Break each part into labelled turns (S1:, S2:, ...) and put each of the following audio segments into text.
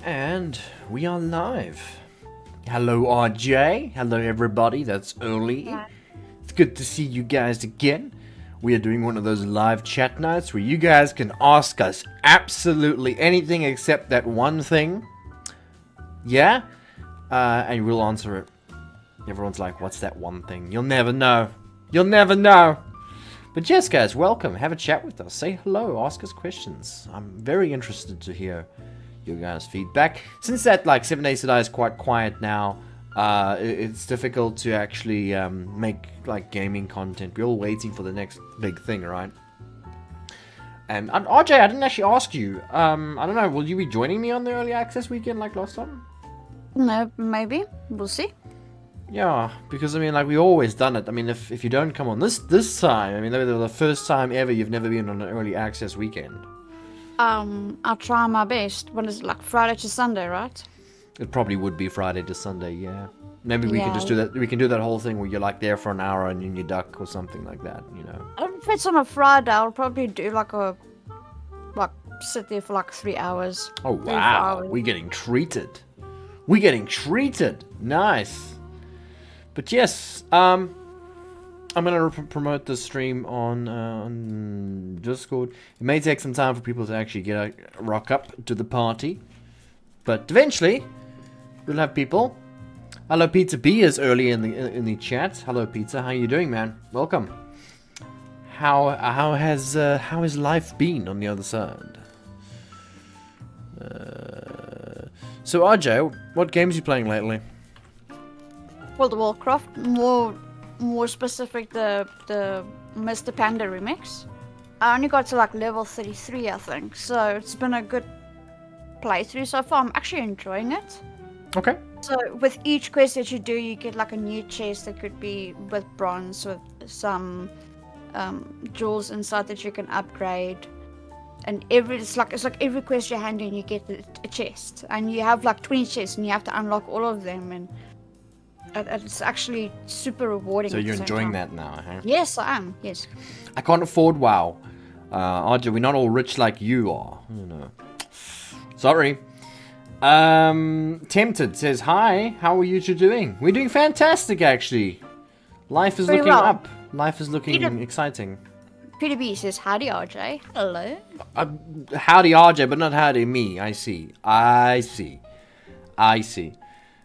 S1: And we are live. Hello RJ, hello everybody, that's early.
S2: Hi.
S1: It's good to see you guys again. We are doing one of those live chat nights where you guys can ask us absolutely anything except that one thing. Yeah? And we'll answer it. Everyone's like, what's that one thing? You'll never know. You'll never know. But yes guys, welcome. Have a chat with us. Say hello, ask us questions. I'm very interested to hear your guys' feedback. Since that 7 Days to Die is quite quiet now, it's difficult to actually make gaming content. We're all waiting for the next big thing, right? And RJ, I didn't actually ask you. I don't know. Will you be joining me on the early access weekend like last time?
S2: No, maybe. We'll see.
S1: Yeah, because I mean, we always done it. I mean, if you don't come on this time, I mean, the first time ever you've never been on an early access weekend.
S2: I'll try my best. When is it, Friday to Sunday, right?
S1: It probably would be Friday to Sunday, yeah. Maybe we can
S2: Yeah.
S1: just do that. We can do that whole thing where you're there for an hour and then you duck or something like that, you know.
S2: If it's on a Friday, I'll probably do sit there for 3 hours.
S1: Oh
S2: 3 or 4
S1: wow,
S2: hours.
S1: we're getting treated. We're getting treated. Nice. But yes, I'm gonna promote the stream on Discord. It may take some time for people to actually rock up to the party, but eventually we'll have people. Hello, Pizza B is early in the chat. Hello, Pizza. How you doing, man? Welcome. How has life been on the other side? So RJ, what games you playing lately?
S2: World of Warcraft, more specific, the Mr. Panda remix. I only got to level 33, I think, so it's been a good playthrough so far. I'm actually enjoying it.
S1: Okay.
S2: So with each quest that you do, you get a new chest that could be with bronze, with some jewels inside that you can upgrade. And it's like every quest you hand in, you get a chest, and you have 20 chests, and you have to unlock all of them, and it's actually super rewarding.
S1: So
S2: at
S1: you're
S2: the same
S1: enjoying
S2: time.
S1: that now, huh?
S2: Yes, I am. Yes.
S1: I can't afford WoW. RJ, we're not all rich like you are. You know. Sorry. Tempted says, hi, how are you two doing? We're doing fantastic, actually. Life is
S2: Very
S1: looking
S2: well.
S1: up. Life is looking
S2: Peter-
S1: exciting.
S2: Peter B says, howdy RJ. Hello.
S1: Howdy RJ, but not howdy me. I see.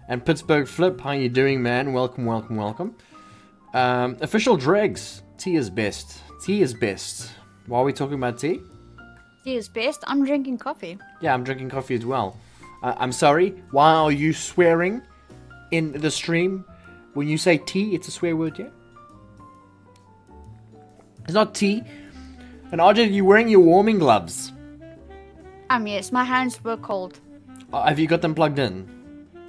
S1: And Pittsburgh Flip, how you doing, man? Welcome. Official Dregs. Tea is best. Why are we talking about tea?
S2: He is best. I'm drinking coffee.
S1: Yeah, I'm drinking coffee as well. I'm sorry. Why are you swearing in the stream? When you say tea, it's a swear word, yeah? It's not tea. And RJ, you're wearing your warming gloves.
S2: Yes, my hands were cold.
S1: Have you got them plugged in?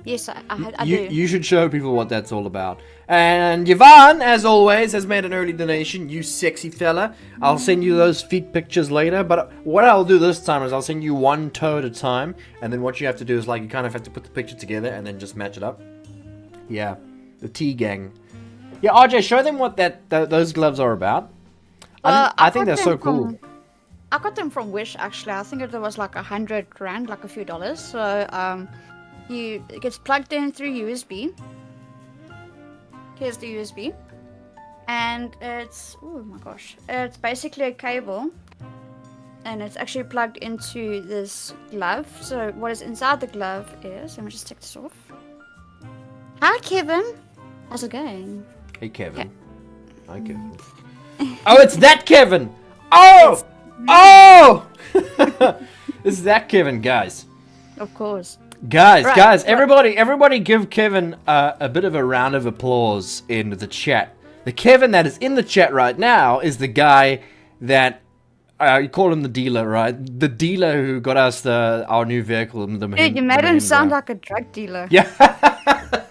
S2: Yes, I
S1: You,
S2: do.
S1: you should show people what that's all about. And Yvonne, as always, has made an early donation. You sexy fella. I'll send you those feet pictures later. But what I'll do this time is I'll send you one toe at a time. And then what you have to do is you kind of have to put the picture together and then just match it up. Yeah, the T gang. Yeah, RJ, show them what those gloves are about. I think
S2: got
S1: they're so
S2: them
S1: cool.
S2: I got them from Wish, actually. I think it was 100 rand, a few dollars. So it gets plugged in through USB. Here's the USB, and it's it's basically a cable, and it's actually plugged into this glove. So what is inside the glove is, let me just take this off. Hi Kevin, how's it going?
S1: Hey, Kevin. Hi, Kevin. Oh, it's that Kevin! Oh! It's that Kevin, guys.
S2: Of course.
S1: Guys, everybody give Kevin a bit of a round of applause in the chat. The Kevin that is in the chat right now is the guy that, you call him the dealer, right? The dealer who got us our new vehicle.
S2: Dude, you made him sound like a drug dealer.
S1: Yeah.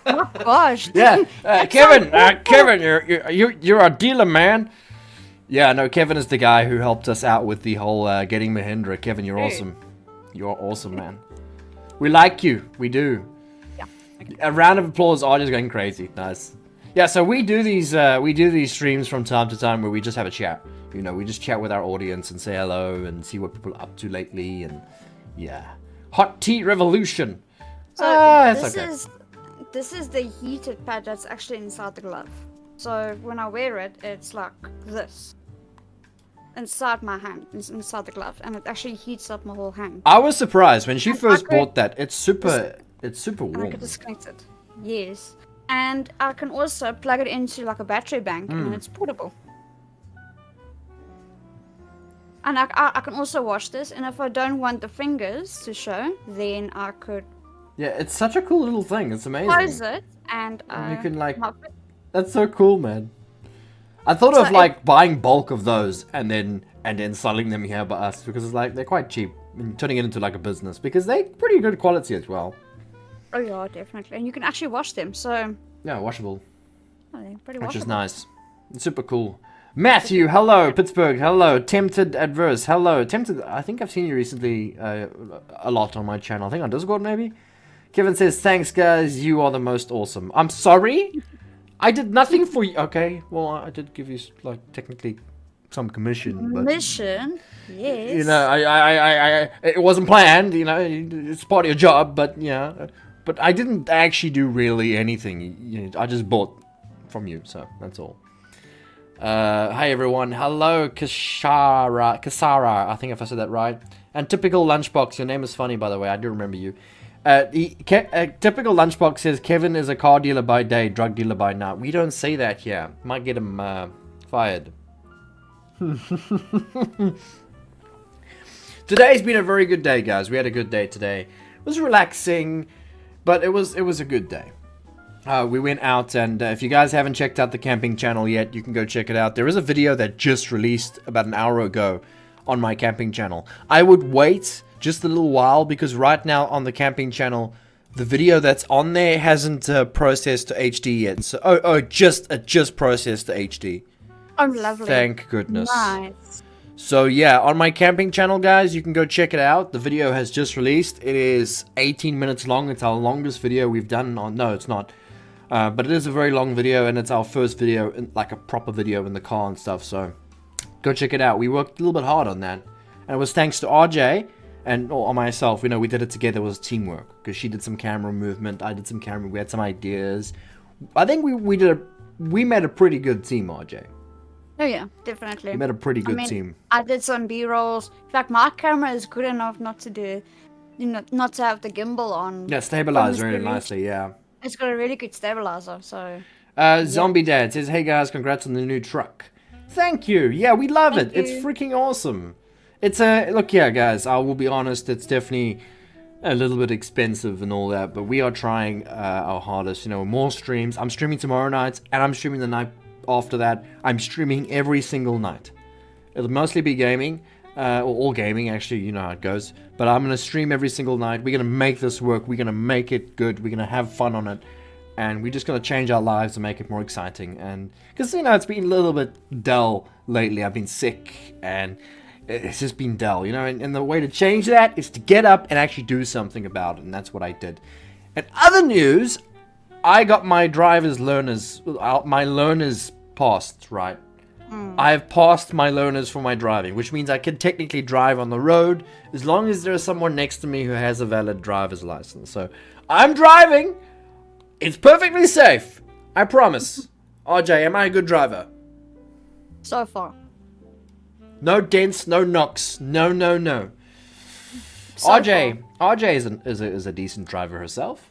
S2: Oh gosh.
S1: Yeah, Kevin, you're a dealer, man. Yeah, no, Kevin is the guy who helped us out with the whole getting Mahindra. Kevin, you're awesome. You're awesome, man. We like you. We do.
S2: Yeah.
S1: A round of applause. I'm just going crazy. Nice. Yeah, so we do these streams from time to time where we just have a chat. You know, we just chat with our audience and say hello and see what people are up to lately, and yeah. Hot tea revolution.
S2: So
S1: That's
S2: this
S1: okay.
S2: this is the heated pad that's actually inside the glove. So when I wear it, it's like this inside my hand, inside the glove, and it actually heats up my whole hand.
S1: I was surprised when she
S2: And
S1: first
S2: I could
S1: bought that. It's super
S2: And I
S1: warm.
S2: could disconnect it. Yes. And I can also plug it into like a battery bank, and it's portable. And I can also wash this, and if I don't want the fingers to show, then I could
S1: Yeah, it's such a cool little thing. It's amazing.
S2: close it, and
S1: You can like.
S2: my-
S1: That's so cool, man. I thought
S2: So
S1: of like buying bulk of those and then selling them here by us because it's like they're quite cheap and turning it into like a business because they're pretty good quality as well.
S2: Oh yeah, definitely. And you can actually wash them, so
S1: Yeah, washable,
S2: they're pretty
S1: which is
S2: washable.
S1: nice. It's super cool. Matthew, hello. Pittsburgh, hello. Tempted Adverse, hello. Tempted, I think I've seen you recently a lot on my channel. I think on Discord maybe. Kevin says, thanks guys, you are the most awesome. I'm sorry? I did nothing for you. Okay, well, I did give you like technically some commission, but
S2: Mission, yes.
S1: you know, it wasn't planned. You know, it's part of your job, but yeah, but I didn't actually do really anything. You know, I just bought from you, so that's all. Hi everyone, hello Kasara. I think if I said that right. And typical lunchbox. Your name is funny, by the way. I do remember you. Typical lunchbox says Kevin is a car dealer by day, drug dealer by night. We don't say that here. Might get him fired. Today's been a very good day, guys. We had a good day today. It was relaxing, but it was a good day. We went out, and if you guys haven't checked out the camping channel yet, you can go check it out. There is a video that just released about an hour ago on my camping channel. I would wait just a little while because right now on the camping channel, the video that's on there hasn't processed to HD yet. So it just processed to HD.
S2: Oh, lovely.
S1: Thank goodness.
S2: Nice.
S1: So yeah, on my camping channel, guys, you can go check it out. The video has just released. It is 18 minutes long. It's our longest video we've done on. No, it's not. But it is a very long video, and it's our first video, like a proper video in the car and stuff. So go check it out. We worked a little bit hard on that, and it was thanks to RJ and on myself. You know, we did it together. It was teamwork because she did some camera movement, I did some camera. We had some ideas. I think we made a pretty good team, RJ.
S2: Oh yeah, definitely.
S1: We made a pretty good team.
S2: I did some B-rolls. In fact, my camera is good enough not to do, not to have the gimbal on.
S1: Yeah, stabilized
S2: on the
S1: really
S2: screen.
S1: nicely. Yeah.
S2: It's got a really good stabilizer, so.
S1: Zombie Dad says, hey guys, congrats on the new truck. Thank you. Yeah, we love it.
S2: Thank
S1: It's
S2: you.
S1: freaking awesome. It's look, yeah, guys, I will be honest, it's definitely a little bit expensive and all that, but we are trying our hardest. You know, more streams. I'm streaming tomorrow night, and I'm streaming the night after that. I'm streaming every single night. It'll mostly be gaming, or all gaming, actually, you know how it goes. But I'm going to stream every single night. We're going to make this work. We're going to make it good. We're going to have fun on it. And we're just going to change our lives and make it more exciting. And because, you know, it's been a little bit dull lately. I've been sick, and it's just been dull, you know. And the way to change that is to get up and actually do something about it. And that's what I did. And other news, I got my my learners passed, right? I've passed my learners for my driving, which means I can technically drive on the road as long as there's someone next to me who has a valid driver's license. So I'm driving. It's perfectly safe. I promise. RJ, am I a good driver?
S2: So far.
S1: No dents, no knocks. No.
S2: So
S1: RJ is a decent driver herself.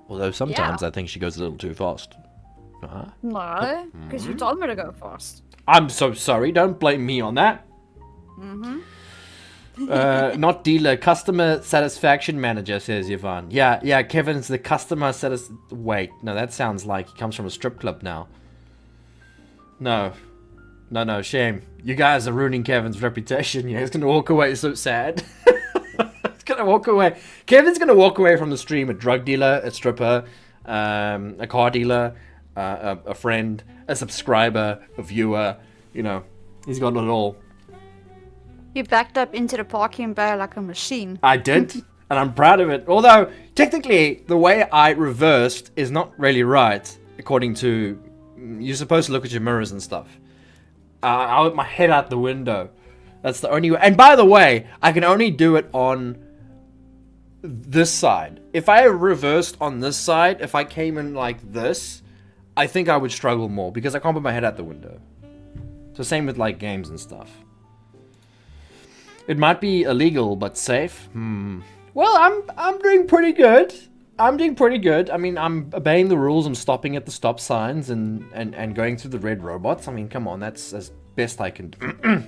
S1: Although sometimes I think she goes a little too fast.
S2: far. No, because you told me to go fast.
S1: I'm so sorry. Don't blame me on that. Not dealer, customer satisfaction manager, says Yvonne. Yeah, Kevin's the customer Wait, no, that sounds like he comes from a strip club now. No, shame. You guys are ruining Kevin's reputation. Yeah, he's gonna walk away so sad. He's gonna walk away. Kevin's gonna walk away from the stream a drug dealer, a stripper, a car dealer, a friend, a subscriber, a viewer. You know, he's got it all.
S2: You backed up into the parking bay like a machine.
S1: I did, and I'm proud of it. Although, technically, the way I reversed is not really right, according to... You're supposed to look at your mirrors and stuff. I put my head out the window. That's the only way. And by the way, I can only do it on this side. If I reversed on this side, if I came in like this, I think I would struggle more because I can't put my head out the window. So same with like games and stuff. It might be illegal, but safe. Well, I'm doing pretty good. I'm doing pretty good. I mean, I'm obeying the rules. I'm stopping at the stop signs and going through the red robots. I mean, come on, that's as best I can do.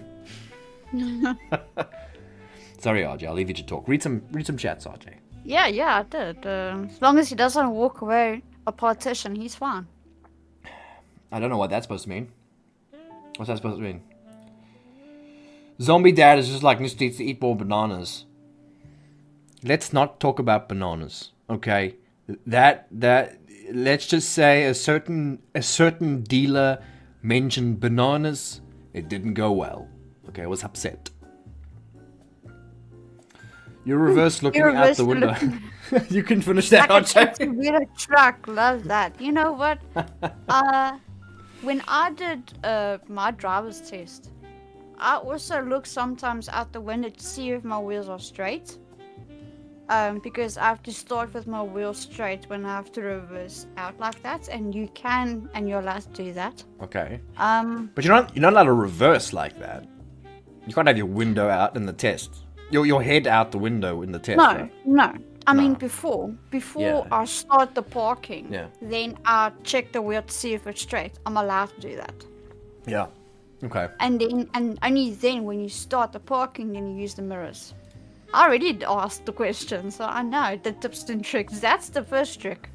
S1: Sorry, RJ. I'll leave you to talk. Read some chats, RJ.
S2: Yeah, I did. As long as he doesn't walk away a politician, he's fine.
S1: I don't know what that's supposed to mean. What's that supposed to mean? Zombie dad is just like needs to eat more bananas. Let's not talk about bananas, okay? That let's just say a certain dealer mentioned bananas. It didn't go well. Okay, I was upset. You're reverse looking out the window. You can finish that, RJ.
S2: With a truck, love that. You know what? When I did my driver's test, I also look sometimes out the window to see if my wheels are straight. Because I have to start with my wheels straight when I have to reverse out like that, and you're allowed to do that.
S1: Okay. But you're not allowed to reverse like that. You can't have your window out in the test. Your head out the window in the test.
S2: No. I mean before I start the parking, then I check the wheel to see if it's straight. I'm allowed to do that.
S1: Yeah. Okay.
S2: And only then when you start the parking, then you use the mirrors. I already asked the question, so I know the tips and tricks. That's the first trick.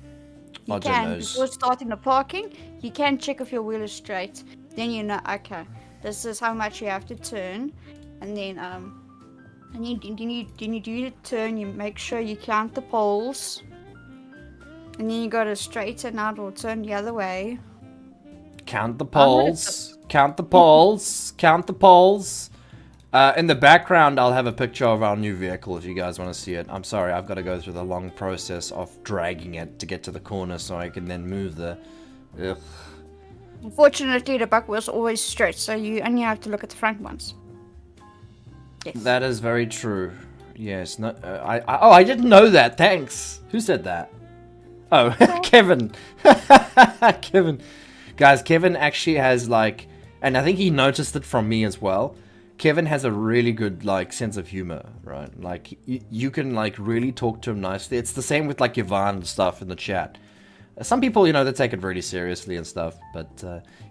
S2: You can, before starting the parking, you can check if your wheel is straight. Then you know, okay, this is how much you have to turn, and then and you do the turn. You make sure you count the poles, and then you got to straighten out or turn the other way.
S1: Count the poles. Count the poles. Count the poles. In the background, I'll have a picture of our new vehicle if you guys want to see it. I'm sorry, I've got to go through the long process of dragging it to get to the corner so I can then move the... Ugh.
S2: Unfortunately, the back wheel's always straight, so you only have to look at the front ones. Yes.
S1: That is very true. Yes. No, I didn't know that. Thanks. Who said that? Oh, Kevin. Kevin. Guys, Kevin actually has like... And I think he noticed it from me as well. Kevin has a really good like sense of humor, right? Like you can like really talk to him nicely. It's the same with like Yvonne and stuff in the chat. Some people, you know, they take it really seriously and stuff, but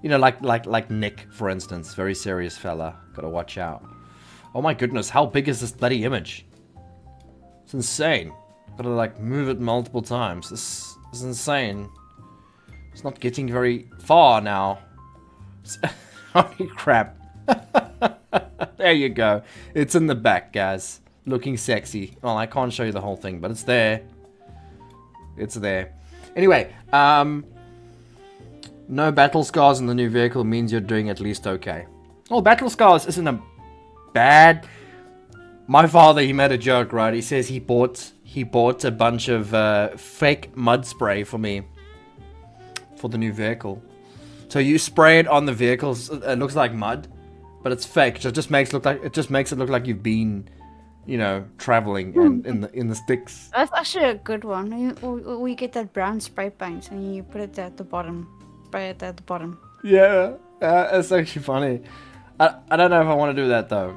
S1: you know, like Nick, for instance, very serious fella. Gotta watch out. Oh my goodness, how big is this bloody image? It's insane. Gotta like move it multiple times. This is insane. It's not getting very far now. Holy crap. There you go. It's in the back, guys. Looking sexy. Well, I can't show you the whole thing, but it's there. It's there. Anyway, no battle scars in the new vehicle means you're doing at least okay. Oh, battle scars isn't a bad... My father, he made a joke, right? He says he bought a bunch of fake mud spray for me for the new vehicle. So you spray it on the vehicles. It looks like mud. But it's fake. It just makes it look like you've been, you know, traveling and in the sticks.
S2: That's actually a good one. We get that brown spray paint and you put it at the bottom. Spray it at the bottom.
S1: Yeah, it's actually funny. I don't know if I want to do that though.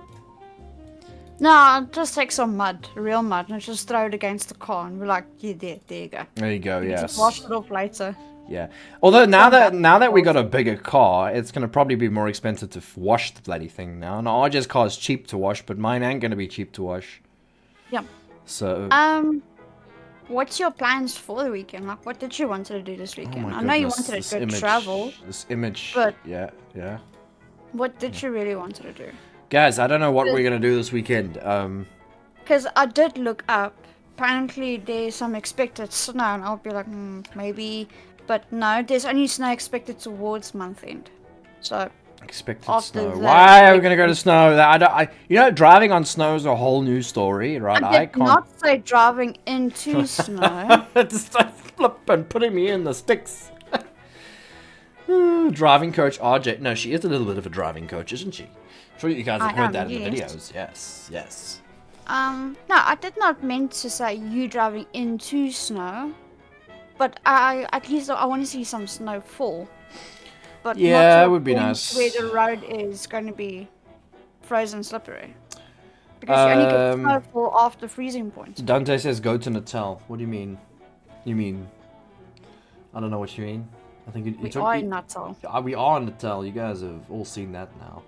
S2: No, just take some mud, real mud, and just throw it against the car, and we're like, yeah, there you go.
S1: There you go.
S2: You
S1: Yes.
S2: just wash it off later.
S1: Yeah. Although now that we got a bigger car, it's gonna probably be more expensive to wash the bloody thing now. And RJ's car is cheap to wash, but mine ain't gonna be cheap to wash.
S2: Yeah.
S1: So.
S2: What's your plans for the weekend? Like, what did you want to do this weekend?
S1: Oh
S2: I know you wanted to go travel.
S1: This image.
S2: But
S1: yeah.
S2: What did you really want to do?
S1: Guys, I don't know what we're gonna do this weekend.
S2: Because I did look up. Apparently, there's some expected snow, and I'll be like, maybe. But no, there's only snow expected towards month end. So
S1: expected snow. Why are we gonna go to snow? You know, driving on snow is a whole new story, right?
S2: I did not say driving into snow.
S1: Just flipping, putting me in the sticks. Driving coach RJ. No, she is a little bit of a driving coach, isn't she? I'm sure you guys have heard that in the videos. Yes.
S2: No, I did not mean to say you driving into snow, but at least I want to see some snow fall, but not
S1: Yeah,
S2: to
S1: it
S2: a
S1: would be
S2: point
S1: nice.
S2: where the road is going to be frozen slippery. Because you only get snowfall after freezing point.
S1: Dante says go to Natal. What do you mean? You mean? I don't know what you mean. I think
S2: We are in Natal.
S1: We are in Natal. You guys have all seen that now.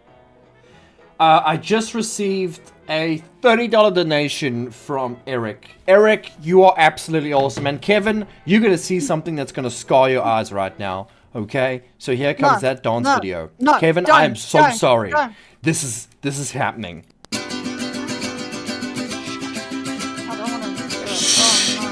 S1: I just received a $30 donation from Eric. Eric, you are absolutely awesome. And Kevin, you're going to see something that's going to scar your eyes right now. Okay? So here comes that dance video.
S2: No,
S1: Kevin, I am so sorry.
S2: Don't.
S1: This is happening.
S2: I don't want to do it. Oh, no.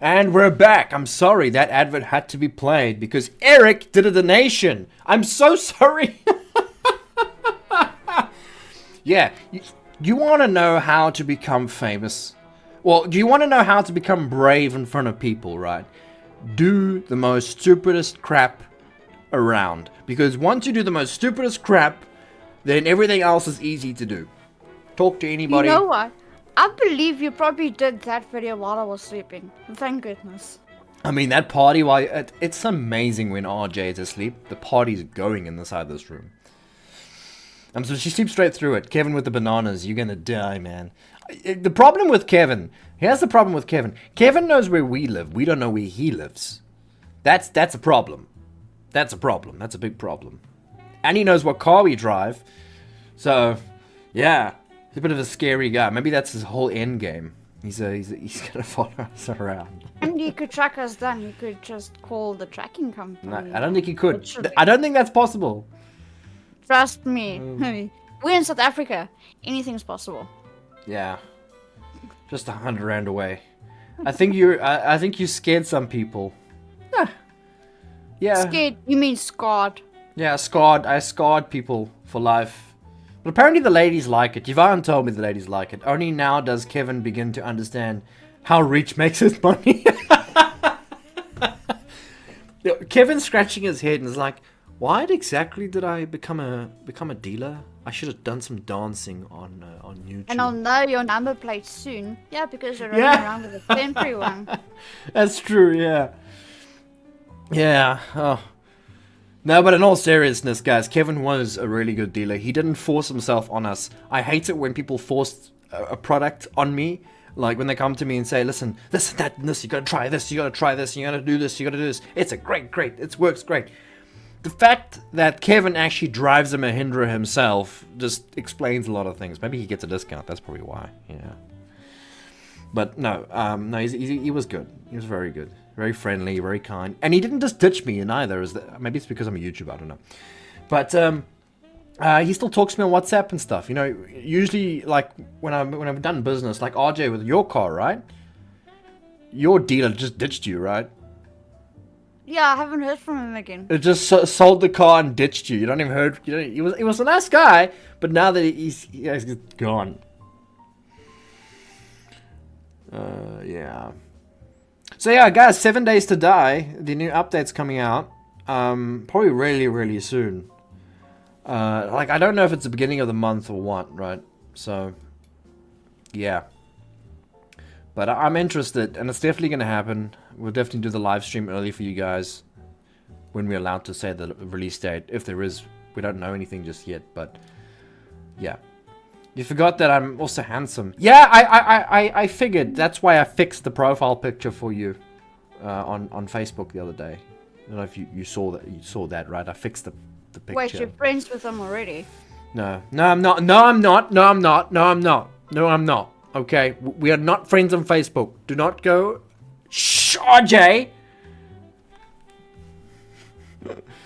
S1: And we're back. I'm sorry, that advert had to be played because Eric did a donation. I'm so sorry. Yeah, you want to know how to become famous? Well, do you want to know how to become brave in front of people, right? Do the most stupidest crap around. Because once you do the most stupidest crap, then everything else is easy to do. Talk to anybody.
S2: You know what? I believe you probably did that video while I was sleeping. Thank goodness.
S1: I mean, that party, it's amazing when RJ is asleep. The party's going inside this room. So she sleeps straight through it. Kevin with the bananas, you're gonna die, man. The problem with Kevin, here's the problem with Kevin. Kevin knows where we live. We don't know where he lives. That's a problem. That's a problem. That's a big problem. And he knows what car we drive. So, yeah. He's a bit of a scary guy. Maybe that's his whole end game. He's gonna follow us around.
S2: And he could track us down. He could just call the tracking company.
S1: No, I don't think he could.
S2: Literally.
S1: I don't think that's possible.
S2: Trust me. We're in South Africa. Anything's possible.
S1: Yeah. Just 100 rand away. I think you scared some people. Yeah.
S2: Scared? You mean scarred?
S1: Yeah, scarred. I scarred people for life. But apparently the ladies like it. Yvonne told me the ladies like it. Only now does Kevin begin to understand how Reach makes his money. Kevin's scratching his head and is like, why exactly did I become a dealer? I should have done some dancing on YouTube.
S2: And I'll know your number plate soon. Yeah, because you're running around with a temporary one.
S1: That's true, yeah. Yeah. Oh. No, but in all seriousness, guys, Kevin was a really good dealer. He didn't force himself on us. I hate it when people force a product on me. Like when they come to me and say, listen, this and that and this, you gotta try this, you gotta try this, you gotta do this, you gotta do this. It's a great, it works great. The fact that Kevin actually drives a Mahindra himself just explains a lot of things. Maybe he gets a discount, that's probably why, yeah. But no, he was good. He was very good. Very friendly, very kind. And he didn't just ditch me either. Maybe it's because I'm a YouTuber, I don't know. But he still talks to me on WhatsApp and stuff. You know, usually like when I've done business, like RJ with your car, right? Your dealer just ditched you, right?
S2: Yeah, I haven't heard from him again.
S1: It just sold the car and ditched you. You don't even heard. He was a nice guy, but now that he's gone. Yeah. So yeah, guys, 7 Days to Die. The new update's coming out. Probably really, really soon. Like I don't know if it's the beginning of the month or what, right? So, yeah. But I'm interested, and it's definitely going to happen. We'll definitely do the live stream early for you guys when we're allowed to say the release date. If there is, we don't know anything just yet, but yeah. You forgot that I'm also handsome. Yeah, I figured. That's why I fixed the profile picture for you on Facebook the other day. I don't know if you saw that. You saw that, right? I fixed the picture.
S2: Wait, you're friends with them already?
S1: No, I'm not. No, I'm not. Okay, we are not friends on Facebook. Do not go. Shh, RJ.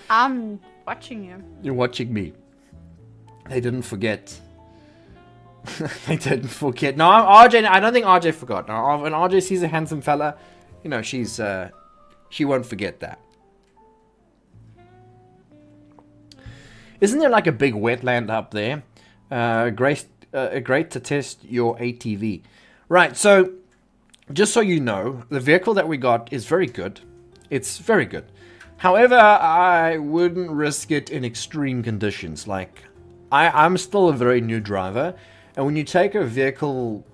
S2: I'm watching you.
S1: You're watching me. They didn't forget. They didn't forget. No, RJ. I don't think RJ forgot. No, when RJ sees a handsome fella, you know she won't forget that. Isn't there like a big wetland up there? Great to test your ATV. Right, so just so you know, the vehicle that we got is very good. It's very good. However, I wouldn't risk it in extreme conditions. Like, I'm still a very new driver, and when you take a vehicle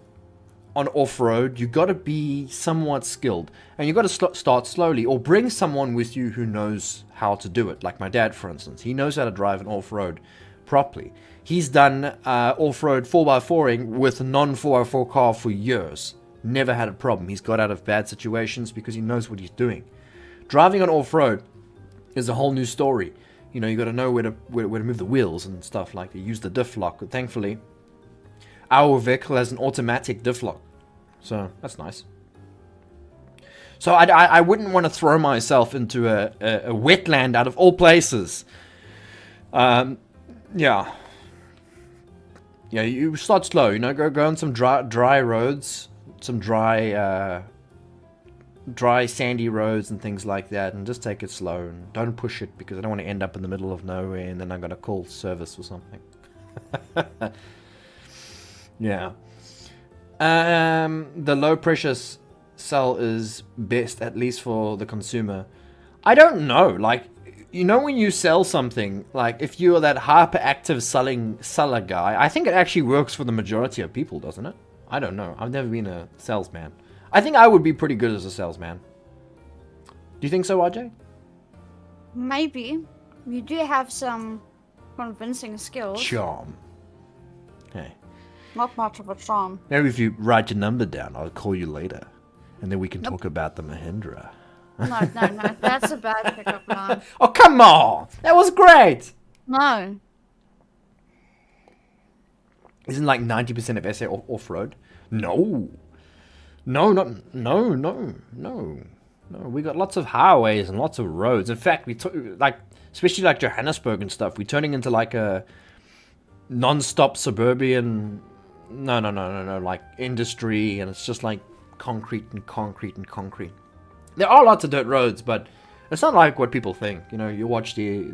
S1: on off-road, you got to be somewhat skilled, and you got to start slowly, or bring someone with you who knows how to do it. Like my dad, for instance, he knows how to drive an off-road properly. He's done off-road 4x4ing with a non-4x4 car for years. Never had a problem. He's got out of bad situations because he knows what he's doing. Driving on off-road is a whole new story. You know, you got to know where to move the wheels and stuff like that. Use the diff lock. But thankfully, our vehicle has an automatic diff lock, so that's nice. So I wouldn't want to throw myself into a wetland out of all places. Yeah, you start slow. You know, go on some dry roads, some dry sandy roads and things like that, and just take it slow and don't push it, because I don't want to end up in the middle of nowhere and then I'm gonna call service or something. Yeah. The low pressure cell is best, at least for the consumer. I don't know. Like, you know, when you sell something, like if you're that hyperactive seller guy, I think it actually works for the majority of people, doesn't it? I don't know. I've never been a salesman. I think I would be pretty good as a salesman. Do you think so, RJ?
S2: Maybe. You do have some convincing skills.
S1: Charm. Hey.
S2: Not much of a charm.
S1: Maybe if you write your number down, I'll call you later. And then we can talk about the Mahindra.
S2: No. That's a bad pickup line.
S1: Oh, come on! That was great!
S2: No.
S1: Isn't like 90% of SA off-road? No. No. We got lots of highways and lots of roads. In fact, like, especially like Johannesburg and stuff, we're turning into like a non-stop suburban, no, like industry, and it's just like concrete. There are lots of dirt roads, but it's not like what people think. You know, you watch the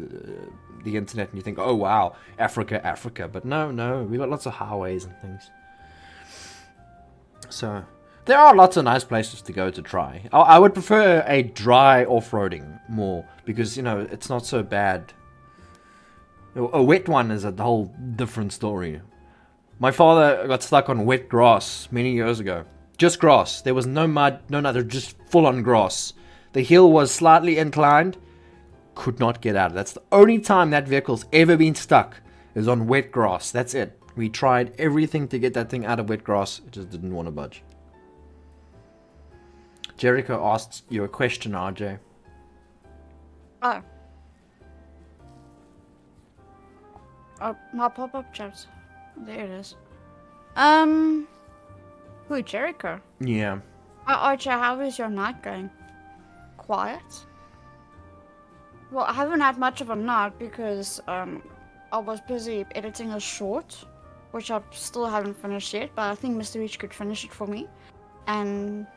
S1: internet and you think, oh wow, Africa, but no, we got lots of highways and things. So there are lots of nice places to go to try. I would prefer a dry off-roading more, because, you know, it's not so bad. A wet one is a whole different story. My father got stuck on wet grass many years ago. Just grass. There was no mud, no nothing, just full-on grass. The hill was slightly inclined. Could not get out. That's the only time that vehicle's ever been stuck, is on wet grass. That's it. We tried everything to get that thing out of wet grass. It just didn't want to budge. Jericho asked you a question, RJ.
S2: Oh. Oh, my pop-up chat. There it is. Who, Jericho?
S1: Yeah.
S2: Archer, how is your night going? Quiet? Well, I haven't had much of a night because I was busy editing a short, which I still haven't finished yet, but I think Mr. Reach could finish it for me. And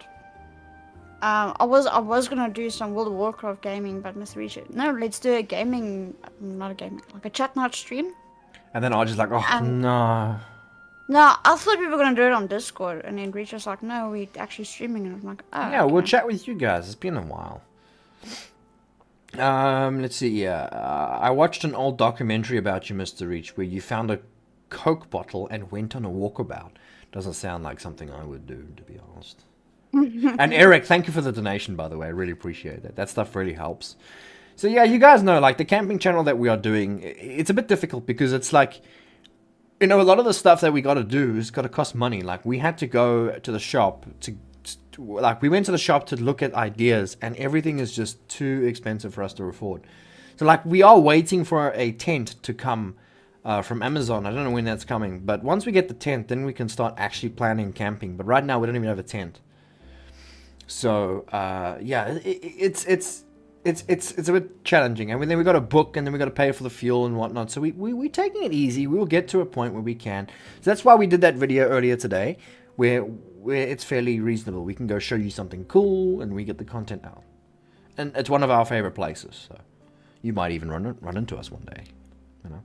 S2: I was gonna do some World of Warcraft gaming, but Mr. Reach, no, let's do a gaming, not a gaming, like a chat night stream.
S1: And then I was just like, oh, no.
S2: No, I thought we were going to do it on Discord, and then Reach was like, no, we're actually streaming, and I'm like, oh,
S1: yeah,
S2: okay.
S1: We'll chat with you guys. It's been a while. Let's see, yeah. I watched an old documentary about you, Mr. Reach, where you found a Coke bottle and went on a walkabout. Doesn't sound like something I would do, to be honest. And Eric, thank you for the donation, by the way. I really appreciate that. That stuff really helps. So yeah, you guys know, like, the camping channel that we are doing, it's a bit difficult because it's like, you know, a lot of the stuff that we got to do is got to cost money. Like, we had to go to the shop we went to the shop to look at ideas, and everything is just too expensive for us to afford. So, like, we are waiting for a tent to come from Amazon. I don't know when that's coming, but once we get the tent, then we can start actually planning camping. But right now, we don't even have a tent. So, yeah, it's a bit challenging. And then we got to book, and then we got to pay for the fuel and whatnot. So we're taking it easy. We'll get to a point where we can. So that's why we did that video earlier today, where it's fairly reasonable. We can go show you something cool, and we get the content out. And it's one of our favorite places. So you might even run into us one day, you know.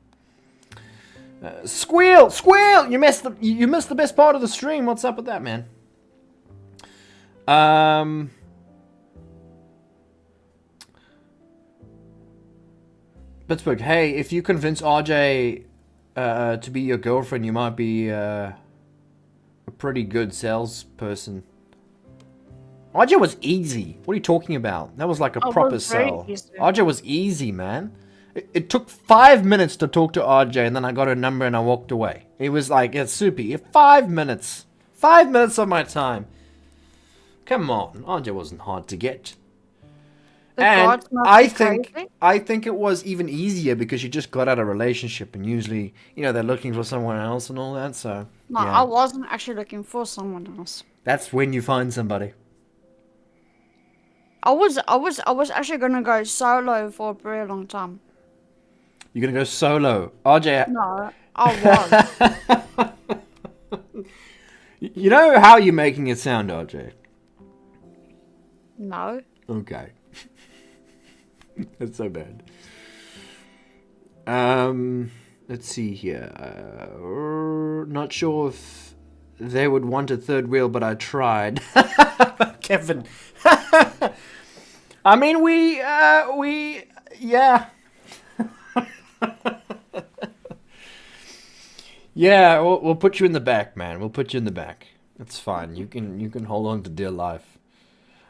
S1: Squeal! Squeal! You missed the best part of the stream. What's up with that, man? Pittsburgh, hey, if you convince RJ to be your girlfriend, you might be a pretty good salesperson. RJ was easy. What are you talking about? That was like a proper sell. RJ was easy, man. It took 5 minutes to talk to RJ, and then I got her number and I walked away. It was like, it's soupy. 5 minutes. 5 minutes of my time. Come on, RJ wasn't hard to get. And I think it was even easier because you just got out of a relationship, and usually, you know, they're looking for someone else and all that. So
S2: no, yeah. I wasn't actually looking for someone else.
S1: That's when you find somebody.
S2: I was actually gonna go solo for a very long time.
S1: You're gonna go solo, RJ?
S2: No, I was.
S1: You know how you're making it sound, RJ?
S2: No.
S1: Okay. That's so bad. Let's see here. Not sure if they would want a third wheel, but I tried. Kevin. I mean, yeah. Yeah, we'll put you in the back, man. We'll put you in the back. That's fine. You can hold on to dear life.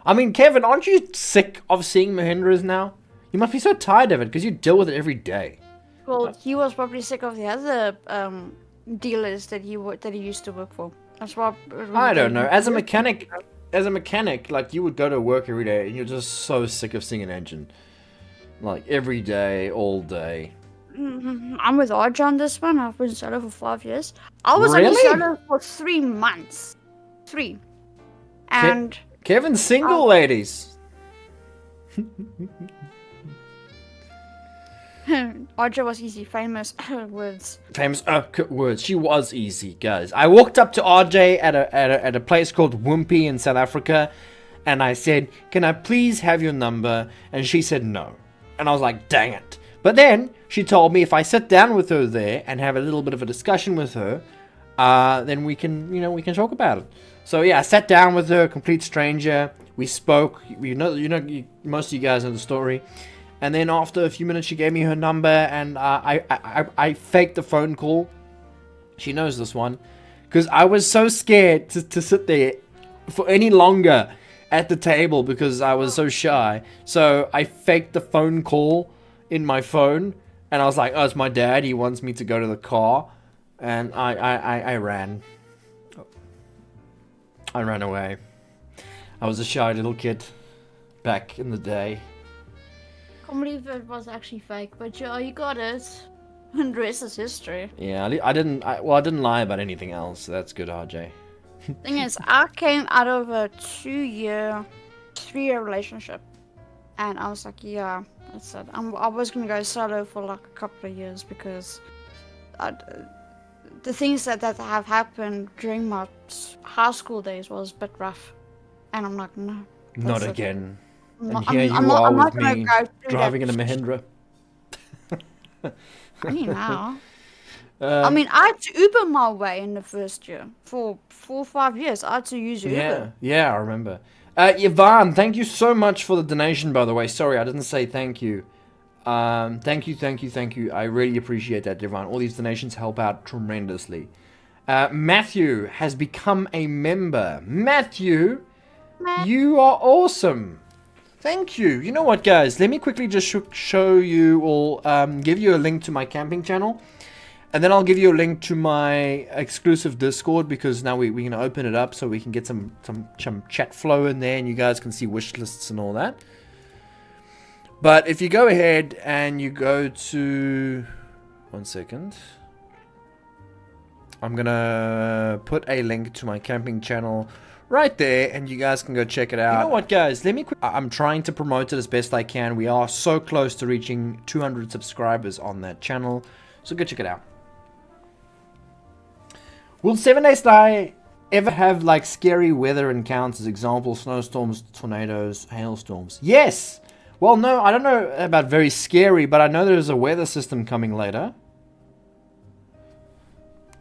S1: I mean, Kevin, aren't you sick of seeing Mahindras now? You must be so tired of it because you deal with it every day.
S2: Well, he was probably sick of the other dealers that he used to work for. That's why.
S1: I don't know. As a mechanic, like you would go to work every day and you're just so sick of seeing an engine, like every day, all day.
S2: I'm with RJ on this one. I've been solo for 5 years. I was only solo for 3 months. 3. And
S1: Kevin's single, ladies.
S2: RJ was easy. Famous words.
S1: Famous words. She was easy, guys. I walked up to RJ at a place called Wimpy in South Africa, and I said, "Can I please have your number?" And she said no. And I was like, "Dang it!" But then she told me if I sit down with her there and have a little bit of a discussion with her, then we can talk about it. So yeah, I sat down with her, a complete stranger. We spoke. Most of you guys know the story. And then after a few minutes, she gave me her number, and I faked the phone call. She knows this one, because I was so scared to sit there for any longer at the table because I was so shy. So I faked the phone call in my phone, and I was like, "Oh, it's my dad. He wants me to go to the car," and I ran. I ran away. I was a shy little kid back in the day.
S2: I can't believe it was actually fake, but yeah, you got it. And the rest is history.
S1: Yeah, I didn't lie about anything else. So that's good, RJ.
S2: Thing is, I came out of a 3-year relationship, and I was like, yeah, that's it. I was gonna go solo for like a couple of years because the things that have happened during my high school days was a bit rough, and I'm like, no.
S1: Not again. And here you are with me driving in a Mahindra.
S2: Funny now. I mean, I had to Uber my way in the first year. For 4 or 5 years, I had to use Uber.
S1: Yeah, I remember. Yvonne, thank you so much for the donation, by the way. Sorry, I didn't say thank you. Thank you. I really appreciate that, Yvonne. All these donations help out tremendously. Matthew has become a member. Matthew, you are awesome. Thank you. You know what, guys? Let me quickly just show you or give you a link to my camping channel. And then I'll give you a link to my exclusive Discord, because now we're going to open it up so we can get some chat flow in there and you guys can see wish lists and all that. But if you go ahead and you go to... One second. I'm going to put a link to my camping channel right there, and you guys can go check it out. You know what, guys? I'm trying to promote it as best I can. We are so close to reaching 200 subscribers on that channel, so go check it out. Will 7 Days Die ever have like scary weather encounters? Example: snowstorms, tornadoes, hailstorms. Yes. Well, no, I don't know about very scary, but I know there's a weather system coming later.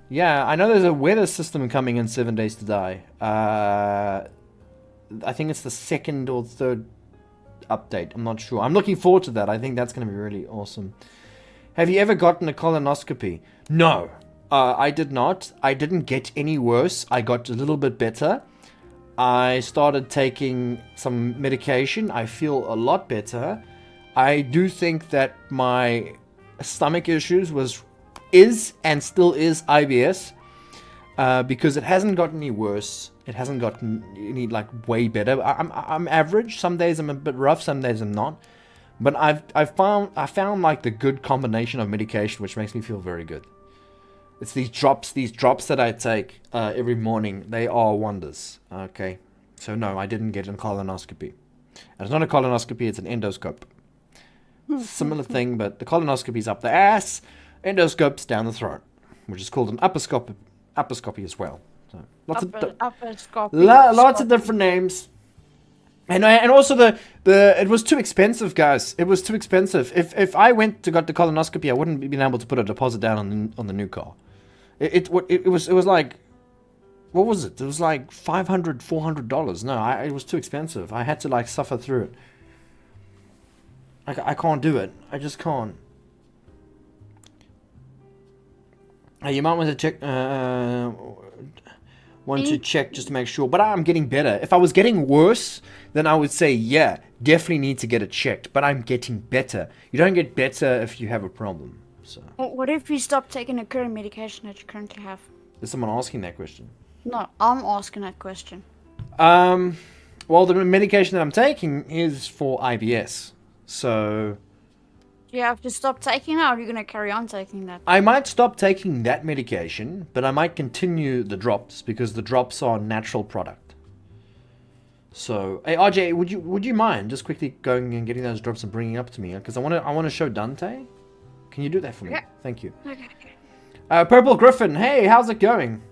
S1: Yeah, I know there's a weather system coming in 7 Days to Die. I think it's the second or third update. I'm not sure. I'm looking forward to that. I think that's going to be really awesome. Have you ever gotten a colonoscopy? No, I did not. I didn't get any worse. I got a little bit better. I started taking some medication. I feel a lot better. I do think that my stomach issues is and still is IBS, because it hasn't gotten any worse. It hasn't gotten any like way better. I'm average. Some days I'm a bit rough. Some days I'm not. But I found like the good combination of medication, which makes me feel very good. It's these drops that I take every morning. They are wonders. Okay, so no, I didn't get a colonoscopy. And it's not a colonoscopy; it's an endoscope. Similar thing, but the colonoscopy's up the ass, endoscope's down the throat, which is called an upperscopy as well. So lots of different names. And also it was too expensive, guys. It was too expensive. If I went to got the colonoscopy, I wouldn't be able to put a deposit down on the new car. It was like, what was it? It was like $500-$400. No, it was too expensive. I had to like suffer through it. I can't do it. I just can't. You might want to check. Want to check just to make sure, but I'm getting better. If I was getting worse, then I would say, yeah, definitely need to get it checked. But I'm getting better. You don't get better if you have a problem. So.
S2: What if you stop taking the current medication that you currently have?
S1: Is someone asking that question?
S2: No, I'm asking that question.
S1: Well, the medication that I'm taking is for IBS. So.
S2: Do you have to stop taking it, or are you going to carry on taking that?
S1: I might stop taking that medication, but I might continue the drops because the drops are a natural product. So, hey RJ, would you mind just quickly going and getting those drops and bringing up to me? Because I want to show Dante. Can you do that for me?
S2: Okay.
S1: Thank you.
S2: Okay.
S1: Purple Griffin, hey, how's it going?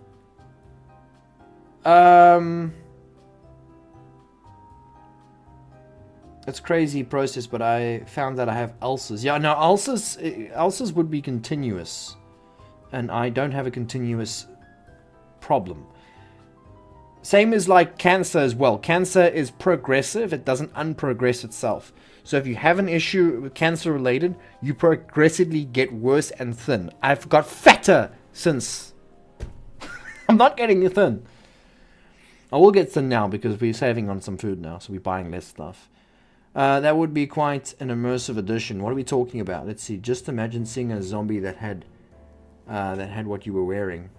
S1: It's a crazy process, but I found that I have ulcers. Yeah, no, ulcers would be continuous. And I don't have a continuous problem. Same as like cancer as well. Cancer is progressive. It doesn't unprogress itself. So if you have an issue with cancer related, you progressively get worse and thin. I've got fatter since. I'm not getting thin. I will get thin now because we're saving on some food now. So we're buying less stuff. That would be quite an immersive addition. What are we talking about? Let's see. Just imagine seeing a zombie that had what you were wearing.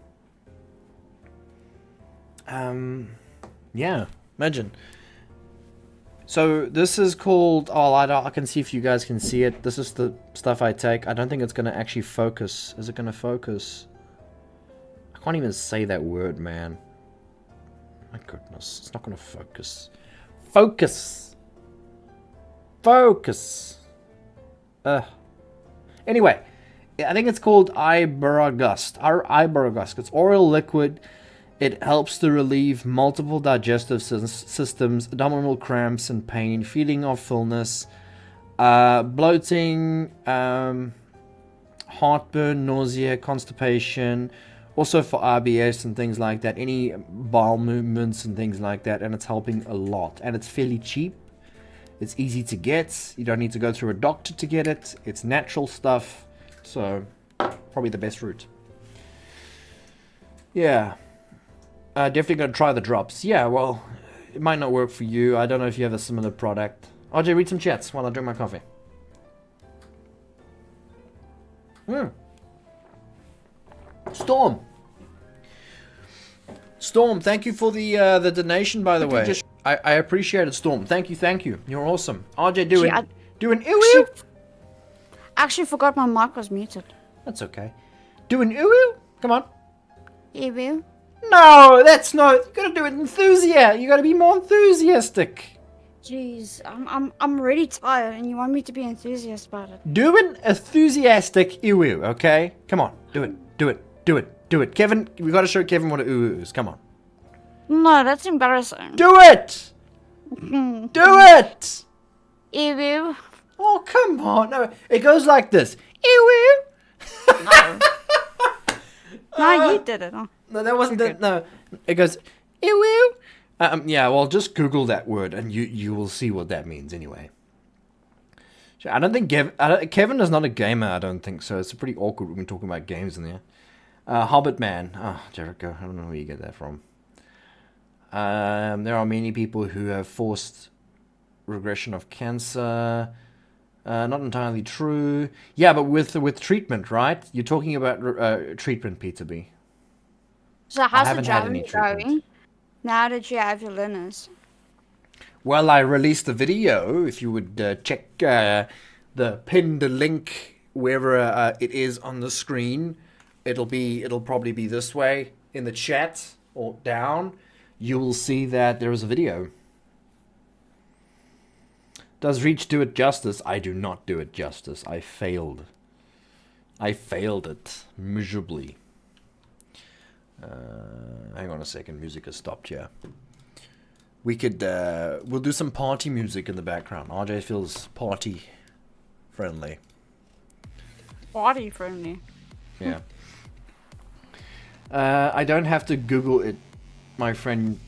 S1: Yeah, imagine. So this is called. Oh, I can see if you guys can see it. This is the stuff I take. I don't think it's gonna actually focus. Is it gonna focus? I can't even say that word, man. My goodness, it's not gonna focus. Focus. Focus. Anyway, I think it's called Iberogust. Iberogust. It's oral liquid. It helps to relieve multiple digestive systems, abdominal cramps and pain, feeling of fullness, bloating, heartburn, nausea, constipation. Also for IBS and things like that. Any bowel movements and things like that. And it's helping a lot. And it's fairly cheap. It's easy to get. You don't need to go through a doctor to get it. It's natural stuff. So, probably the best route. Yeah. Definitely going to try the drops. Yeah, well, it might not work for you. I don't know if you have a similar product. RJ, read some chats while I drink my coffee. Storm, thank you for the donation, by the way. I appreciate it, Storm. Thank you. You're awesome. RJ, do an ooh.
S2: Actually forgot my mic was muted.
S1: That's okay. Do an ooh. Come on.
S2: Ew.
S1: No, that's not. You gotta do it enthusiastic. You gotta be more enthusiastic.
S2: Jeez, I'm really tired, and you want me to be enthusiastic about it.
S1: Do an enthusiastic ooh, okay? Come on, do it. Kevin, we gotta show Kevin what an ooh is. Come on.
S2: No, that's embarrassing.
S1: Do it! Do it!
S2: Ew.
S1: Oh, come on. No, it goes like this. Ew.
S2: No. No, you did it. Oh.
S1: No, that wasn't
S2: Okay.
S1: it. No, it goes ew ew. Yeah, well, just Google that word and you will see what that means anyway. So I don't think Kevin is not a gamer. I don't think so. It's pretty awkward when we're talking about games in there. Hobbit Man. Oh, Jericho. I don't know where you get that from. There are many people who have forced regression of cancer. Not entirely true. Yeah, but with treatment, right? You're talking about treatment, Peter B.
S2: So how's the
S1: haven't had
S2: driving
S1: any treatment.
S2: going? Now that you have your learners.
S1: Well, I released a video. If you would check the pinned link wherever it is on the screen, it'll probably be this way in the chat or down. You will see that there is a video. Does Reach do it justice? I do not do it justice. I failed. I failed it miserably. Hang on a second. Music has stopped here. We could, we'll do some party music in the background. RJ feels party friendly.
S2: Body friendly.
S1: Yeah. I don't have to Google it, my friend,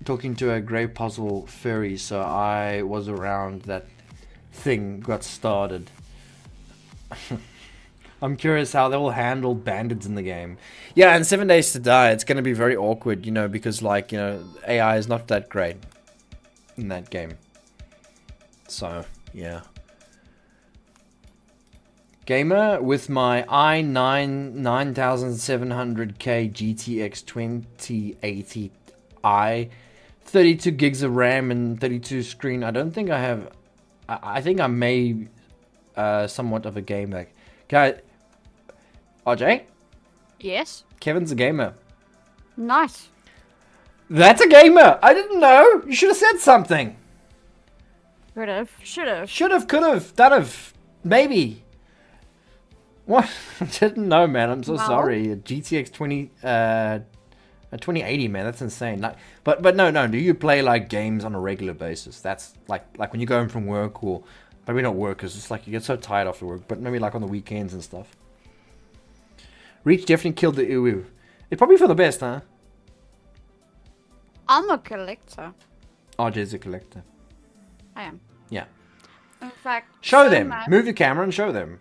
S1: talking to a grey puzzle fairy, so I was around that thing got started. I'm curious how they will handle bandits in the game. Yeah, and 7 Days to Die, it's going to be very awkward, you know, because, like, you know, AI is not that great in that game. So, yeah. Gamer with my i9 9700K GTX 2080i, 32 gigs of RAM and 32 screen. I don't think I have... I think I may somewhat of a gamer. RJ?
S2: Yes.
S1: Kevin's a gamer.
S2: Nice.
S1: That's a gamer! I didn't know! You should have said something!
S2: Could have. Should have.
S1: Should have, could have, done have, maybe. What? I didn't know, man. I'm so
S2: Wow.
S1: sorry. A GTX 2080, man. That's insane. Like, but no. Do you play like games on a regular basis? That's like when you go home from work, or maybe not work, because it's like you get so tired after work. But maybe like on the weekends and stuff. Reach definitely killed the uwu. It's probably for the best, huh?
S2: I'm a collector.
S1: RJ's a collector.
S2: I am.
S1: Yeah.
S2: In fact,
S1: Show
S2: so
S1: them.
S2: much-
S1: Move your camera and show them.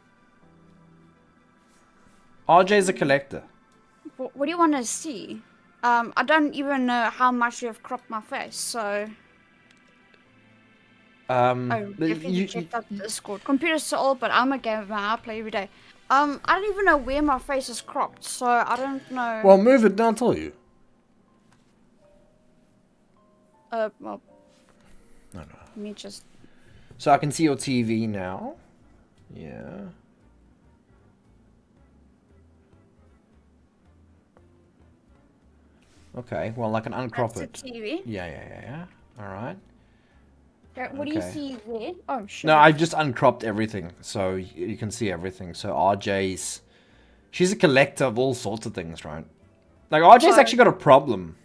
S1: RJ's a collector.
S2: What do you want to see? I don't even know how much you have cropped my face, so I definitely checked out the Discord. Computer's so old, but I'm a gamer. I play every day. I don't even know where my face is cropped, so I don't know.
S1: Well, move it and I'll tell you.
S2: Well,
S1: No.
S2: let me just.
S1: So I can see your TV now. Yeah. Okay, well, I can uncrop
S2: That's
S1: it.
S2: the TV.
S1: Yeah. Alright.
S2: Okay, what do you
S1: Okay.
S2: see there? Oh, shit.
S1: No, I've just uncropped everything, so you can see everything. So RJ's... She's a collector of all sorts of things, right? Like, RJ's
S2: So-
S1: actually got a problem.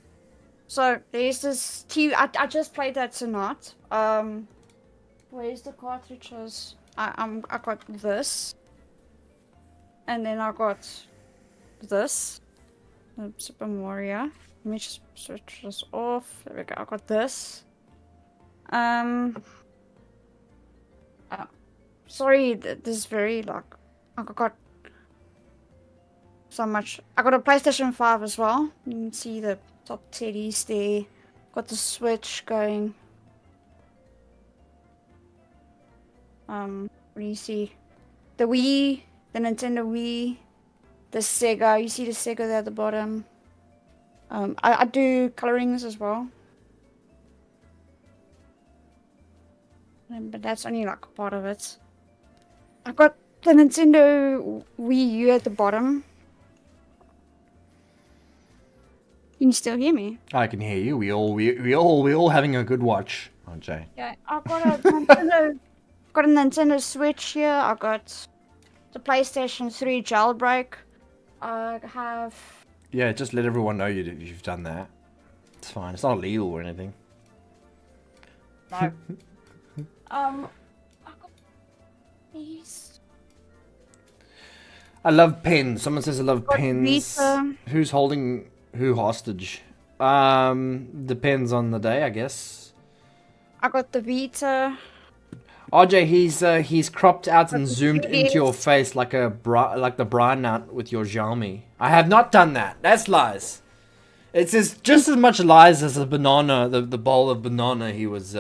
S2: So there's this TV. I just played that tonight. Where's the cartridges? I got this, and then I got this. Super Mario. Let me just switch this off. There we go. I got this. Sorry, this is very like I got so much. I got a PlayStation 5 as well. You can see the top teddies there. Got the Switch going. What do you see? The Wii, the Nintendo Wii, the Sega. You see the Sega there at the bottom. I do colorings as well. But that's only like a part of it. I got the Nintendo Wii U at the bottom. Can you still hear me?
S1: I can hear you. We all having a good watch, RJ.
S2: Yeah, I got a Nintendo Switch here. I got the PlayStation 3 jailbreak. I have.
S1: Yeah, just let everyone know you've done that. It's fine. It's not illegal or anything.
S2: No. I got these.
S1: I love pens. Someone says I love
S2: Got
S1: pens.
S2: Vita.
S1: Who's holding who hostage? Depends on the day, I guess.
S2: I got the Vita.
S1: RJ, he's cropped out and
S2: Got the
S1: zoomed into your
S2: 3DS.
S1: face like the Brian out with your Xiaomi. I have not done that. That's lies. It's just as much lies as the banana, the bowl of banana he was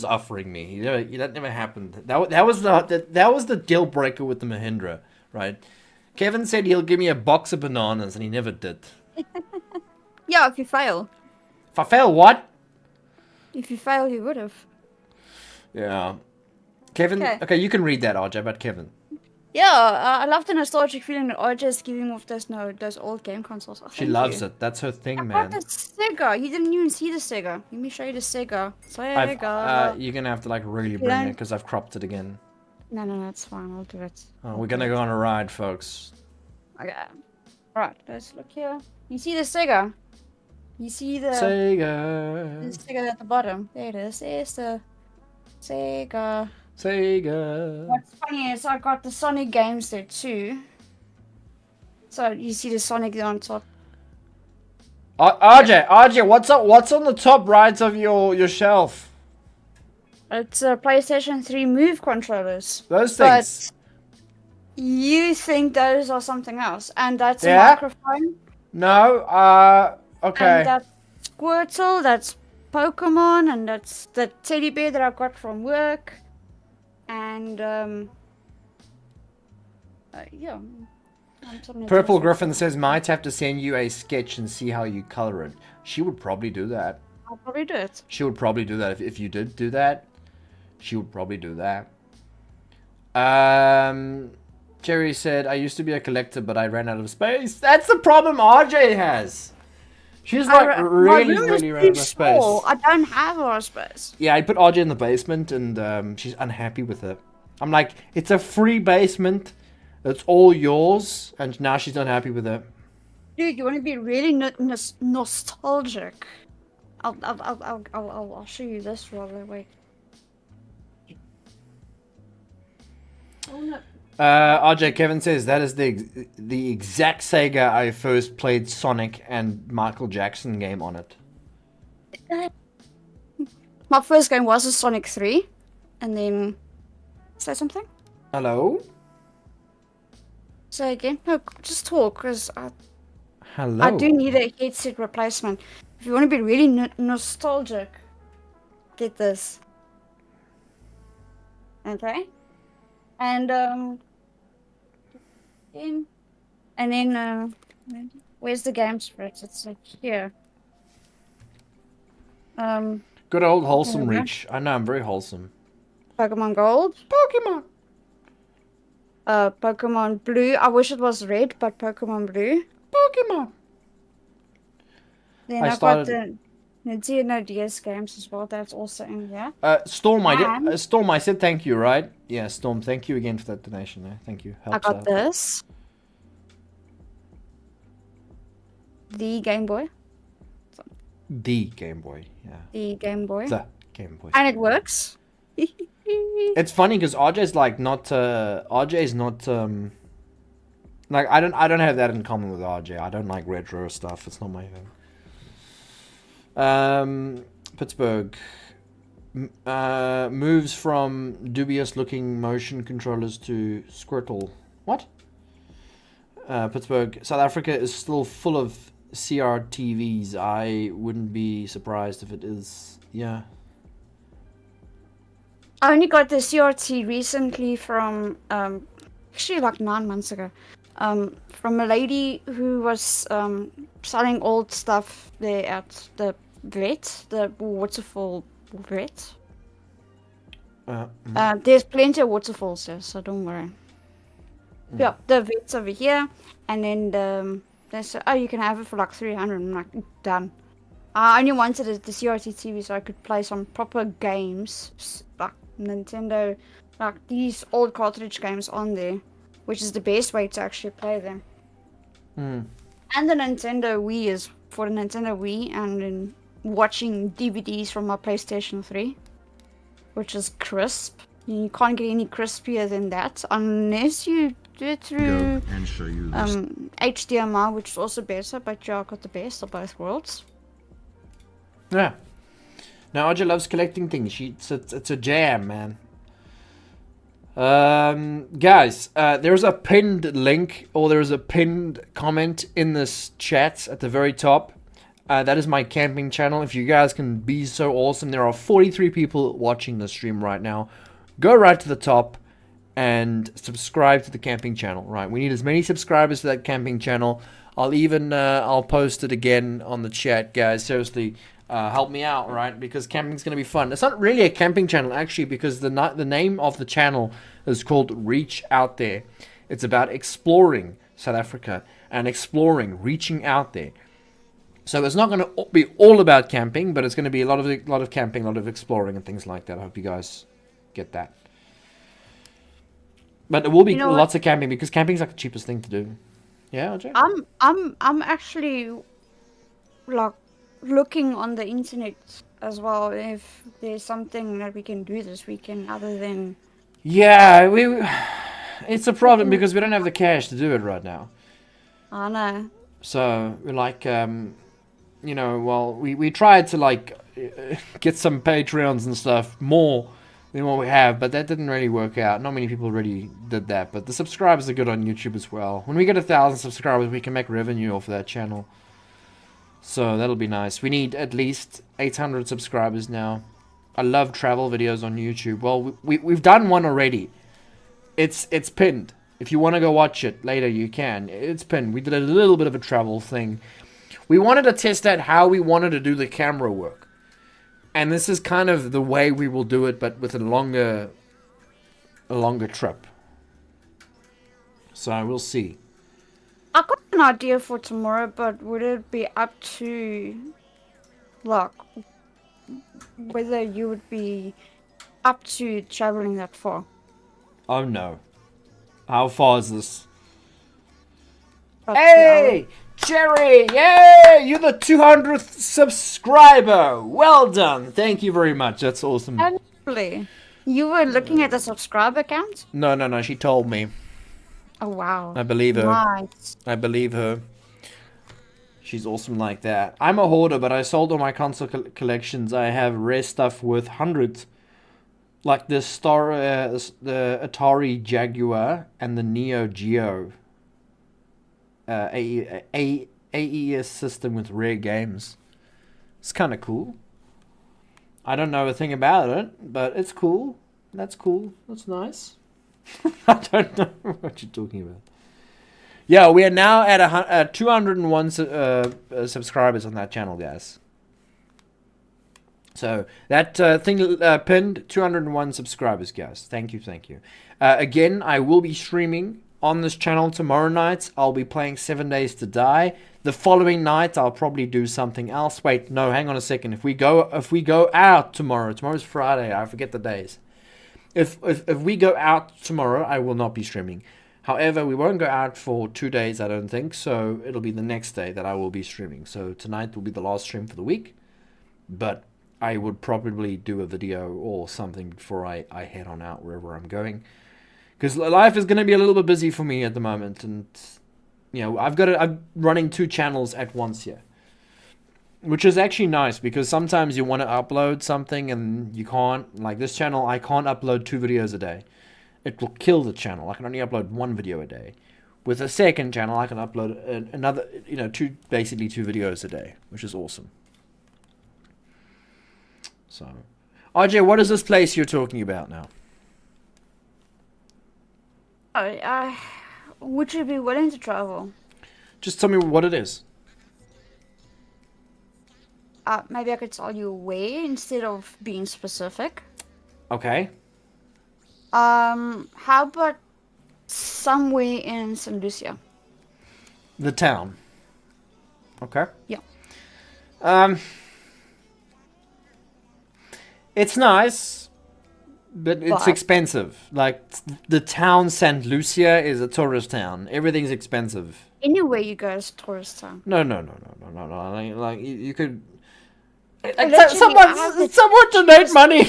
S1: offering me. That never happened. That was the deal breaker with the Mahindra, right? Kevin said he'll give me a box of bananas, and he never did.
S2: Yeah, if you fail.
S1: If I fail, what?
S2: If you fail, you would have.
S1: Yeah. Kevin, okay, you can read that, RJ, about Kevin.
S2: Yeah, I love the nostalgic feeling that RJ is giving off those old game consoles. Oh,
S1: She loves it. That's her thing,
S2: I
S1: man.
S2: got the Sega. You didn't even see the Sega. Let me show you the Sega. Sega.
S1: You're gonna have to like really bring it because I've cropped it again.
S2: No, it's fine. I'll do it.
S1: Oh, we're gonna go on a ride, folks.
S2: Okay. Alright, let's look here. You see the Sega? You see the
S1: Sega.
S2: Sega at the bottom? There it is. There's the Sega.
S1: Sega.
S2: What's funny is I got the Sonic games there too. So you see the Sonic there on top.
S1: RJ, what's up? What's on the top right of your shelf?
S2: It's PlayStation 3 Move controllers.
S1: Those things.
S2: But you think those are something else, and that's a
S1: Yeah?
S2: microphone.
S1: No. Okay.
S2: And that's Squirtle, that's Pokemon, and that's the teddy bear that I got from work. And yeah.
S1: Purple Griffin says might have to send you a sketch and see how you color it. She would probably do that.
S2: I'll probably do it.
S1: She would probably do that if you did do that. She would probably do that. Jerry said, I used to be a collector, but I ran out of space. That's the problem RJ has. She's like really ran out of space.
S2: I don't have a lot of space.
S1: Yeah, I put RJ in the basement and she's unhappy with it. I'm like, it's a free basement. It's all yours. And now she's not happy with it.
S2: Dude, you want to be really nostalgic? I'll show you this rather. Wait. Oh no.
S1: RJ Kevin says that is the exact Sega I first played Sonic and Michael Jackson game on it.
S2: My first game was a Sonic 3, and then say something.
S1: Hello.
S2: Say again. No, just talk, cause
S1: Hello.
S2: I do need a headset replacement. If you want to be really nostalgic, get this. Okay. And then where's the games for it? It's like here.
S1: Good old wholesome reach. I know I'm very wholesome.
S2: Pokemon Gold.
S1: Pokemon.
S2: Pokemon Blue. I wish it was red, but Pokemon Blue.
S1: Pokemon.
S2: Then I got the Nintendo DS games as well. That's also in here.
S1: Storm, Storm, I said thank you, right? Yeah, Storm, thank you again for that donation. Thank you.
S2: Helps I got this. The Game Boy.
S1: The Game Boy, yeah.
S2: The Game Boy.
S1: The Game Boy.
S2: And it works.
S1: It's funny because RJ's like not. RJ's not. Like I don't have that in common with RJ. I don't like retro stuff. It's not my thing. Pittsburgh moves from dubious-looking motion controllers to Squirtle. What? Pittsburgh, South Africa is still full of CRTVs. I wouldn't be surprised if it is. Yeah.
S2: I only got the CRT recently from actually like 9 months ago. From a lady who was selling old stuff there at the vet, the waterfall vet. There's plenty of waterfalls there, so don't worry. Yeah, the vet's over here, and then they said, oh, you can have it for like 300. I'm like, done. I only wanted the CRT TV so I could play some proper games, like Nintendo, like these old cartridge games on there, which is the best way to actually play them. And the Nintendo Wii is for the Nintendo Wii, and then watching DVDs from my PlayStation 3, which is crisp. You can't get any crispier than that unless you do it through
S3: and show you this.
S2: HDMI, which is also better, but yeah, I got the best of both worlds.
S1: Yeah. Now, Audrey loves collecting things. It's a jam, man. Guys, there's a pinned link, or there's a pinned comment in this chat at the very top. That is my camping channel. If you guys can be so awesome, there are 43 people watching the stream right now. Go right to the top and subscribe to the camping channel. Right, we need as many subscribers to that camping channel. I'll post it again on the chat, guys. Seriously. Help me out, right? Because camping's going to be fun. It's not really a camping channel, actually, because the name of the channel is called Reach Out There. It's about exploring South Africa and reaching out there. So it's not going to be all about camping, but it's going to be a lot of camping, a lot of exploring and things like that. I hope you guys get that. But there will be lots of camping, because camping's like the cheapest thing to do. Yeah, Jay?
S2: I'm actually like looking on the internet as well if there's something that we can do this weekend other than.
S1: Yeah, it's a problem because we don't have the cash to do it right now.
S2: I know.
S1: So we're like, we tried to like get some Patreons and stuff more than what we have, but that didn't really work out. Not many people really did that, but the subscribers are good on YouTube as well. When we get 1,000 subscribers, we can make revenue off that channel. So that'll be nice. We need at least 800 subscribers now. I love travel videos on YouTube. Well, we've done one already. It's pinned. If you want to go watch it later, you can. It's pinned. We did a little bit of a travel thing. We wanted to test out how we wanted to do the camera work. And this is kind of the way we will do it, but with a longer trip. So we'll see.
S2: I got an idea for tomorrow, but would it be up to, like, whether you would be up to traveling that far?
S1: Oh no. How far is this?
S2: About 2
S1: Hey! Jerry! Yay! You're the 200th subscriber! Well done! Thank you very much. That's awesome.
S2: Actually, you were looking at the subscriber count?
S1: No. She told me.
S2: Oh, wow.
S1: I believe her.
S2: Nice.
S1: I believe her. She's awesome like that. I'm a hoarder, but I sold all my console collections. I have rare stuff worth hundreds. Like the Atari Jaguar and the Neo Geo. AES system with rare games. It's kind of cool. I don't know a thing about it, but it's cool. That's cool. That's nice. I don't know what you're talking about. Yeah, we are now at 201 subscribers on that channel, guys. So that thing pinned 201 subscribers, guys. Thank you. Again, I will be streaming on this channel tomorrow night. I'll be playing 7 Days to Die. The following night, I'll probably do something else. Wait, no, hang on a second. If we go out tomorrow's Friday. I forget the days. If we go out tomorrow, I will not be streaming. However, we won't go out for 2 days, I don't think. So it'll be the next day that I will be streaming. So tonight will be the last stream for the week. But I would probably do a video or something before I head on out wherever I'm going. Because life is going to be a little bit busy for me at the moment. And, I'm running 2 channels at once here. Which is actually nice, because sometimes you want to upload something and you can't. Like this channel, I can't upload 2 videos a day. It will kill the channel. I can only upload 1 video a day. With a second channel, I can upload another, 2 videos a day, which is awesome. So, RJ, what is this place you're talking about now?
S2: Would you be willing to travel?
S1: Just tell me what it is.
S2: Maybe I could tell you where instead of being specific.
S1: Okay.
S2: How about somewhere in St. Lucia?
S1: The town. Okay.
S2: Yeah.
S1: It's nice, but it's expensive. Like, the town St. Lucia is a tourist town. Everything's expensive.
S2: Anywhere you go is a tourist town.
S1: No. Like you could.
S2: Literally,
S1: Someone donate money.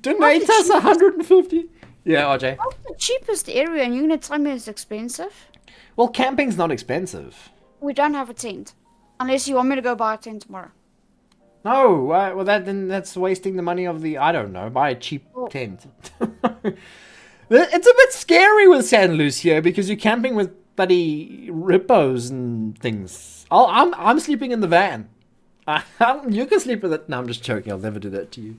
S1: Donate us 150. Yeah, RJ.
S2: What's the cheapest area and you're gonna tell me it's expensive?
S1: Well, camping's not expensive.
S2: We don't have a tent. Unless you want me to go buy a tent tomorrow.
S1: No, well that's wasting the money of the, I don't know, buy a cheap
S2: Oh.
S1: tent. It's a bit scary with San Lucia because you're camping with bloody rippos and things. I'm sleeping in the van. You can sleep with it. No, I'm just joking. I'll never do that to you.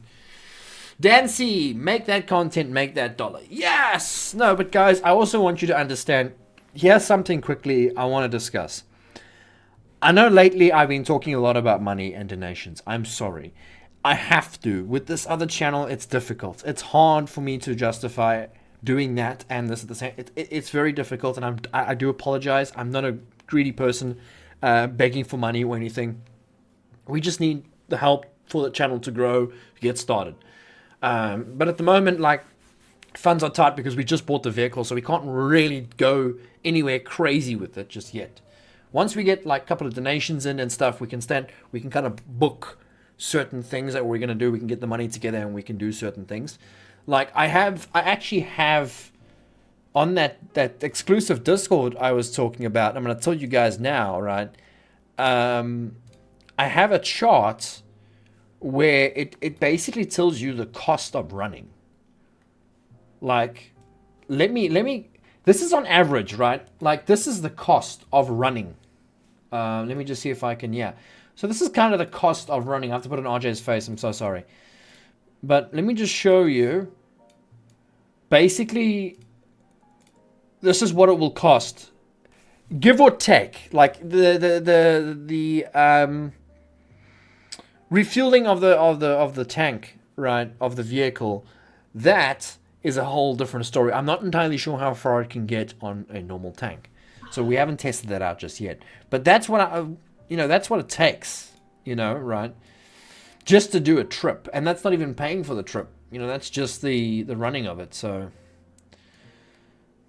S1: Dancy, make that content, make that dollar. Yes! No, but guys, I also want you to understand. Here's something quickly I want to discuss. I know lately I've been talking a lot about money and donations. I'm sorry. I have to. With this other channel, it's difficult. It's hard for me to justify doing that and this at the same. It's very difficult, and I do apologize. I'm not a greedy person begging for money or anything. We just need the help for the channel to grow, to get started. But at the moment, like, funds are tight because we just bought the vehicle, so we can't really go anywhere crazy with it just yet. Once we get like a couple of donations in and stuff, we can kind of book certain things that we're going to do. We can get the money together and we can do certain things. Like I actually have on that exclusive Discord I was talking about. I'm going to tell you guys now, right? I have a chart where it basically tells you the cost of running. Like, let me. This is on average, right? Like, this is the cost of running. Let me just see if I can, yeah. So this is kind of the cost of running. I have to put on RJ's face. I'm so sorry. But let me just show you. Basically, this is what it will cost. Give or take. Like, the refueling of the tank, right, of the vehicle, that is a whole different story. I'm not entirely sure how far it can get on a normal tank, so we haven't tested that out just yet. But that's what that's what it takes, right? Just to do a trip, and that's not even paying for the trip. That's just the running of it. So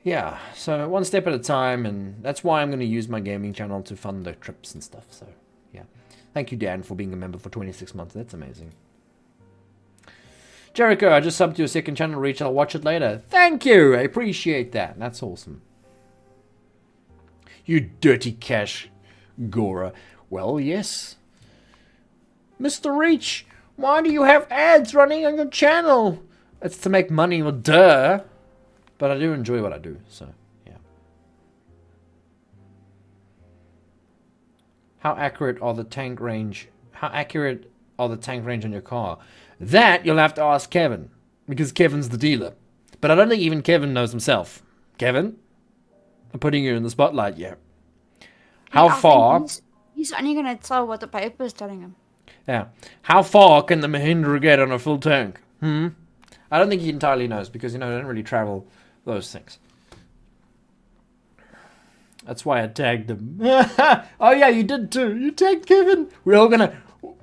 S1: yeah, so one step at a time, and that's why I'm going to use my gaming channel to fund the trips and stuff. So yeah, thank you, Dan, for being a member for 26 months. That's amazing. Jericho, I just subbed to your second channel reach. I'll watch it later. Thank you. I appreciate that. That's awesome. You dirty cash, Gora. Well, yes. Mr. Reach, why do you have ads running on your channel? It's to make money, well, duh. But I do enjoy what I do, so, yeah. How accurate are the tank range? How accurate are the tank range on your car? That you'll have to ask Kevin, because Kevin's the dealer. But I don't think even Kevin knows himself. Kevin? I'm putting you in the spotlight, yeah. How far...
S2: He's only going to tell what the paper is telling him.
S1: Yeah. How far can the Mahindra get on a full tank? I don't think he entirely knows, because, they don't really travel those things. That's why I tagged him. Oh, yeah, you did too. You tagged Kevin. We're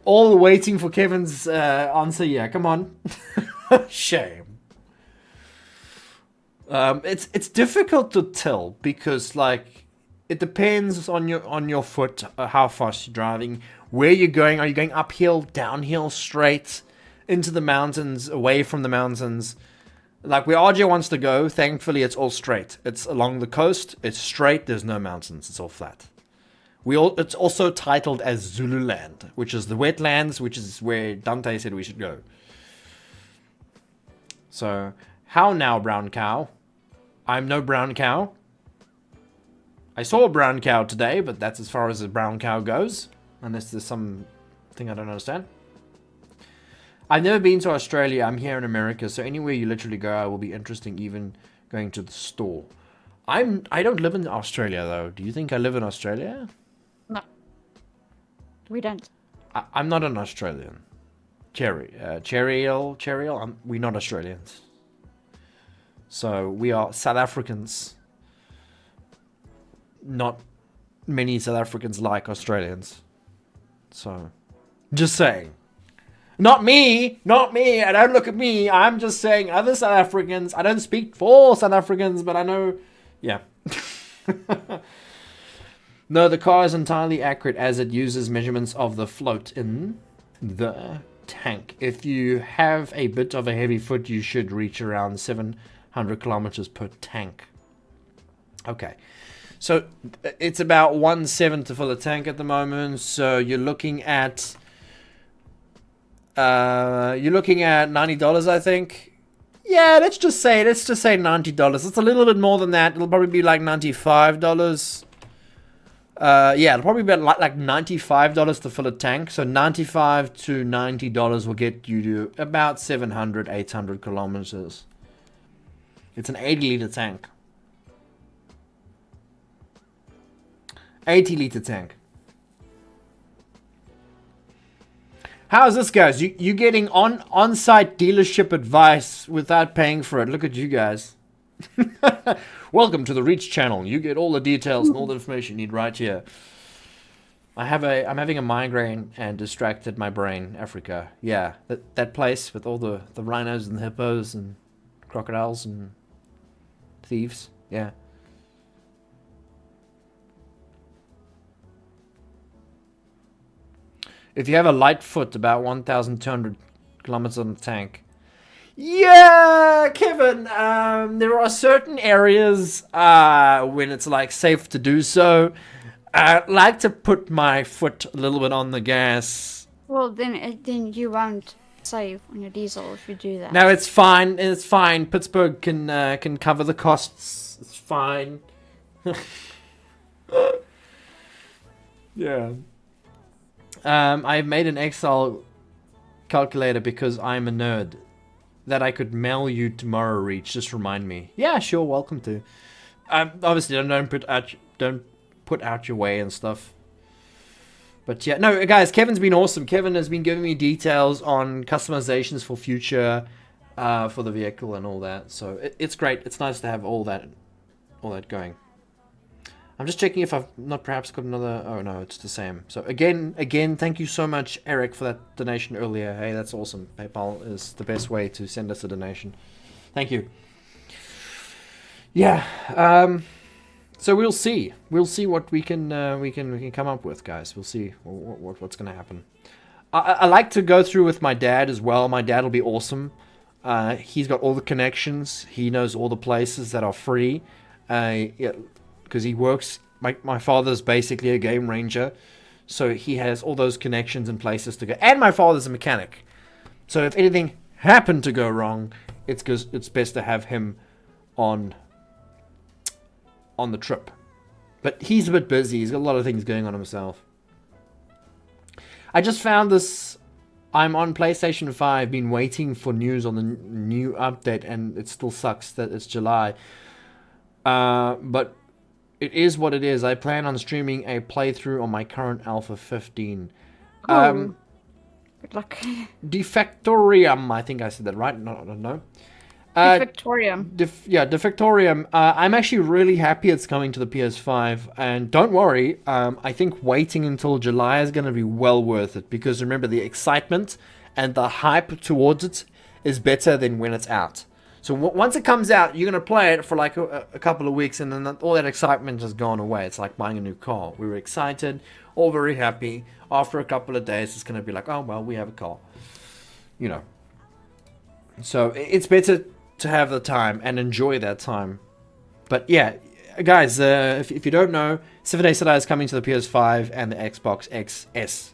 S1: all waiting for Kevin's answer. Yeah, come on. Shame. It's difficult to tell because it depends on your foot, how fast you're driving, where you're going. Are you going uphill, downhill, straight, into the mountains, away from the mountains? Like where RJ wants to go, thankfully it's all straight. It's along the coast. It's straight. There's no mountains. It's all flat. It's also titled as Zululand, which is the wetlands, which is where Dante said we should go. So, how now, brown cow? I'm no brown cow. I saw a brown cow today, but that's as far as a brown cow goes. Unless there's something I don't understand. I've never been to Australia. I'm here in America, so anywhere you literally go will be interesting, even going to the store. I don't live in Australia, though. Do you think I live in Australia?
S2: No. We don't.
S1: I'm not an Australian. Cheryl, we're not Australians. So we are South Africans. Not many South Africans like Australians. So, just saying. Not me. I don't look at me. I'm just saying other South Africans. I don't speak for South Africans, but I know. Yeah. No, the car is entirely accurate as it uses measurements of the float in the tank. If you have a bit of a heavy foot, you should reach around 700 100 kilometers per tank. Okay. So it's about 1.7 to fill a tank at the moment. So you're looking at $90, I think. Yeah, let's just say $90. It's a little bit more than that. It'll probably be like $95. Yeah, it'll probably be like $95 to fill a tank. So $95 to $90 will get you to about 700, 800 kilometers. It's an 80-liter tank. 80-liter tank. How's this, guys? You getting on-site dealership advice without paying for it? Look at you guys. Welcome to the Reach channel. You get all the details and all the information you need right here. I'm having a migraine and distracted my brain. Africa. Yeah, that place with all the rhinos and the hippos and crocodiles and thieves. Yeah. If you have a light foot, about 1,200 kilometers on the tank. Yeah, Kevin, there are certain areas when it's like safe to do so. I like to put my foot a little bit on the gas.
S2: Well, then you won't save on your diesel if you do that.
S1: No, it's fine. It's fine. Pittsburgh can cover the costs. It's fine. Yeah. I've made an Excel calculator because I'm a nerd that I could mail you tomorrow. Reach, just remind me. Yeah, sure, welcome to. Obviously, don't put out your way and stuff. But yeah, no, guys, Kevin's been awesome. Kevin has been giving me details on customizations for future, for the vehicle and all that. So it's great. It's nice to have all that going. I'm just checking if I've not perhaps got another... Oh, no, it's the same. So, again, thank you so much, Eric, for that donation earlier. Hey, that's awesome. PayPal is the best way to send us a donation. Thank you. Yeah. So, we'll see. We'll see what we can come up with, guys. We'll see what's going to happen. I like to go through with my dad as well. My dad will be awesome. He's got all the connections. He knows all the places that are free. Yeah. Because he works, my father's basically a game ranger, so he has all those connections and places to go. And my father's a mechanic, so if anything happened to go wrong, it's best to have him on the trip. But he's a bit busy. He's got a lot of things going on himself. I just found this. I'm on PlayStation 5, been waiting for news on the new update, and it still sucks that it's July. But it is what it is. I plan on streaming a playthrough on my current Alpha 15.
S2: Good luck.
S1: Defectorium, I think I said that right. No, I don't know.
S2: Defectorium.
S1: Defectorium. I'm actually really happy it's coming to the PS5. And don't worry, I think waiting until July is going to be well worth it. Because remember, the excitement and the hype towards it is better than when it's out. So once it comes out, you're going to play it for like a couple of weeks, and then all that excitement has gone away. It's like buying a new car. We were excited, all very happy. After a couple of days, it's going to be like, oh, well, we have a car. You know. So it's better to have the time and enjoy that time. But yeah, guys, if you don't know, 7 Days to Die is coming to the PS5 and the Xbox XS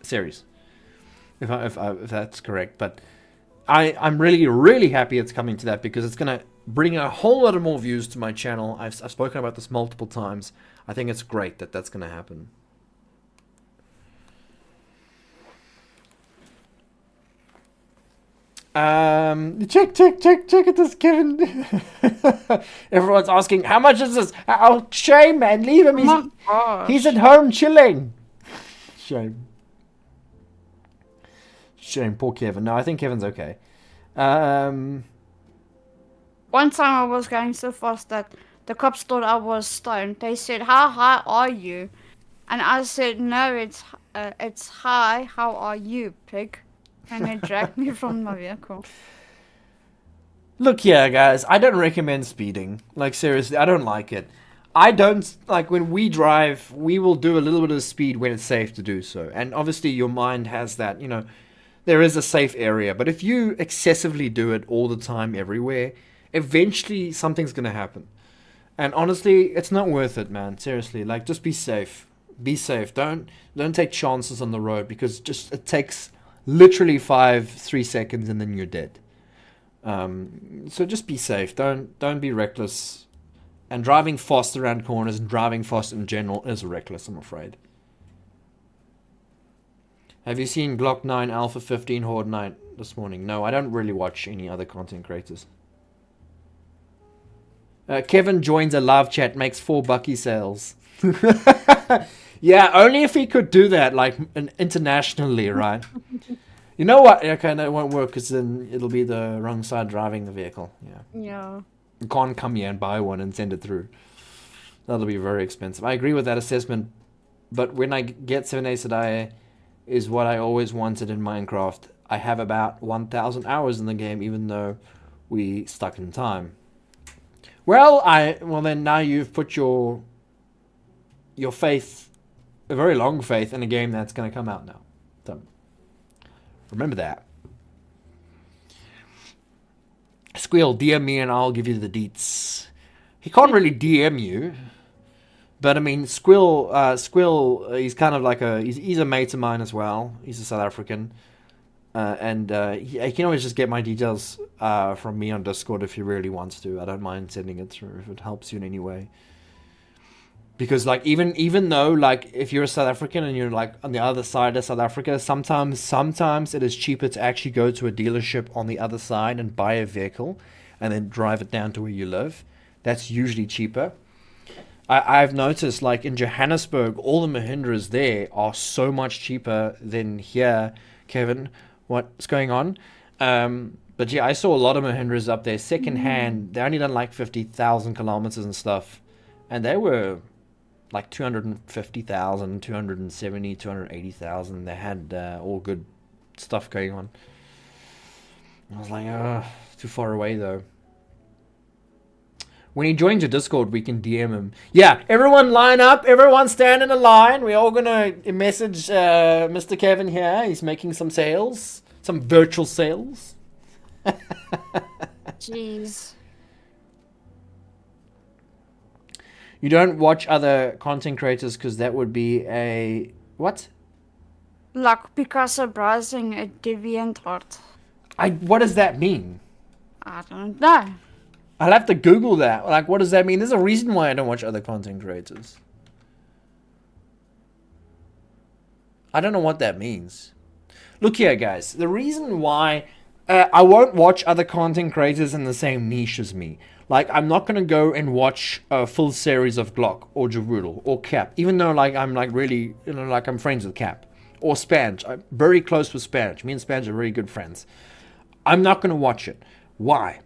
S1: series. If that's correct. But I'm really, really happy it's coming to that, because it's going to bring a whole lot of more views to my channel. I've spoken about this multiple times. I think it's great that that's going to happen. Check at this, Kevin. Everyone's asking, how much is this? Oh, shame, man. Leave him. He's at home chilling. Shame. Shame, poor Kevin. No, I think Kevin's okay.
S2: One time I was going so fast that the cops thought I was stoned. They said, "How high are you?" And I said, "No, it's high. How are you, pig?" And they dragged me from my vehicle.
S1: Look here, guys. I don't recommend speeding. Like, seriously, I don't like it. I don't, like, when we drive, we will do a little bit of speed when it's safe to do so. And obviously your mind has that, you know, there is a safe area. But if you excessively do it all the time, everywhere, Eventually, something's gonna happen. And honestly, it's not worth it, man. Seriously, like just be safe. Be safe. Don't take chances on the road because just it takes literally 3 seconds and then you're dead. So just be safe. Don't be reckless. And driving fast around corners and driving fast in general is reckless, I'm afraid. Have you seen Glock 9 Alpha 15 Horde Night this morning? No, I don't really watch any other content creators. Kevin joins a live chat, makes 4 Bucky sales. Yeah, only if he could do that, like internationally, right? You know what? Okay, no, it won't work because then it'll be the wrong side driving the vehicle. Yeah.
S2: Yeah.
S1: You can't come here and buy one and send it through. That'll be very expensive. I agree with that assessment, but when I get 7 Days to Die is what I always wanted in Minecraft. I have about 1,000 hours in the game, even though we stuck in time. Well, then now you've put your faith, a very long faith, in a game that's going to come out now. So remember that. Squeal, DM me and I'll give you the deets. He can't really DM you, but I mean, Squeal, he's kind of like he's a mate of mine as well. He's a South African. And he can always just get my details from me on Discord if he really wants to. I don't mind sending it through if it helps you in any way. Because like even though like if you're a South African and you're like on the other side of South Africa, sometimes it is cheaper to actually go to a dealership on the other side and buy a vehicle and then drive it down to where you live. That's usually cheaper. I've noticed like in Johannesburg, all the Mahindras there are so much cheaper than here, Kevin. What's going on? But yeah, I saw a lot of Mahindras up there second hand. They only done like 50,000 kilometers and stuff, and they were like 250,000, 270, 280,000. They had all good stuff going on. I was like, too far away though. When he joins your Discord, we can DM him. Yeah, everyone line up. Everyone stand in a line. We're all going to message Mr. Kevin here. He's making some sales. Some virtual sales.
S2: Jeez.
S1: You don't watch other content creators because that would be a... What?
S2: Like Picasso browsing a DeviantArt.
S1: What does that mean?
S2: I don't know.
S1: I'll have to Google that. Like, what does that mean? There's a reason why I don't watch other content creators. I don't know what that means. Look here, guys. The reason why I won't watch other content creators in the same niche as me. Like, I'm not going to go and watch a full series of Glock or Jawoodle or Cap. Even though, like, I'm, like, really, like, I'm friends with Cap. Or Spange. I'm very close with Spange. Me and Spange are very good friends. I'm not going to watch it. Why?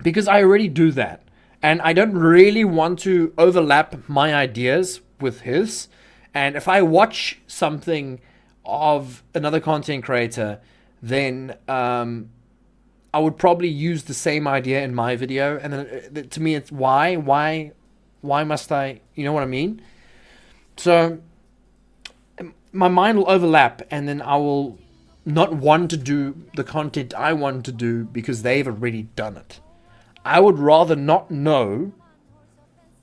S1: Because I already do that. And I don't really want to overlap my ideas with his. And if I watch something of another content creator, then I would probably use the same idea in my video. And then to me, it's why must I, you know what I mean? So my mind will overlap, and then I will not want to do the content I want to do because they've already done it. I would rather not know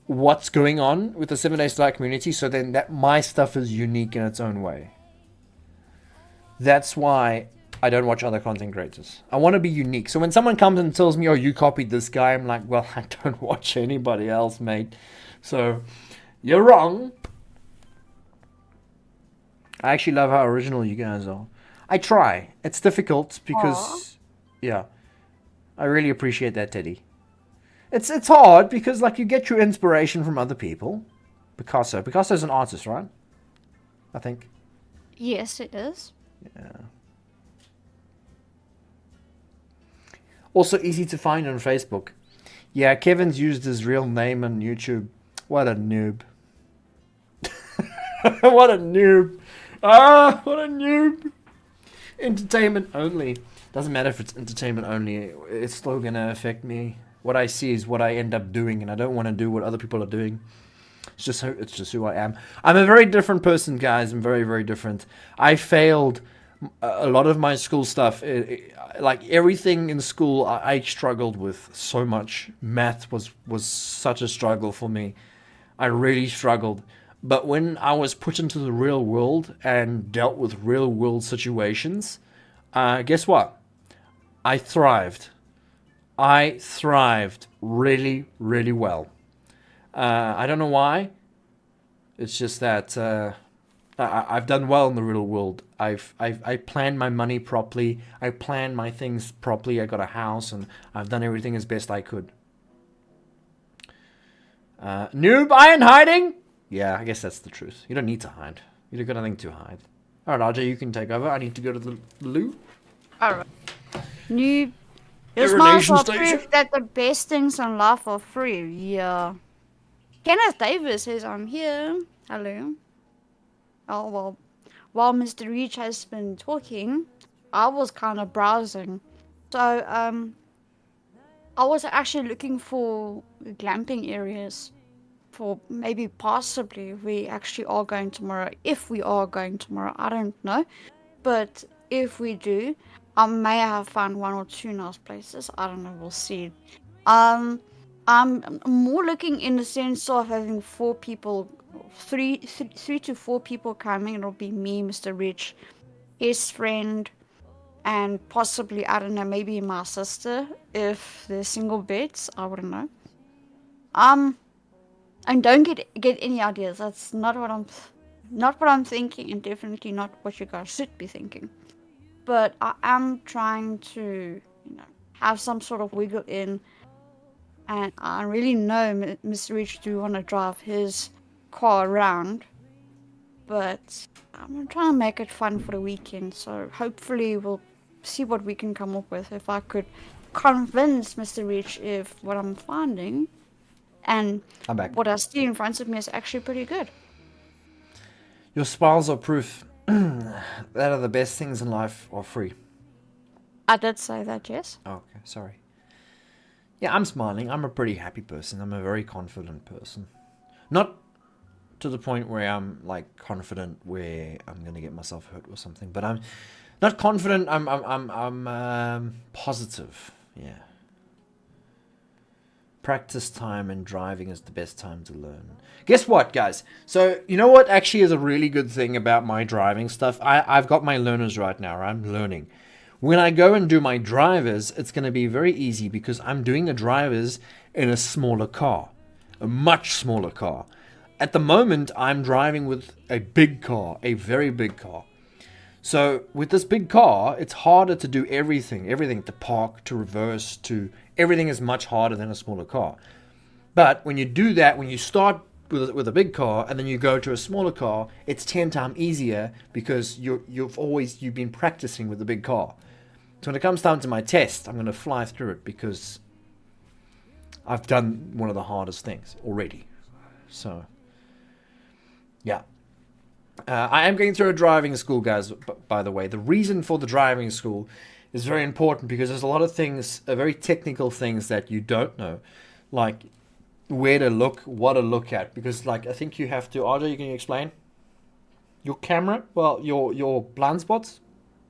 S1: what's going on with the 7 Days to Die community, so then that my stuff is unique in its own way. That's why I don't watch other content creators. I want to be unique. So when someone comes and tells me, oh, you copied this guy, I'm like, well, I don't watch anybody else, mate. So you're wrong. I actually love how original you guys are. I try. It's difficult because, yeah, I really appreciate that, Teddy. It's hard because, like, you get your inspiration from other people. Picasso's an artist, right? I think.
S2: Yes, it is.
S1: Yeah. Also easy to find on Facebook. Yeah, Kevin's used his real name on YouTube. What a noob. What a noob. Ah, what a noob. Entertainment only. Doesn't matter if it's entertainment only. It's still going to affect me. What I see is what I end up doing, and I don't want to do what other people are doing. It's just who I am. I'm a very different person, guys. I'm very, very different. I failed a lot of my school stuff, like everything in school, I struggled with so much. Math was such a struggle for me. I really struggled. But when I was put into the real world and dealt with real world situations, guess what? I thrived. I thrived really, really well. I don't know why. It's just that I've done well in the real world. I planned my money properly. I planned my things properly. I got a house and I've done everything as best I could. Noob, I ain't hiding. Yeah, I guess that's the truth. You don't need to hide. You don't got nothing to hide. All right, RJ, you can take over. I need to go to the loo.
S2: Alright. New. Your smiles
S1: Urination
S2: are
S1: station.
S2: proof that the best things in life are free. Yeah. Kenneth Davis says I'm here. Hello. Oh well. While Mr. Reach has been talking, I was kind of browsing. So I was actually looking for glamping areas for maybe possibly we actually are going tomorrow. If we are going tomorrow, I don't know. But if we do, I may have found one or two nice places. I don't know. We'll see. Um, I'm more looking in the sense of having four people, three to four people coming. It'll be me, Mr. Rich, his friend, and possibly I don't know, maybe my sister if they're single beds. I wouldn't know. Um, and don't get any ideas. That's not what I'm thinking, and definitely not what you guys should be thinking. But I am trying to, have some sort of wiggle in, and I really know Mr. Rich do want to drive his car around, but I'm trying to make it fun for the weekend. So hopefully we'll see what we can come up with. If I could convince Mr. Rich if what I'm finding and
S1: I'm back.
S2: what I see in front of me is actually pretty good.
S1: Your smiles are proof that are the best things in life are free.
S2: I did say that, yes.
S1: Oh, okay, sorry. Yeah, I'm smiling. I'm a pretty happy person. I'm a very confident person. Not to the point where I'm like confident where I'm gonna get myself hurt or something, but I'm not confident. I'm positive. Yeah. Practice time and driving is the best time to learn. Guess what, guys? So, you know what actually is a really good thing about my driving stuff? I've got my learners right now. I'm learning. When I go and do my drivers, it's going to be very easy because I'm doing the drivers in a smaller car. A much smaller car. At the moment, I'm driving with a big car. A very big car. So with this big car, it's harder to do everything. Everything to park, to reverse, to everything is much harder than a smaller car. But when you do that, when you start with a big car and then you go to a smaller car, it's 10 times easier because you've been practicing with the big car. So when it comes down to my test, I'm going to fly through it because I've done one of the hardest things already. So yeah. I am going through a driving school, guys, by the way. The reason for the driving school is very important because there's a lot of things, very technical things that you don't know. Like where to look, what to look at. Because, like, I think you have to... RJ, can you explain? Your camera? Well, your blind spots?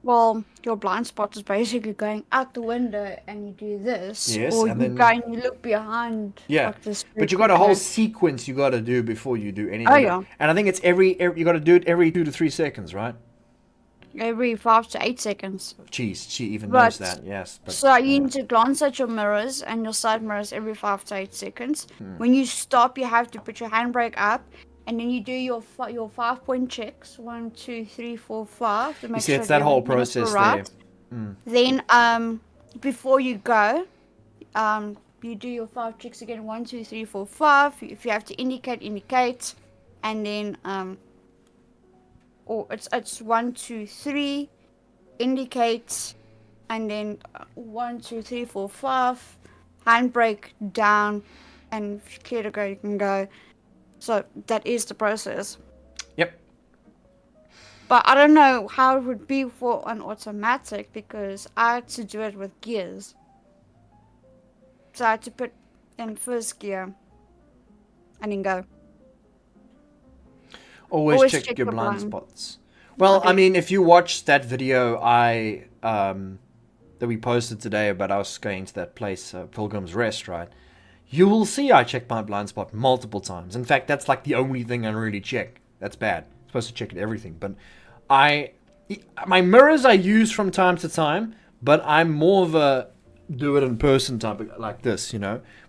S2: Well, your blind spot is basically going out the window and you do this.
S1: Yes,
S2: or
S1: and
S2: you
S1: then...
S2: go and you look behind.
S1: Yeah,
S2: like this
S1: but you got a whole sequence you got to do before you do anything.
S2: Oh, yeah.
S1: And I think it's every you got to do it every 2 to 3 seconds, right?
S2: Every 5 to 8 seconds.
S1: Jeez, she even
S2: But-
S1: knows that, yes. But,
S2: So you need to glance at your mirrors and your side mirrors every 5 to 8 seconds. When you stop, you have to put your handbrake up. And then you do your 5-point checks. 1, 2, 3, 4, 5. To make
S1: you see,
S2: sure
S1: it's that whole
S2: everything is
S1: process
S2: right.
S1: there.
S2: Then before you go, you do your 5 checks again. 1, 2, 3, 4, 5. If you have to indicate, and then or it's 1, 2, 3, indicate, and then 1, 2, 3, 4, 5, handbrake down, and if you're clear to go, you can go. So that is the process.
S1: Yep.
S2: But I don't know how it would be for an automatic because I had to do it with gears. So I had to put in first gear and then go.
S1: Always check your blind spots. Well, I
S2: Okay.
S1: mean, if you watch that video that we posted today about us going to that place, Pilgrim's Rest, right? You will see I check my blind spot multiple times. In fact, that's like the only thing I really check. That's bad. I'm supposed to check it everything, but I my mirrors I use from time to time, but I'm more of a do it in person type like this,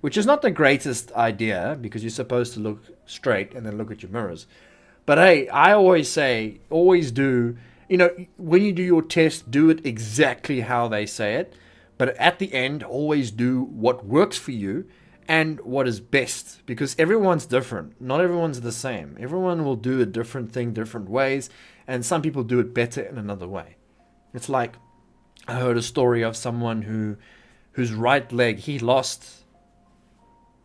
S1: which is not the greatest idea because you're supposed to look straight and then look at your mirrors. But hey, I always say, always do, when you do your test, do it exactly how they say it. But at the end, always do what works for you and what is best because everyone's different. Not everyone's the same. Everyone will do a different thing different ways, and some people do it better in another way. It's like I heard a story of someone whose right leg, he lost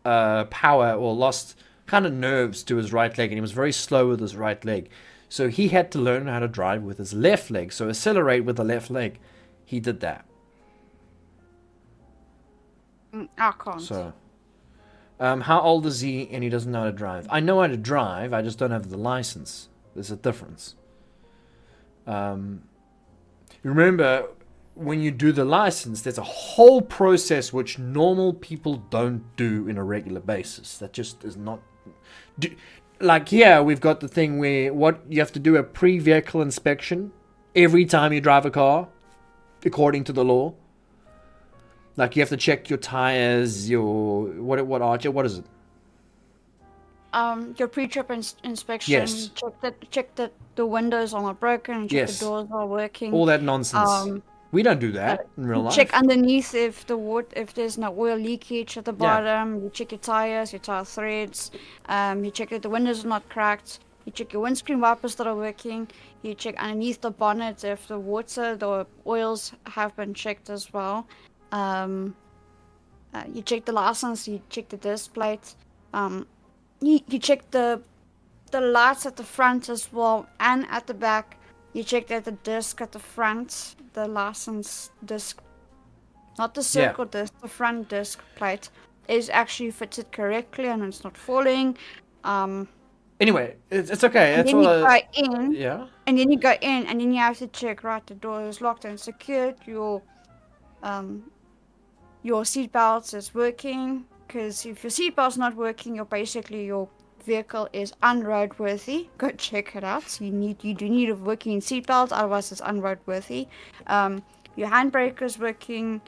S1: power or lost kind of nerves to his right leg, and he was very slow with his right leg. So he had to learn how to drive with his left leg. So accelerate with the left leg. He did that.
S2: I can't.
S1: So, how old is he and he doesn't know how to drive? I know how to drive, I just don't have the license. There's a difference. Remember, when you do the license, there's a whole process which normal people don't do in a regular basis. That just is not... Like here, we've got the thing where you have to do a pre-vehicle inspection every time you drive a car, according to the law. Like you have to check your tires, what is it?
S2: Your pre-trip inspection.
S1: Yes.
S2: Check that the windows are not broken. Check
S1: Yes.
S2: the doors are working.
S1: All that nonsense. We don't do that in real life.
S2: Check underneath if there's no oil leakage at the bottom. You check your tire threads. You check that the windows are not cracked. You check your windscreen wipers that are working. You check underneath the bonnet if the oils have been checked as well. You check the license. You check the disc plate. You check the lights at the front as well and at the back. You check that the disc at the front, the license disc, not the circle disc, the front disc plate, is actually fitted correctly and it's not falling.
S1: Anyway, it's okay.
S2: And
S1: That's
S2: then you
S1: all.
S2: go in,
S1: Yeah.
S2: and then you go in, and then you have to check, right, the door is locked and secured, your seatbelt is working, because if your seatbelt's not working, your vehicle is unroadworthy. Go check it out. You do need a working seatbelt, otherwise it's unroadworthy. Your handbrake is working.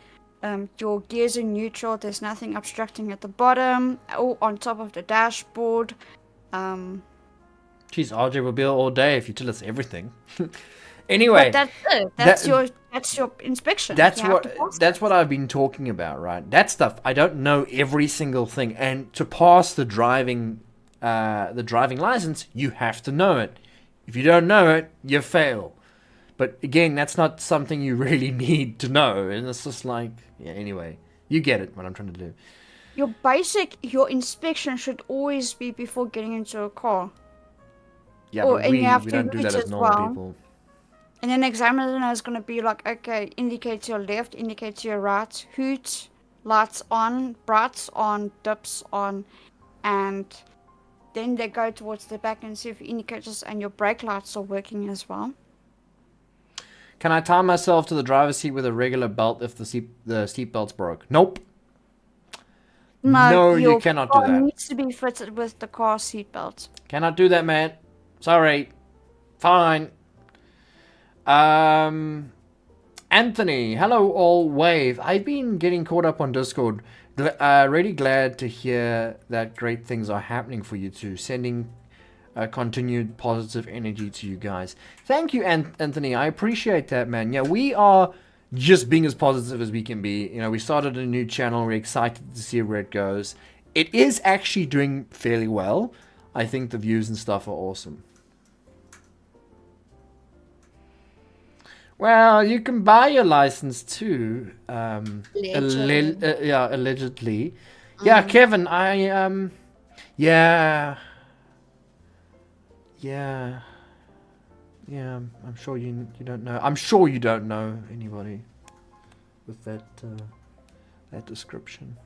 S2: Your gears are neutral. There's nothing obstructing at the bottom or on top of the dashboard.
S1: Jeez, RJ will be all day if you tell us everything. Anyway,
S2: but that's it. That's your inspection.
S1: That's what I've been talking about, right? That stuff I don't know every single thing, and to pass the driving license, you have to know it. If you don't know it, you fail. But again, that's not something you really need to know, and it's just like, anyway, you get it. What I'm trying to do.
S2: Your inspection should always be before getting into a car.
S1: Yeah, but we don't do that as normal people.
S2: And then the examiner is going to be like, okay, indicate to your left, indicate to your right, hoot, lights on, brights on, dips on, and then they go towards the back and see if your indicators and your brake lights are working as well.
S1: Can I tie myself to the driver's seat with a regular belt if the seat belt's broke? Nope. No, you cannot do that.
S2: It needs to be fitted with the car seat belt.
S1: Cannot do that, man. Sorry. Fine. Anthony, hello all, wave. I've been getting caught up on Discord. Really glad to hear that great things are happening for you two. Sending continued positive energy to you guys. Thank you, Anthony. I appreciate that, man. Yeah, we are just being as positive as we can be. We started a new channel. We're excited to see where it goes. It is actually doing fairly well. I think the views and stuff are awesome. Well, you can buy your license too. Allegedly. Yeah, Kevin, yeah, I'm sure you don't know. I'm sure you don't know anybody with that description.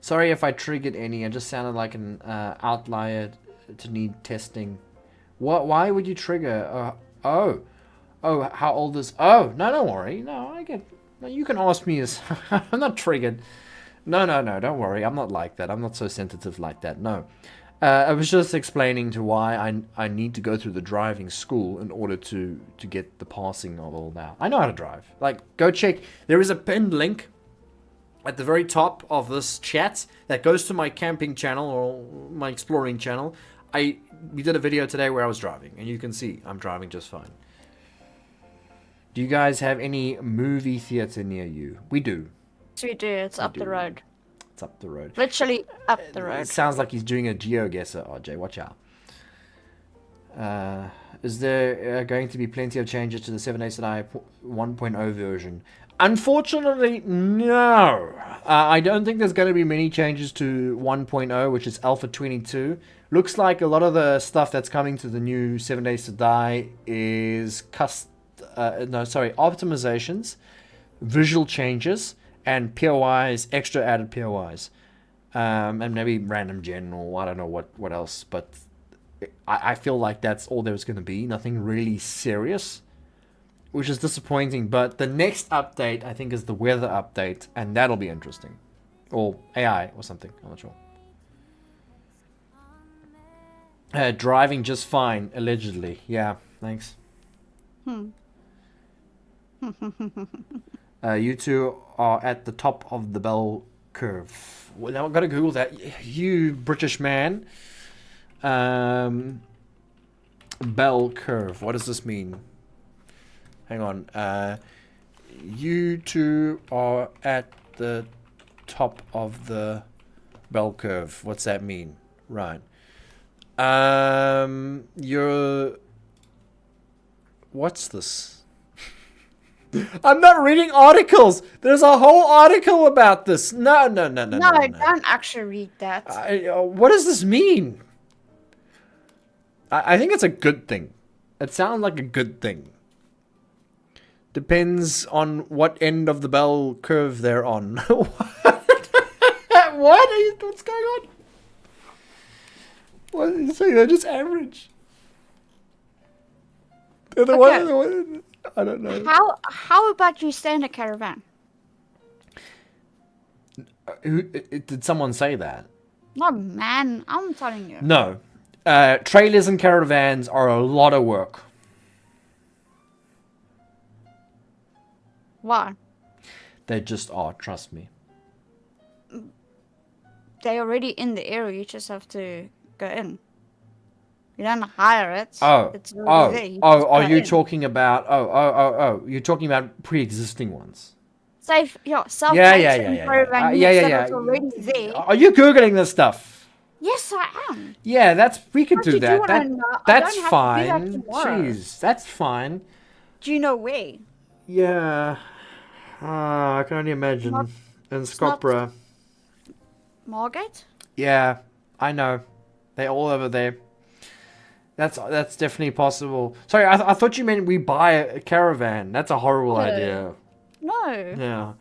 S1: Sorry if I triggered any. I just sounded like an outlier to need testing. Why would you trigger? Oh. Oh, how old is... Oh, no, don't worry. No, I get... No, you can ask me as... I'm not triggered. No, don't worry. I'm not like that. I'm not so sensitive like that. No. I was just explaining to why I need to go through the driving school in order to get the passing of all that. I know how to drive. Like, go check. There is a pinned link at the very top of this chat that goes to my camping channel or my exploring channel. We did a video today where I was driving, and you can see I'm driving just fine. Do you guys have any movie theater near you? We do.
S2: Yes, we do. It's up the road.
S1: It's up the road.
S2: Literally up the
S1: It
S2: road.
S1: sounds like he's doing a GeoGuessr, RJ. Watch out. Is there going to be plenty of changes to the 7 Days to Die 1.0 version? Unfortunately, no. I don't think there's going to be many changes to 1.0, which is Alpha 22. Looks like a lot of the stuff that's coming to the new 7 Days to Die is optimizations, visual changes, and POIs, extra added POIs. And maybe random general, I don't know what else, but I feel like that's all there's going to be. Nothing really serious, which is disappointing. But the next update, I think, is the weather update, and that'll be interesting. Or AI or something, I'm not sure. Driving just fine, allegedly. Yeah, thanks. You two are at the top of the bell curve. Well, now I've got to Google that. You British man. Bell curve. What does this mean? Hang on. You two are at the top of the bell curve. What's that mean? Right. You're... What's this? I'm not reading articles. There's a whole article about this. No.
S2: No, don't actually read that.
S1: What does this mean? I think it's a good thing. It sounds like a good thing. Depends on what end of the bell curve they're on. What? What's going on? What are you saying? They're just average. They're the one. I don't know.
S2: How about you stay in a caravan?
S1: Did someone say that?
S2: No, man. I'm telling you.
S1: No. Trailers and caravans are a lot of work.
S2: Why?
S1: They just are, trust me.
S2: They're already in the area. You just have to go in. You don't hire it.
S1: Oh,
S2: it's already there. You just
S1: are
S2: go
S1: you
S2: in.
S1: talking about? You're talking about pre-existing ones.
S2: Self
S1: Yeah.
S2: caravan.
S1: Yeah.
S2: It's already there.
S1: Are you googling this stuff?
S2: Yes, I am.
S1: Yeah, we could
S2: But
S1: do
S2: you do
S1: that.
S2: wanna know. I
S1: That's
S2: don't have to do that
S1: fine.
S2: tomorrow.
S1: Jeez, that's fine.
S2: Do you know where?
S1: Yeah. I can only imagine.
S2: Not-
S1: In
S2: not-
S1: Scotborough.
S2: Margate?
S1: Yeah, I know. They're all over there. That's definitely possible. Sorry, I thought you meant we buy a caravan. That's a horrible idea.
S2: No.
S1: Yeah.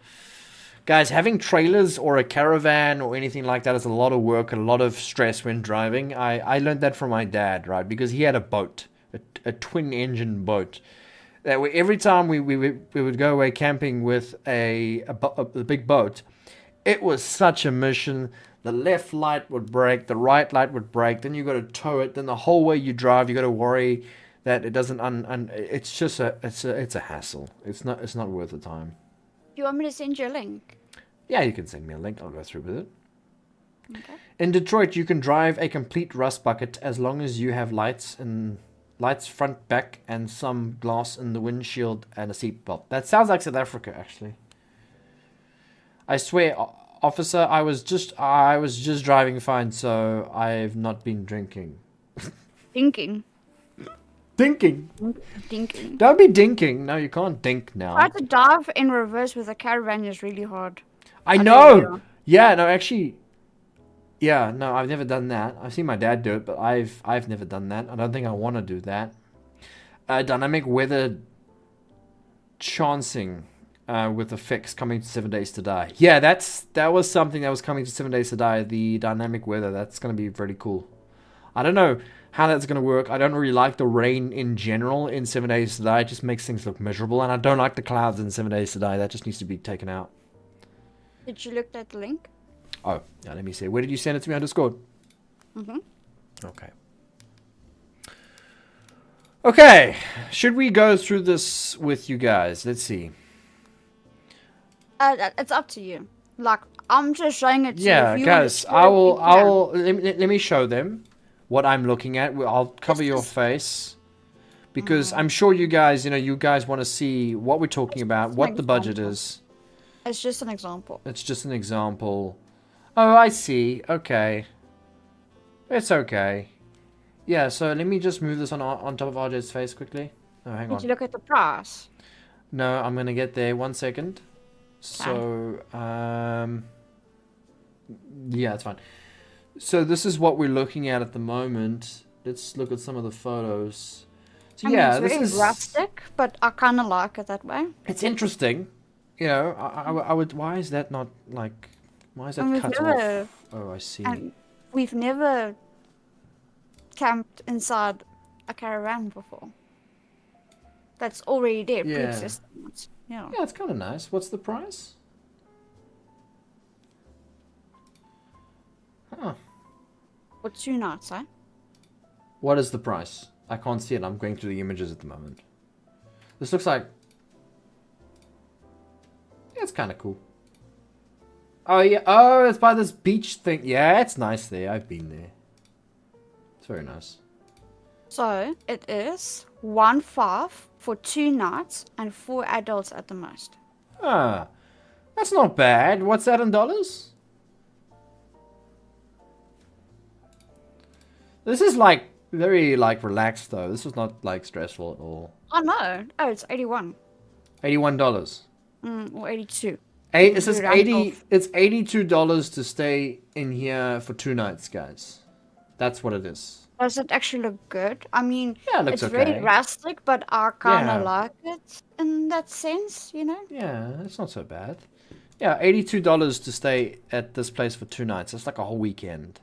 S1: Guys, having trailers or a caravan or anything like that is a lot of work, a lot of stress when driving. I learned that from my dad, right? Because he had a boat, a twin-engine boat. That every time we would go away camping with a big boat, it was such a mission. The left light would break, the right light would break, then you got to tow it, then the whole way you drive, you got to worry that it doesn't it's just it's a hassle. It's not worth the time.
S2: You want me to send you a link?
S1: Yeah, you can send me a link. I'll go through with it.
S2: Okay.
S1: In Detroit, you can drive a complete rust bucket as long as you have lights front, back, and some glass in the windshield and a seatbelt. That sounds like South Africa, actually. I swear, officer, I was just driving fine, so I've not been drinking.
S2: Dinking.
S1: Dinking.
S2: Dinking.
S1: Don't be dinking. No, you can't dink now.
S2: Try to dive in reverse with a caravan is really hard.
S1: I know. Yeah, no, actually. Yeah, no, I've never done that. I've seen my dad do it, but I've never done that. I don't think I want to do that. Dynamic weather chancing with effects coming to 7 Days to Die. Yeah, that was something that was coming to 7 Days to Die. The dynamic weather. That's gonna be pretty cool. I don't know how that's going to work. I don't really like the rain in general in 7 Days to Die. It just makes things look miserable. And I don't like the clouds in 7 Days to Die. That just needs to be taken out.
S2: Did you look at the link?
S1: Oh, yeah, let me see. Where did you send it to me on Discord?
S2: Mm-hmm.
S1: Okay. Okay. Should we go through this with you guys? Let's see.
S2: It's up to you. Like, I'm just showing it to you.
S1: Yeah,
S2: If you
S1: guys,
S2: want to do it, you can.
S1: let me show them what I'm looking at. I'll cover your face because I'm sure you guys, you guys want to see what we're talking about, what the budget is.
S2: It's just an example.
S1: It's just an example. Oh, I see. Okay. It's okay. Yeah, so let me just move this on top of RJ's face quickly. Oh, hang on.
S2: Did you look at the price?
S1: No, I'm going to get there. 1 second. So, yeah, it's fine. So this is what we're looking at the moment. Let's look at some of the photos. So yeah,
S2: it's very rustic, but I kind of like it that way.
S1: It's interesting. I would. Why is that not like? Why is that cut off? Oh, I see.
S2: And we've never camped inside a caravan before. That's already there, pre-existing. Yeah.
S1: Yeah, it's kind of nice. What's the price? Huh.
S2: For 2 nights, eh?
S1: What is the price? I can't see it. I'm going through the images at the moment. This looks like... Yeah, it's kind of cool. Oh, yeah. Oh, it's by this beach thing. Yeah, it's nice there. I've been there. It's very nice.
S2: So, it is 1.5 for 2 nights and 4 adults at the most.
S1: Ah, that's not bad. What's that in dollars? This is like very relaxed though. This is not like stressful at all.
S2: Oh no! Oh, it's 81.
S1: $81.
S2: Or 82.
S1: It says 80. It's $82 to stay in here for 2 nights, guys. That's what it is.
S2: Does it actually look good? I mean,
S1: Yeah, it looks
S2: it's
S1: okay.
S2: very rustic, but I kind of like it in that sense,
S1: Yeah, it's not so bad. Yeah, $82 to stay at this place for 2 nights. It's like a whole weekend.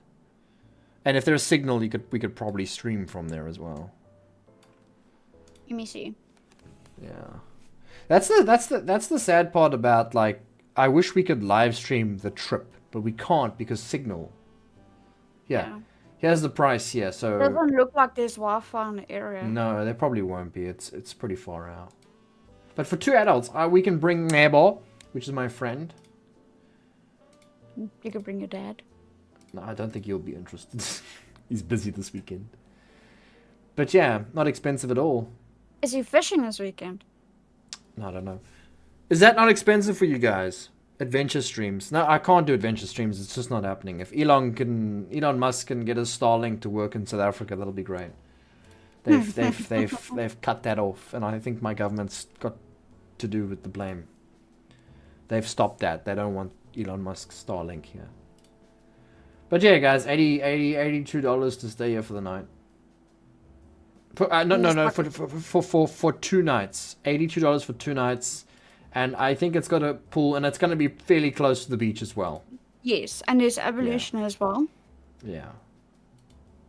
S1: And if there's a signal, we could probably stream from there as well.
S2: Let me see.
S1: Yeah, that's the sad part about I wish we could live stream the trip, but we can't because signal. Yeah. Here's the price here. So
S2: it doesn't look like there's Wi-Fi in the area.
S1: No, there probably won't be. It's pretty far out. But for 2 adults, we can bring Nebo, which is my friend.
S2: You could bring your dad.
S1: No, I don't think he'll be interested. He's busy this weekend. But yeah, not expensive at all.
S2: Is he fishing this weekend?
S1: No, I don't know. Is that not expensive for you guys? Adventure streams. No, I can't do adventure streams. It's just not happening. If Elon Musk can get his Starlink to work in South Africa, that'll be great. They've cut that off, and I think my government's got to do with the blame. They've stopped that. They don't want Elon Musk's Starlink here. But yeah, guys, $82 to stay here for the night. For 2 nights. $82 for 2 nights. And I think it's got a pool, and it's going to be fairly close to the beach as well.
S2: Yes, and there's evolution as well.
S1: Yeah.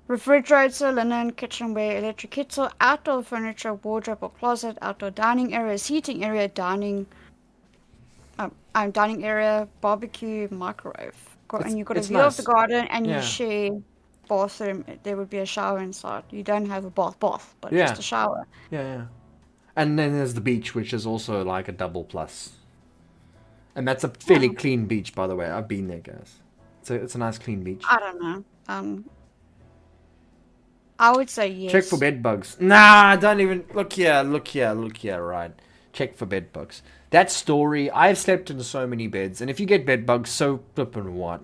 S2: Refrigerator, linen, kitchenware, electric kettle, outdoor furniture, wardrobe or closet, outdoor dining area, seating area, dining area, barbecue, microwave. And you've got a view of the garden, and you share bathroom. There would be a shower inside. You don't have a bath, but just a shower.
S1: Yeah. And then there's the beach, which is also like a double plus. And that's a fairly clean beach, by the way. I've been there, guys. So it's a nice clean beach.
S2: I don't know. I would say yes.
S1: Check for bed bugs. Nah, don't even look here, right. Check for bed bugs. That story, I've slept in so many beds, and if you get bed bugs, so flippin' what?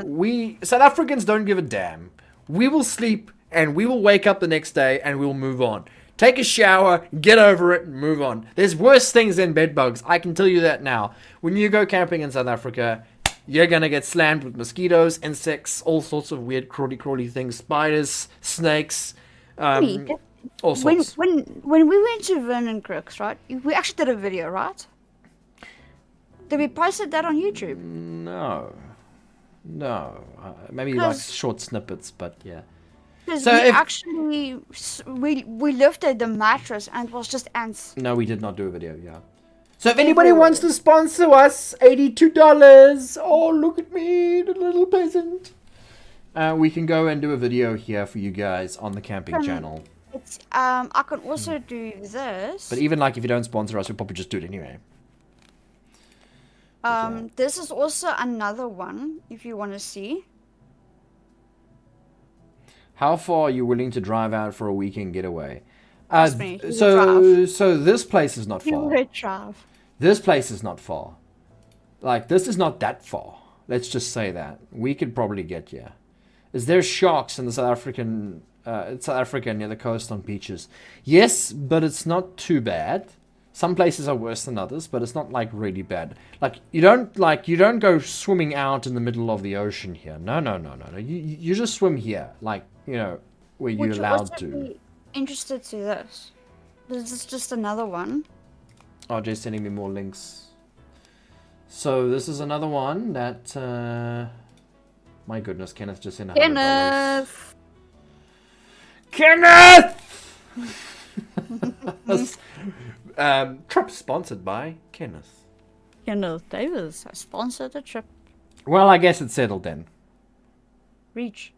S1: We South Africans don't give a damn. We will sleep and we will wake up the next day and we'll move on. Take a shower, get over it, and move on. There's worse things than bed bugs. I can tell you that now. When you go camping in South Africa, you're going to get slammed with mosquitoes, insects, all sorts of weird crawly things, spiders, snakes, all sorts.
S2: When we went to Vernon Crooks, right? We actually did a video, right? Did we posted that on YouTube?
S1: No. Maybe like short snippets, but yeah.
S2: Because
S1: So
S2: we
S1: if
S2: actually we lifted the mattress and it was just ants.
S1: no, we did not do a video. Yeah. So if anybody
S2: Everywhere.
S1: wants to sponsor us, $82. Oh, look at me, the little peasant. We can go and do a video here for you guys on the camping channel.
S2: It's I can also do this.
S1: But even like if you don't sponsor us, we'll probably just do it anyway.
S2: This is also another one if you want to see.
S1: How far are you willing to drive out for a weekend getaway?
S2: Trust me, he will
S1: So this place is not
S2: You
S1: far.
S2: would drive.
S1: This place is not far. Like, this is not that far. Let's just say that. We could probably get here. Is there sharks in the South Africa near the coast on beaches? Yes, but it's not too bad. Some places are worse than others, but it's not like really bad. Like you don't go swimming out in the middle of the ocean here. No. You just swim here, like, you know, where you're
S2: Would you
S1: allowed
S2: also
S1: to.
S2: be interested to this? This is just another one.
S1: RJ's sending me more links. So this is another one that my goodness, Kenneth just sent $100.
S2: Kenneth!
S1: Trip sponsored by Kenneth.
S2: Kenneth Davis has sponsored the trip.
S1: Well, I guess it's settled then.
S2: Reach.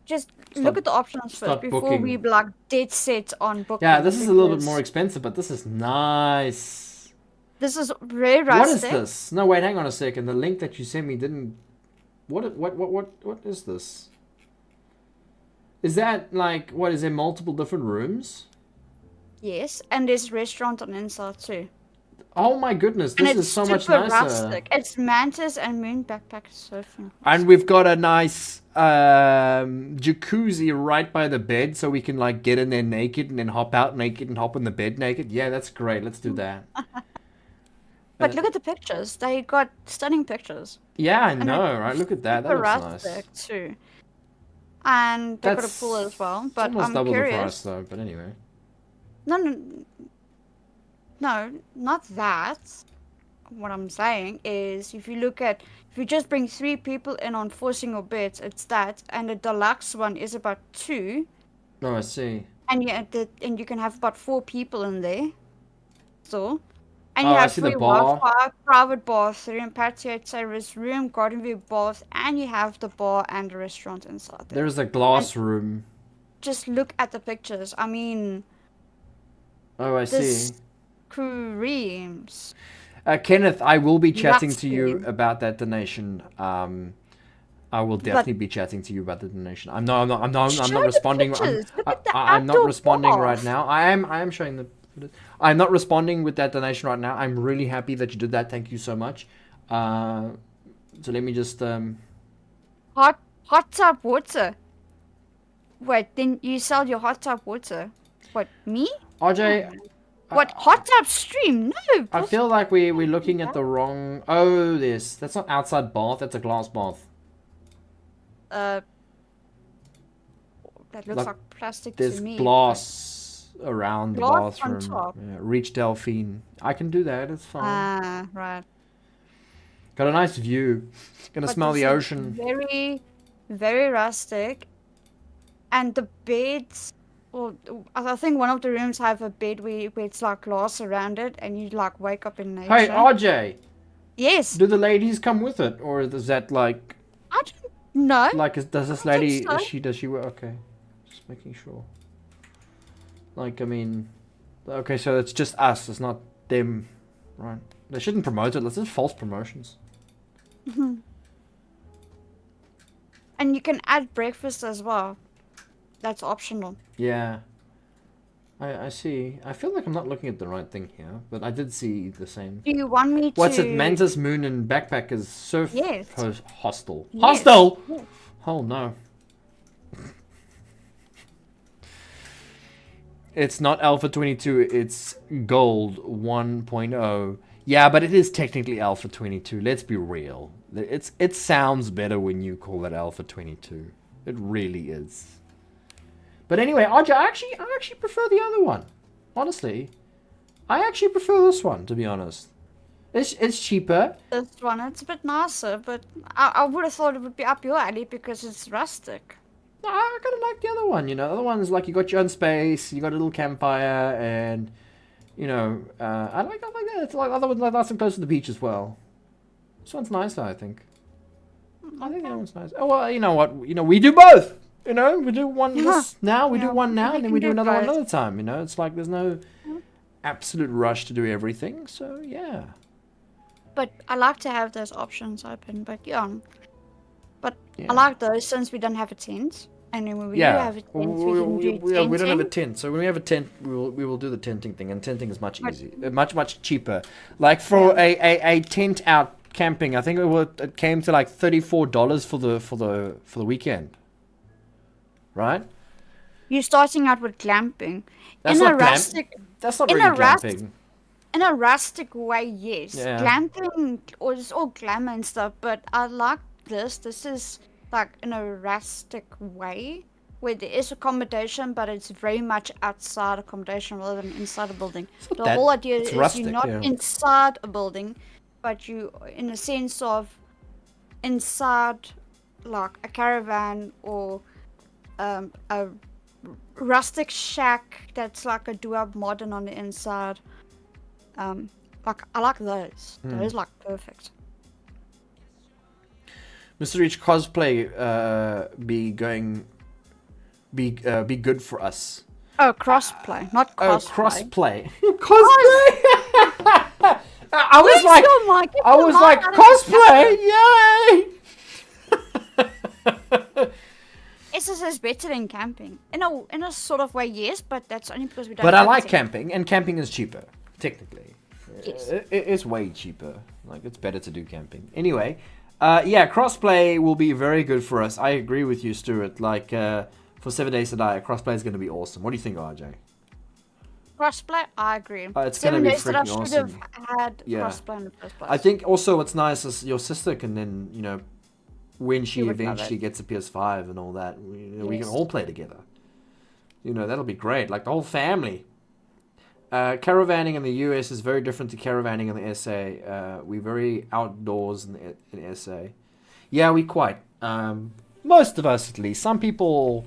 S2: Just look at the options first before we like dead set on booking.
S1: Yeah, this is a little bit more expensive, but this is nice.
S2: This is very rustic.
S1: What is this? No, wait, hang on a second. The link that you sent me didn't. What is this? Is that like what? Is there multiple different rooms?
S2: Yes, and there's restaurant on inside too.
S1: Oh my goodness, this is so much nicer.
S2: Rustic. It's mantis and moon backpack surfing.
S1: And we've got a nice jacuzzi right by the bed, so we can like get in there naked and then hop out naked and hop in the bed naked. Yeah, that's great. Let's do that.
S2: But look at the pictures. They got stunning pictures.
S1: Yeah, I know, right? Look at that. That looks nice.
S2: Too. And they got a pool as well. But
S1: almost
S2: I'm
S1: double
S2: curious.
S1: the price though. But anyway.
S2: No, not that. What I'm saying is, if you just bring 3 people in on 4 single beds, it's that, and the deluxe one is about 2.
S1: Oh, I see.
S2: And you can have about 4 people in there. So, and you
S1: Oh, I
S2: have
S1: see the
S2: free
S1: bar.
S2: Wi-Fi, private bathroom, patio terrace room, garden view bath, and you have the bar and the restaurant inside there.
S1: There's a glass room.
S2: Just look at the pictures. I mean,
S1: Oh, I see.
S2: Screams.
S1: Kenneth, I will be chatting to you
S2: Scream.
S1: about that donation. I will definitely be chatting to you about the donation. I'm not responding. I'm not responding right now. I am showing the. I'm not responding with that donation right now. I'm really happy that you did that. Thank you so much. So let me just.
S2: Hot tub water. Wait, then you sell your hot tub water? What, me?
S1: RJ.
S2: What, hot tub stream? No.
S1: I feel like we're looking at the wrong. Oh, that's not outside bath. That's a glass bath.
S2: That looks like plastic to me.
S1: There's glass around the
S2: Glass on
S1: bathroom.
S2: top.
S1: Yeah, reach Delphine. I can do that. It's fine.
S2: Ah, right.
S1: Got a nice view. Gonna smell the ocean.
S2: Very, very rustic. And the beds. Well, I think one of the rooms have a bed where it's like glass around it, and you like wake up in nature.
S1: Hey, RJ.
S2: Yes.
S1: Do the ladies come with it, or is that like?
S2: I don't know.
S1: Like, does this
S2: I don't
S1: lady?
S2: think so.
S1: Does she work? Okay, just making sure. Like, I mean, okay, so it's just us. It's not them, right? They shouldn't promote it. This is false promotions.
S2: And you can add breakfast as well. That's optional.
S1: Yeah. I see. I feel like I'm not looking at the right thing here, but I did see the same.
S2: Do you want me to...
S1: What's it? Mantis, Moon, and Backpackers Surf
S2: Yes.
S1: Hostel.
S2: Yes.
S1: Hostel!
S2: Yes.
S1: Oh no. It's not Alpha 22, it's Gold 1.0. Yeah, but it is technically Alpha 22. Let's be real. It sounds better when you call it Alpha 22. It really is. But anyway, RJ, I actually prefer the other one. Honestly, I actually prefer this one, to be honest. It's cheaper.
S2: This one, it's a bit nicer, but I would have thought it would be up your alley because it's rustic.
S1: No, I kind of like the other one. You know, the other one's like you got your own space, you got a little campfire, and you know, I like that. It's like the other one's like nice and close to the beach as well. This one's nicer, I think. I think that one's nice. Oh well, you know what? You know, we do both. You know, we do one this now, we do one now, and then we do another one another time. You know, it's like there's no absolute rush to do everything. So yeah.
S2: But I like to have those options open. But I like those since we don't have a tent. And then when we do have a tent, we can do tenting.
S1: We don't have a tent, so when we have a tent, we will do the tenting thing, and tenting is much easier, much cheaper. Like for a tent out camping, I think it came to like $34 for the weekend, right?
S2: You're starting out with glamping.
S1: That's not really glamping.
S2: In a rustic way, yes.
S1: Yeah.
S2: Glamping is all glamour and stuff, but I like this. This is like in a rustic way where there is accommodation, but it's very much outside accommodation rather than inside a building. The whole idea is rustic, you're not inside a building, but you in a sense of inside like a caravan or a rustic shack that's like a do-up modern on the inside. Like I like those. Those like perfect.
S1: Mr. Reach, cosplay be good for us.
S2: Oh, crossplay, not cosplay.
S1: Oh, crossplay. Cosplay. I was like cosplay, yay!
S2: SSS is better than camping. In a sort of way, yes, but that's only because we don't.
S1: But I like camping, and camping is cheaper, technically.
S2: Yes.
S1: It's way cheaper. Like it's better to do camping. Anyway. Crossplay will be very good for us. I agree with you, Stuart. Like, for 7 Days to Die, crossplay is going to be awesome. What do you think, RJ?
S2: Crossplay, I agree.
S1: It's going to be freaking awesome.
S2: Should have had crossplay in the first place.
S1: I think also what's nice is your sister can then, you know, when she eventually gets a PS5 and all that, we can all play together. You know, that'll be great. Like the whole family. Caravanning in the US is very different to caravanning in the SA. We're very outdoors in SA. Yeah, we quite. Most of us, at least. Some people,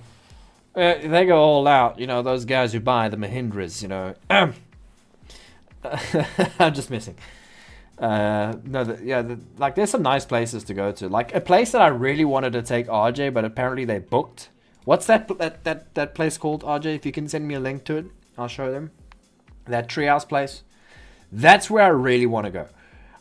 S1: they go all out. You know, those guys who buy the Mahindras, you know. I'm just messing. Like there's some nice places to go to. Like a place that I really wanted to take RJ, but apparently they booked. What's that place called, RJ? If you can send me a link to it, I'll show them. That treehouse place, that's where I really want to go.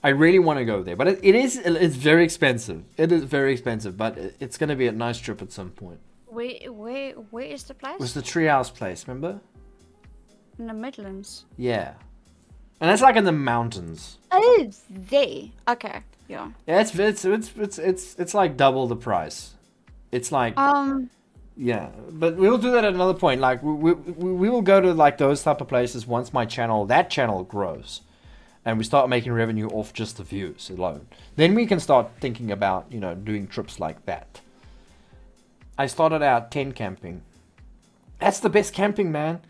S1: I really want to go there, but it's very expensive. It is very expensive, but it's going to be a nice trip at some point.
S2: Where is the place?
S1: It was the treehouse place, remember?
S2: In the Midlands.
S1: Yeah, and it's like in the mountains.
S2: Oh, it's there. Okay, yeah.
S1: Yeah, it's like double the price. It's like yeah, but we'll do that at another point. Like we will go to like those type of places once that channel grows, and we start making revenue off just the views alone. Then we can start thinking about, you know, doing trips like that. I started out tent camping. That's the best camping, man.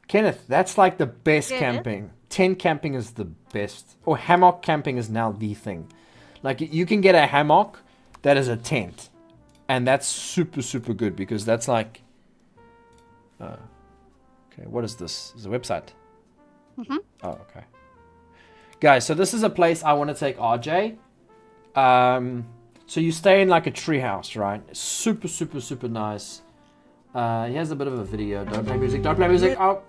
S1: Kenneth, that's like the best camping. Tent camping is the best. Or hammock camping is now the thing. Like you can get a hammock that is a tent. And that's super, super good because that's like... okay, what is this? Is it a website?
S2: Mm-hmm.
S1: Oh, okay. Guys, so this is a place I want to take RJ. So you stay in like a treehouse, right? Super, super, super nice. He has a bit of a video. Don't play music. Don't play music. Oh.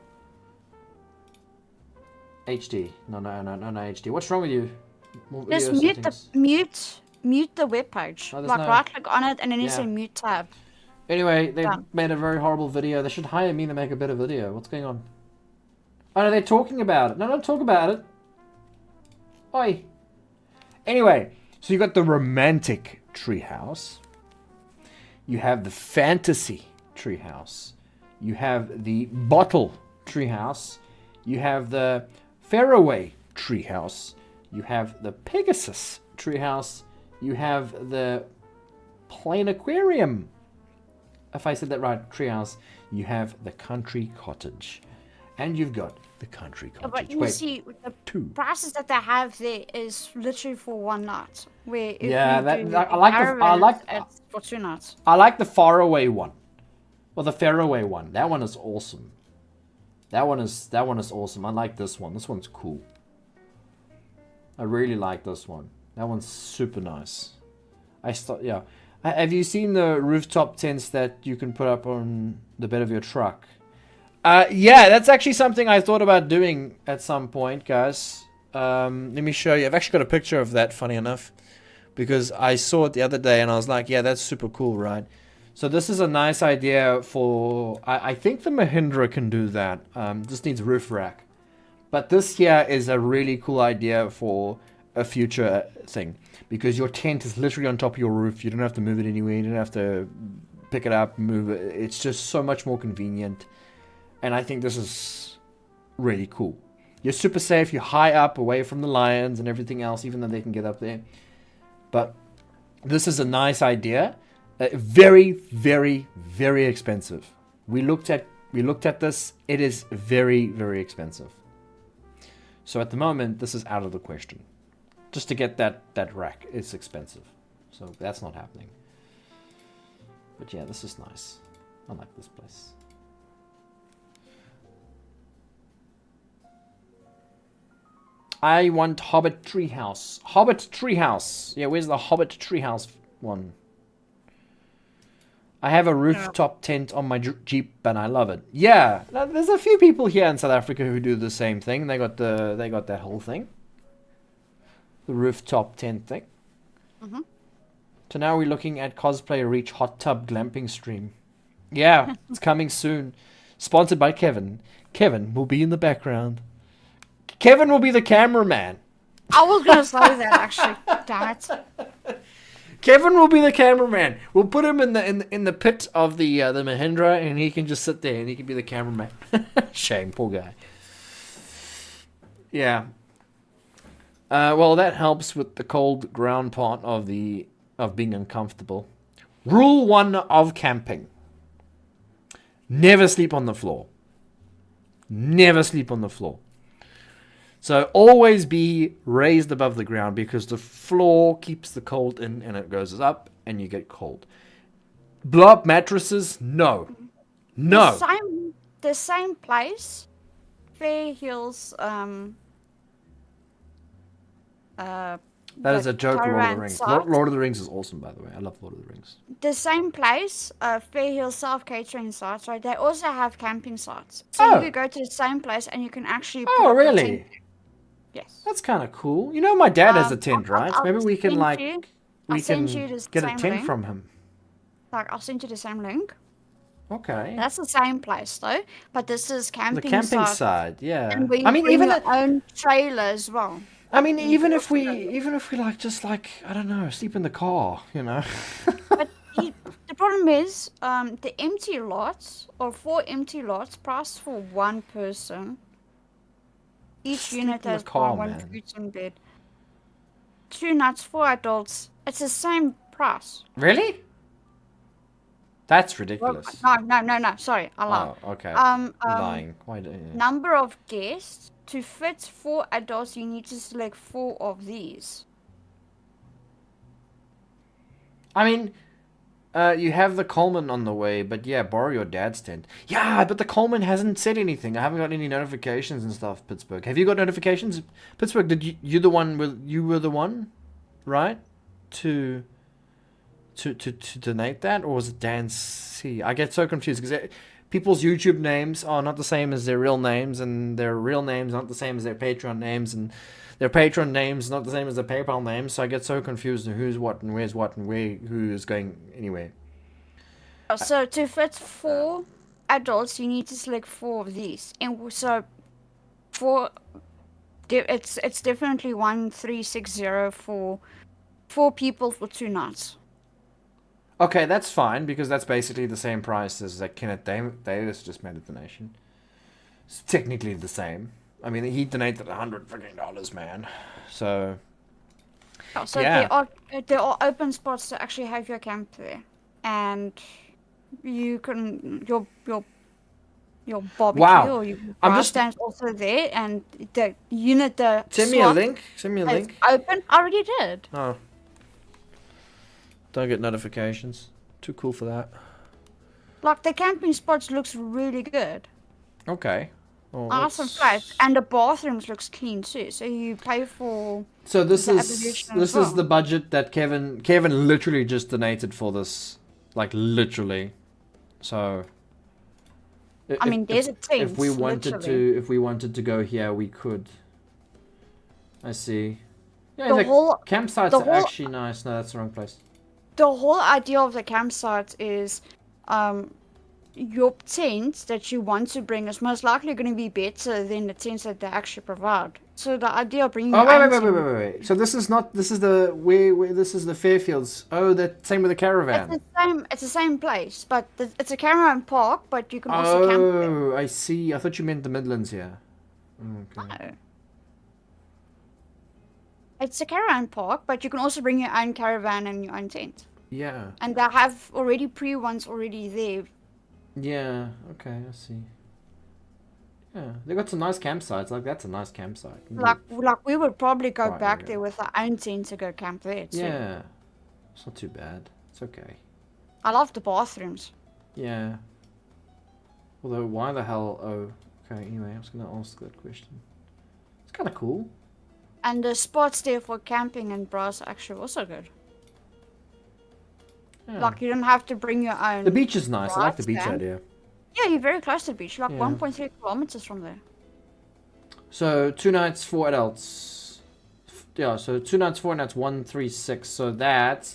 S1: HD. No, HD. What's wrong with you?
S2: Just mute the webpage. Like right click on it and then you say mute tab.
S1: Anyway, they made a very horrible video. They should hire me to make a better video. What's going on? Oh no, they're talking about it. No, don't talk about it. Oi. Anyway, so you got the romantic treehouse. You have the fantasy treehouse. You have the bottle treehouse. You have the faraway treehouse. You have the Pegasus treehouse. You have the plain aquarium. If I said that right, treehouse. You have the country cottage. And you've got the country cottage.
S2: But you see, the prices that they have there is literally for one night. Where if
S1: I like
S2: it's for 2 nights.
S1: I like the faraway one. Or the faraway one. That one is awesome. That one is awesome. I like this one. This one's cool. I really like this one. That one's super nice. Yeah. Have you seen the rooftop tents that you can put up on the bed of your truck? Yeah, that's actually something I thought about doing at some point, guys. Let me show you. I've actually got a picture of that, funny enough, because I saw it the other day and I was like, yeah, that's super cool, right? So this is a nice idea for... I think the Mahindra can do that. Just needs roof rack. But this here is a really cool idea for a future thing, because your tent is literally on top of your roof. You don't have to move it anywhere. You don't have to pick it up, move it. It's just so much more convenient. And I think this is really cool. You're super safe. You're high up, away from the lions and everything else, even though they can get up there. But this is a nice idea. Very, very, very expensive. We looked at this. It is very, very expensive. So at the moment, this is out of the question. Just to get that rack, it's expensive. So that's not happening. But yeah, this is nice. I like this place. I want Hobbit Treehouse. Hobbit Treehouse. Yeah, where's the Hobbit Treehouse one? I have a rooftop tent on my Jeep, and I love it. Yeah, there's a few people here in South Africa who do the same thing. They got that whole thing, the rooftop tent thing. Mm-hmm. So now we're looking at Cosplay Reach Hot Tub Glamping stream. Yeah, it's coming soon. Sponsored by Kevin. Kevin will be in the background. Kevin will be the cameraman.
S2: I was gonna say that actually. Damn it.
S1: Kevin will be the cameraman. We'll put him in the pit of the Mahindra, and he can just sit there and he can be the cameraman. Shame, poor guy. Yeah. Well, that helps with the cold ground part of being uncomfortable. Rule 1 of camping: never sleep on the floor. Never sleep on the floor. So always be raised above the ground, because the floor keeps the cold in and it goes up and you get cold. Blow up mattresses? No. No.
S2: The same place. Fair Hills.
S1: That is a joke, Lord of the Rings. Lord of the Rings is awesome, by the way. I love Lord of the Rings.
S2: The same place, Fair Hills self-catering sites, right? They also have camping sites. So you could go to the same place and you can actually...
S1: Oh, really?
S2: Yes.
S1: That's kind of cool. You know, my dad has a tent, right? Maybe we can, get a tent from him.
S2: I'll send you the same link.
S1: Okay.
S2: That's the same place, though. But this is camping.
S1: The camping side, yeah.
S2: And we even your own trailer as well.
S1: I mean, even if we I don't know, sleep in the car, you know.
S2: But the problem is, the empty lots, or 4 empty lots, priced for 1 person. Each unit has one futon bed. 2 nights, 4 adults. It's the same price.
S1: Really? That's ridiculous.
S2: No. Sorry, I lied.
S1: Oh, okay. I'm lying.
S2: Number of guests. To fit 4 adults, you need to select 4 of these.
S1: I mean, you have the Coleman on the way, but yeah, borrow your dad's tent. Yeah, but the Coleman hasn't said anything. I haven't got any notifications and stuff, Pittsburgh. Have you got notifications? Pittsburgh, you were the one, right? To donate that, or was it Dan C? I get so confused because people's YouTube names are not the same as their real names, and their real names aren't the same as their Patreon names, and their Patreon names not the same as their PayPal names. So I get so confused on who's what and where's what and who is going anywhere.
S2: So to fit 4 adults, you need to select 4 of these, and so it's definitely 1360 for 4 people for 2 nights.
S1: Okay, that's fine, because that's basically the same price as Kenneth Davis just made a donation. It's technically the same. I mean, he donated $100 man. So.
S2: Oh, so yeah. there are open spots to actually have your camp there, and you can your barbecue or your grass stand's also there, and the unit
S1: Send me a link.
S2: Open. I already did.
S1: Oh. Don't get notifications. Too cool for that.
S2: Like the camping spots looks really good.
S1: Okay. Well,
S2: Awesome flats, and the bathrooms looks clean too. So you pay for
S1: so
S2: the abolition as
S1: this is the
S2: well.
S1: budget that Kevin literally just donated for this, like literally. So
S2: I mean, there's a
S1: if
S2: tent,
S1: we wanted
S2: literally.
S1: to go here, we could. I see. Yeah,
S2: The
S1: the
S2: whole,
S1: campsites
S2: the
S1: are
S2: whole,
S1: actually nice. No, that's the wrong place.
S2: the whole idea of the campsite is, um, your tent that you want to bring is most likely going to be better than the tents that they actually provide. So the idea of bringing
S1: Oh
S2: your own tent,
S1: wait. So this is not this is the where this is the Fairfields. Oh, that same with the
S2: it's
S1: caravan.
S2: the same. It's the same place, but it's a caravan park. But you can also camp there.
S1: Oh, I see. I thought you meant the Midlands here. Okay.
S2: No. It's a caravan park, but you can also bring your own caravan and your own tent.
S1: Yeah.
S2: And they have already ones already there.
S1: Yeah. Okay, I see. Yeah, they got some nice campsites. Like that's a nice campsite.
S2: Like we would probably go
S1: Right
S2: back
S1: area.
S2: there with our own tent to go camp there too.
S1: Yeah, it's not too bad. It's okay.
S2: I love the bathrooms.
S1: Yeah. Although, why the hell? Oh, okay. Anyway, I was gonna ask that question. It's kind of cool.
S2: And the spots there for camping and bras are actually also good.
S1: Yeah.
S2: Like you don't have to bring your own.
S1: The beach is nice. I like the beach
S2: stand.
S1: idea.
S2: Yeah, you're very close to the beach, like
S1: Yeah.
S2: 1.3 kilometers from there.
S1: So 2 nights, 4 adults. Yeah. So 2 nights, 4 nights, 136. So that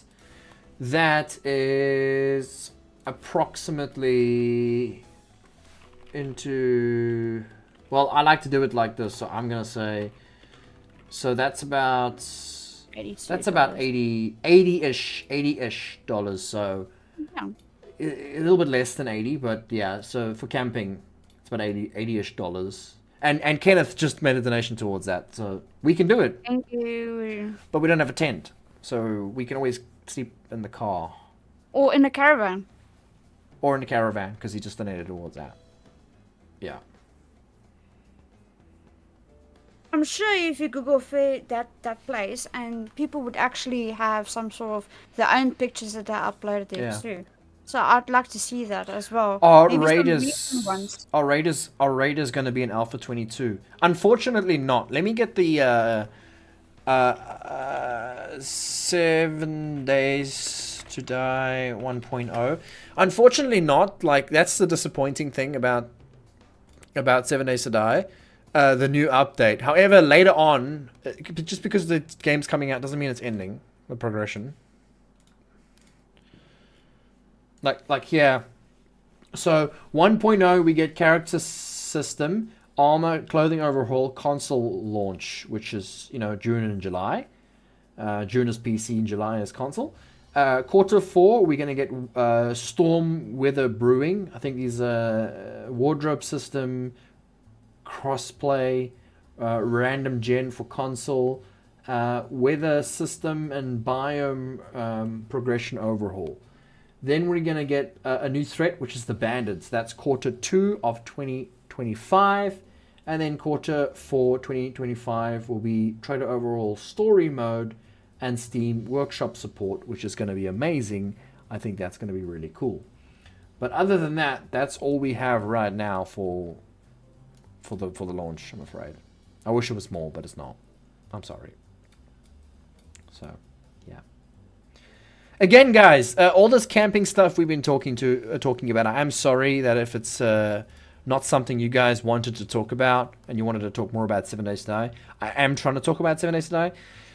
S1: is approximately into. Well, I like to do it like this, so I'm gonna say. So that's about. That's about 80-ish dollars. So
S2: Yeah.
S1: a little bit less than 80, but yeah. So for camping, it's about 80-ish dollars. And Kenneth just made a donation towards that, so we can do it.
S2: Thank you.
S1: But we don't have a tent, so we can always sleep in the car
S2: Or in a caravan.
S1: or in the caravan because he just donated towards that. Yeah.
S2: I'm sure if you Google that place, and people would actually have some sort of their own pictures that they uploaded there
S1: Yeah.
S2: too. So I'd like to see that as well.
S1: Our
S2: Maybe some
S1: Raiders,
S2: recent ones.
S1: our Raiders going to be in Alpha 22. Unfortunately, not. Let me get the 7 Days to Die 1.0. Unfortunately, not. Like that's the disappointing thing about 7 Days to Die. The new update. However, later on, just because the game's coming out doesn't mean it's ending the progression. Like here. So 1.0 we get character system, armor, clothing overhaul, console launch, which is June and July. June is PC and July is console. Quarter 4 we're gonna get storm weather brewing. I think these wardrobe system, crossplay, random gen for console, weather system and biome progression overhaul. Then we're going to get a new threat, which is the bandits. That's quarter 2 of 2025. And then quarter 4 2025 will be trader overhaul story mode and Steam workshop support, which is going to be amazing. I think that's going to be really cool. But other than that, that's all we have right now for the launch, I'm afraid. I wish it was more, but it's not. I'm sorry. So, yeah. Again, guys, all this camping stuff we've been talking about, I am sorry that if it's not something you guys wanted to talk about and you wanted to talk more about 7 Days to Die, I am trying to talk about 7 Days to Die.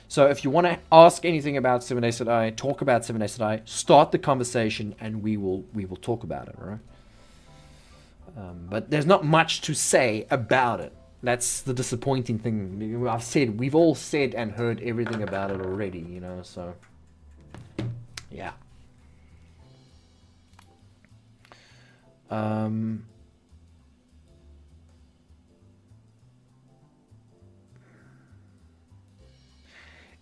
S1: So if you want to ask anything about 7 Days to Die, talk about 7 Days to Die, start the conversation and we will talk about it, all right? But there's not much to say about it. That's the disappointing thing. We've all said and heard everything about it already, so yeah.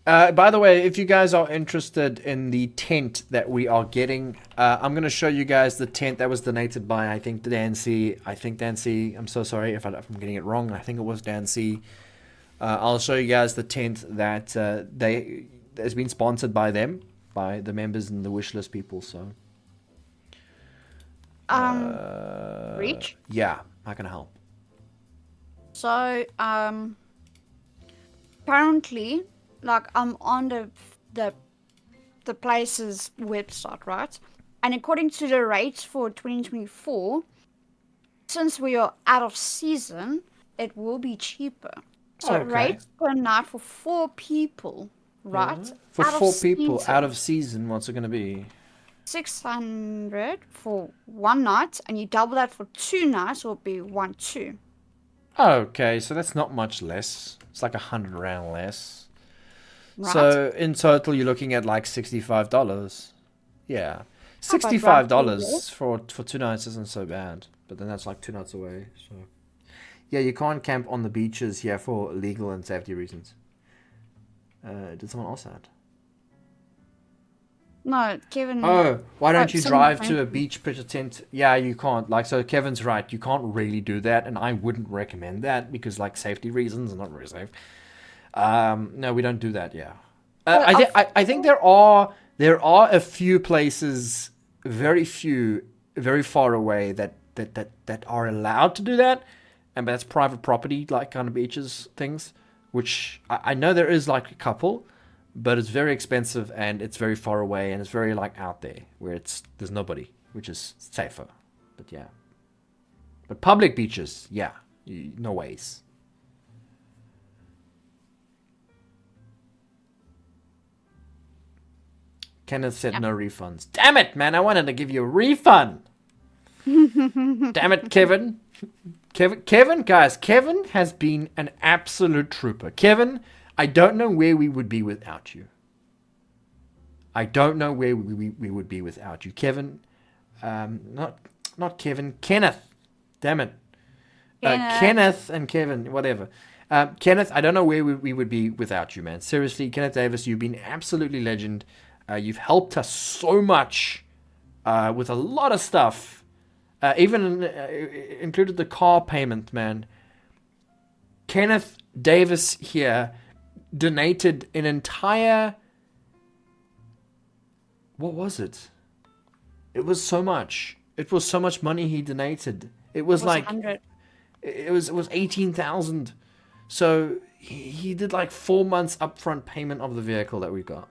S1: By the way, if you guys are interested in the tent that we are getting, I'm going to show you guys the tent that was donated by, I think, Dan C. I'm so sorry if I'm getting it wrong. I think it was Dan C. I'll show you guys the tent that has been sponsored by them, by the members and the wishlist people. So,
S2: Reach.
S1: Yeah, how can I help?
S2: So, apparently, like I'm on the the place's website, right? And according to the rates for 2024, since we are out of season, it will be cheaper. So
S1: Okay.
S2: rates per night for 4 people,
S1: Yeah.
S2: right?
S1: For
S2: Out of
S1: 4 people out
S2: season,
S1: of season, what's it gonna be?
S2: 600 for one night, and you double that for 2 nights, will be 1-2.
S1: Okay, so that's not much less. It's like 100 rand less.
S2: Right?
S1: So in total, you're looking at like $65. Yeah,
S2: About
S1: sixty-five
S2: roughly,
S1: dollars
S2: yes.
S1: for 2 nights isn't so bad. But then that's like 2 nights away. So yeah, you can't camp on the beaches here for legal and safety reasons. Did someone else add?
S2: No, Kevin.
S1: Oh, why don't you
S2: Someone
S1: drive to a
S2: mentioned.
S1: beach pitcher tent? Yeah, you can't. Like, so Kevin's right. You can't really do that, and I wouldn't recommend that because, like, safety reasons, it's not very safe. No, we don't do that. Yeah,
S2: But
S1: I think there are a few places, very few, very far away that are allowed to do that, and that's private property, like kind of beaches things. Which I know there is like a couple, but it's very expensive and it's very far away and it's very like out there where there's nobody, which is safer. But yeah, but public beaches, yeah, no ways. Kenneth said
S2: yeah.
S1: no refunds. Damn it, man! I wanted to give you a refund. Damn it, Kevin. Kevin, guys, Kevin has been an absolute trooper. Kevin, I don't know where we would be without you. I don't know where we would be without you, Kevin. Not Kevin, Kenneth. Damn it,
S2: Kenneth.
S1: Kenneth and Kevin, whatever. Kenneth, I don't know where we would be without you, man. Seriously, Kenneth Davis, you've been absolutely legend. You've helped us so much with a lot of stuff. Even included the car payment, man. Kenneth Davis here donated an entire. What was it? It was so much. It was so much money he donated. It was
S2: Was
S1: like
S2: 100.
S1: it was 18,000. So he did like 4 months upfront payment of the vehicle that we got.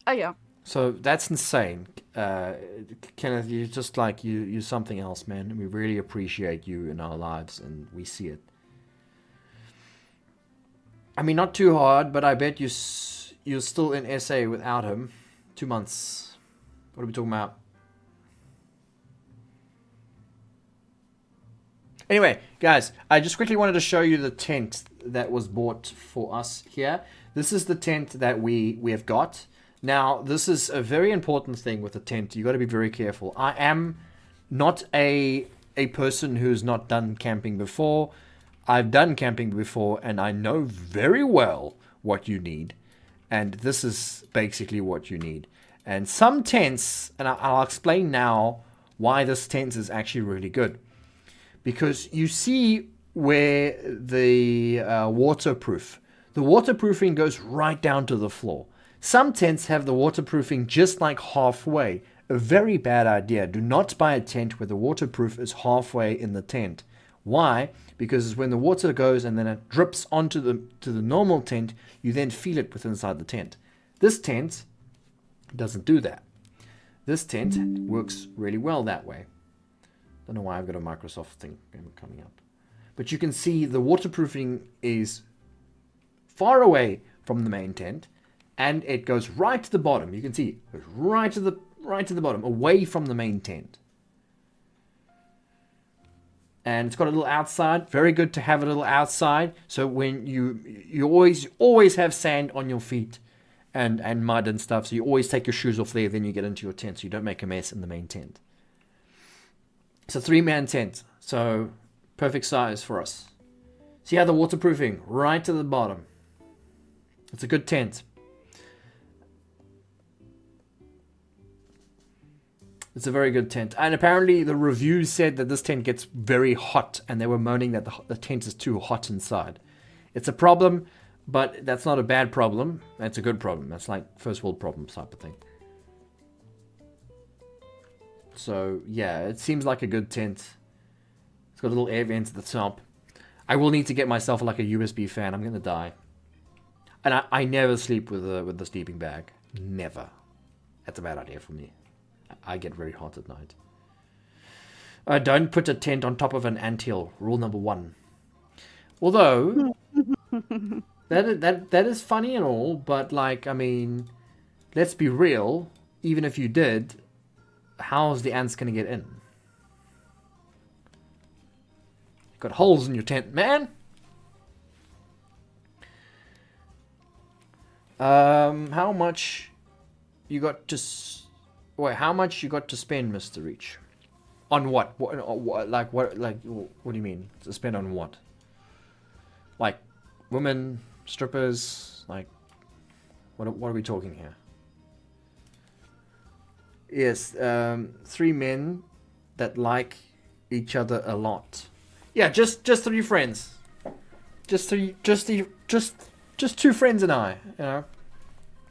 S2: Oh yeah.
S1: So that's insane. Kenneth, you're just like you're something else, man. We really appreciate you in our lives, and we see it. I mean, not too hard, but I bet you're still in SA without him. 2 months. What are we talking about? Anyway, guys, I just quickly wanted to show you the tent that was bought for us here. This is the tent that we have got. Now, this is a very important thing with a tent. You got to be very careful. I am not a person who's not done camping before. I've done camping before, and I know very well what you need. And this is basically what you need. And some tents, and I'll explain now why this tent is actually really good. Because you see where the waterproofing goes right down to the floor. Some tents have the waterproofing just like halfway. A very bad idea. Do not buy a tent where the waterproof is halfway in the tent. Why? Because when the water goes and then it drips onto the normal tent, you then feel it within inside the tent. This tent doesn't do that. This tent works really well that way. Don't know why I've got a Microsoft thing coming up. But you can see the waterproofing is far away from the main tent, and it goes right to the bottom. You can see it goes right to the bottom, away from the main tent. And it's got a little outside. Very good to have a little outside. So when you always have sand on your feet and mud and stuff. So you always take your shoes off there, then you get into your tent, so you don't make a mess in the main tent. It's a 3-man tent, so perfect size for us. See how the waterproofing right to the bottom. It's a good tent. It's a very good tent. And apparently the reviews said that this tent gets very hot, and they were moaning that the tent is too hot inside. It's a problem, but that's not a bad problem. That's a good problem. That's like first world problem type of thing. So yeah, it seems like a good tent. It's got a little air vent at the top. I will need to get myself like a USB fan. I'm gonna die. And I never sleep with the sleeping bag. Never. That's a bad idea for me. I get very hot at night. Don't put a tent on top of an anthill. Rule number 1. Although that is funny and all, but like, I mean, let's be real. Even if you did, how's the ants gonna get in? You've got holes in your tent, man. How much you got to? Wait, how much you got to spend, Mr. Reach? On what? What? Like what? Like what do you mean? To spend on what? Like women, strippers, like what are we talking here? Yes, 3 men that like each other a lot. Yeah, just 3 friends. Just 2 friends and I, you know.